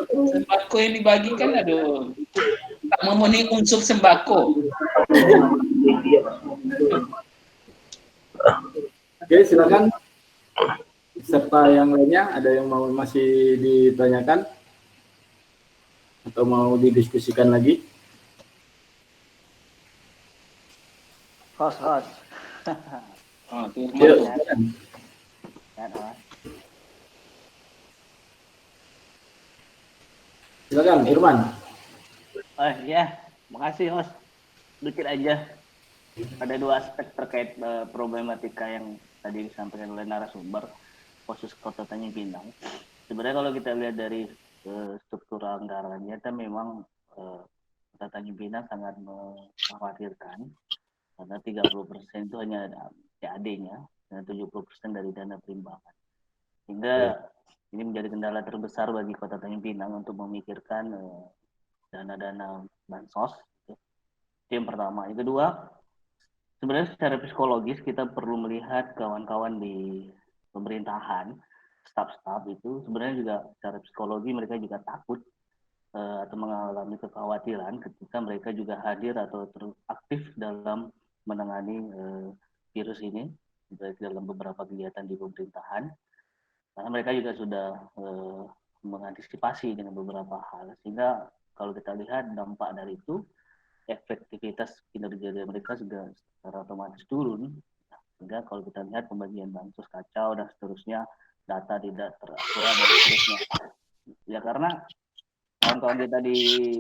sembako yang dibagikan, aduh, tak memenuhi unsur sembako. Oke, silakan. Serta yang lainnya, ada yang masih ditanyakan atau mau didiskusikan lagi? Host. Silakan, Irman. Ya, makasih host. Sedikit aja. Ada dua aspek terkait problematika yang tadi disampaikan oleh narasumber khusus Kota Tanjung Pinang. Sebenarnya kalau kita lihat dari struktur anggarannya, kan memang Kota Tanjung Pinang sangat mengkhawatirkan karena 30% itu hanya CAD-nya dan 70% dari dana perimbangan. Sehingga ini menjadi kendala terbesar bagi Kota Tanjung Pinang untuk memikirkan dana-dana bansos. Itu yang pertama. Yang kedua, sebenarnya secara psikologis kita perlu melihat kawan-kawan di pemerintahan, staf-staf itu sebenarnya juga secara psikologi mereka juga takut atau mengalami kekhawatiran ketika mereka juga hadir atau aktif dalam menangani virus ini dalam beberapa kegiatan di pemerintahan, karena mereka juga sudah mengantisipasi dengan beberapa hal, sehingga kalau kita lihat dampak dari itu, efektivitas kinerja mereka juga secara otomatis turun. Sehingga kalau kita lihat pembagian bansos kacau dan seterusnya, data tidak terakurat dan seterusnya. Ya karena kawan-kawan kita di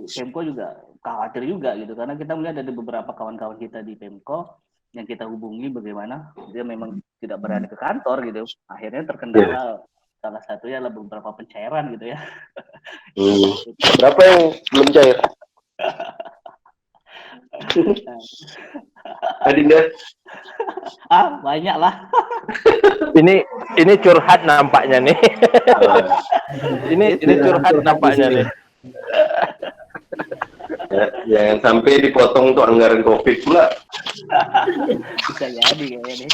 Pemko juga khawatir juga gitu, karena kita melihat ada beberapa kawan-kawan kita di Pemko yang kita hubungi bagaimana dia memang tidak berani ke kantor gitu, akhirnya terkendala salah satunya adalah beberapa pencairan gitu ya. Berapa yang belum cair? Adinda? Banyak lah. Ini curhat nampaknya nih. ini curhat nampaknya nih. Ya, jangan sampai dipotong tuh anggaran COVID pula. Bisa jadi kayaknya nih.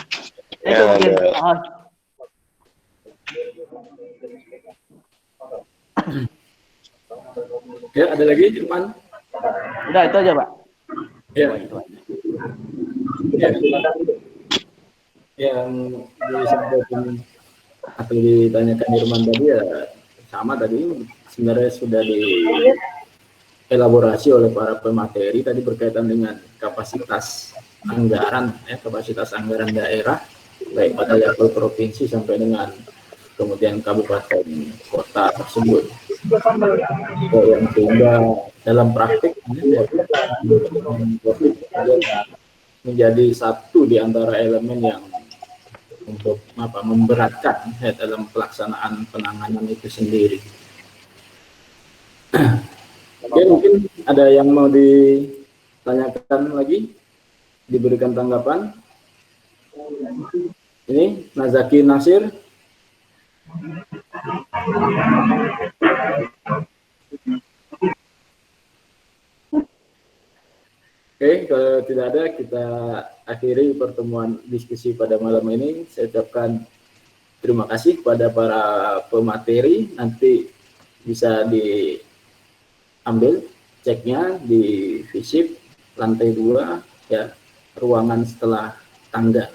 Ya, ada lagi, Irman? Udah, itu aja, Pak. Ya. Yang disampaikan atau ditanyakan Irman tadi ya sama tadi, sebenarnya sudah dielaborasi oleh para pemateri tadi berkaitan dengan kapasitas anggaran, kapasitas anggaran daerah baik pada level provinsi sampai dengan kemudian kabupaten kota tersebut. Yang sehingga dalam praktik menjadi satu di antara elemen yang untuk memberatkan dalam pelaksanaan penanganan itu sendiri. Oke, mungkin ada yang mau ditanyakan lagi, diberikan tanggapan. Ini Nazaki Nasir. Oke, kalau tidak ada, kita akhiri pertemuan diskusi pada malam ini. Saya ucapkan terima kasih kepada para pemateri. Nanti bisa diambil ceknya di FISIP lantai 2, ya, ruangan setelah tangga.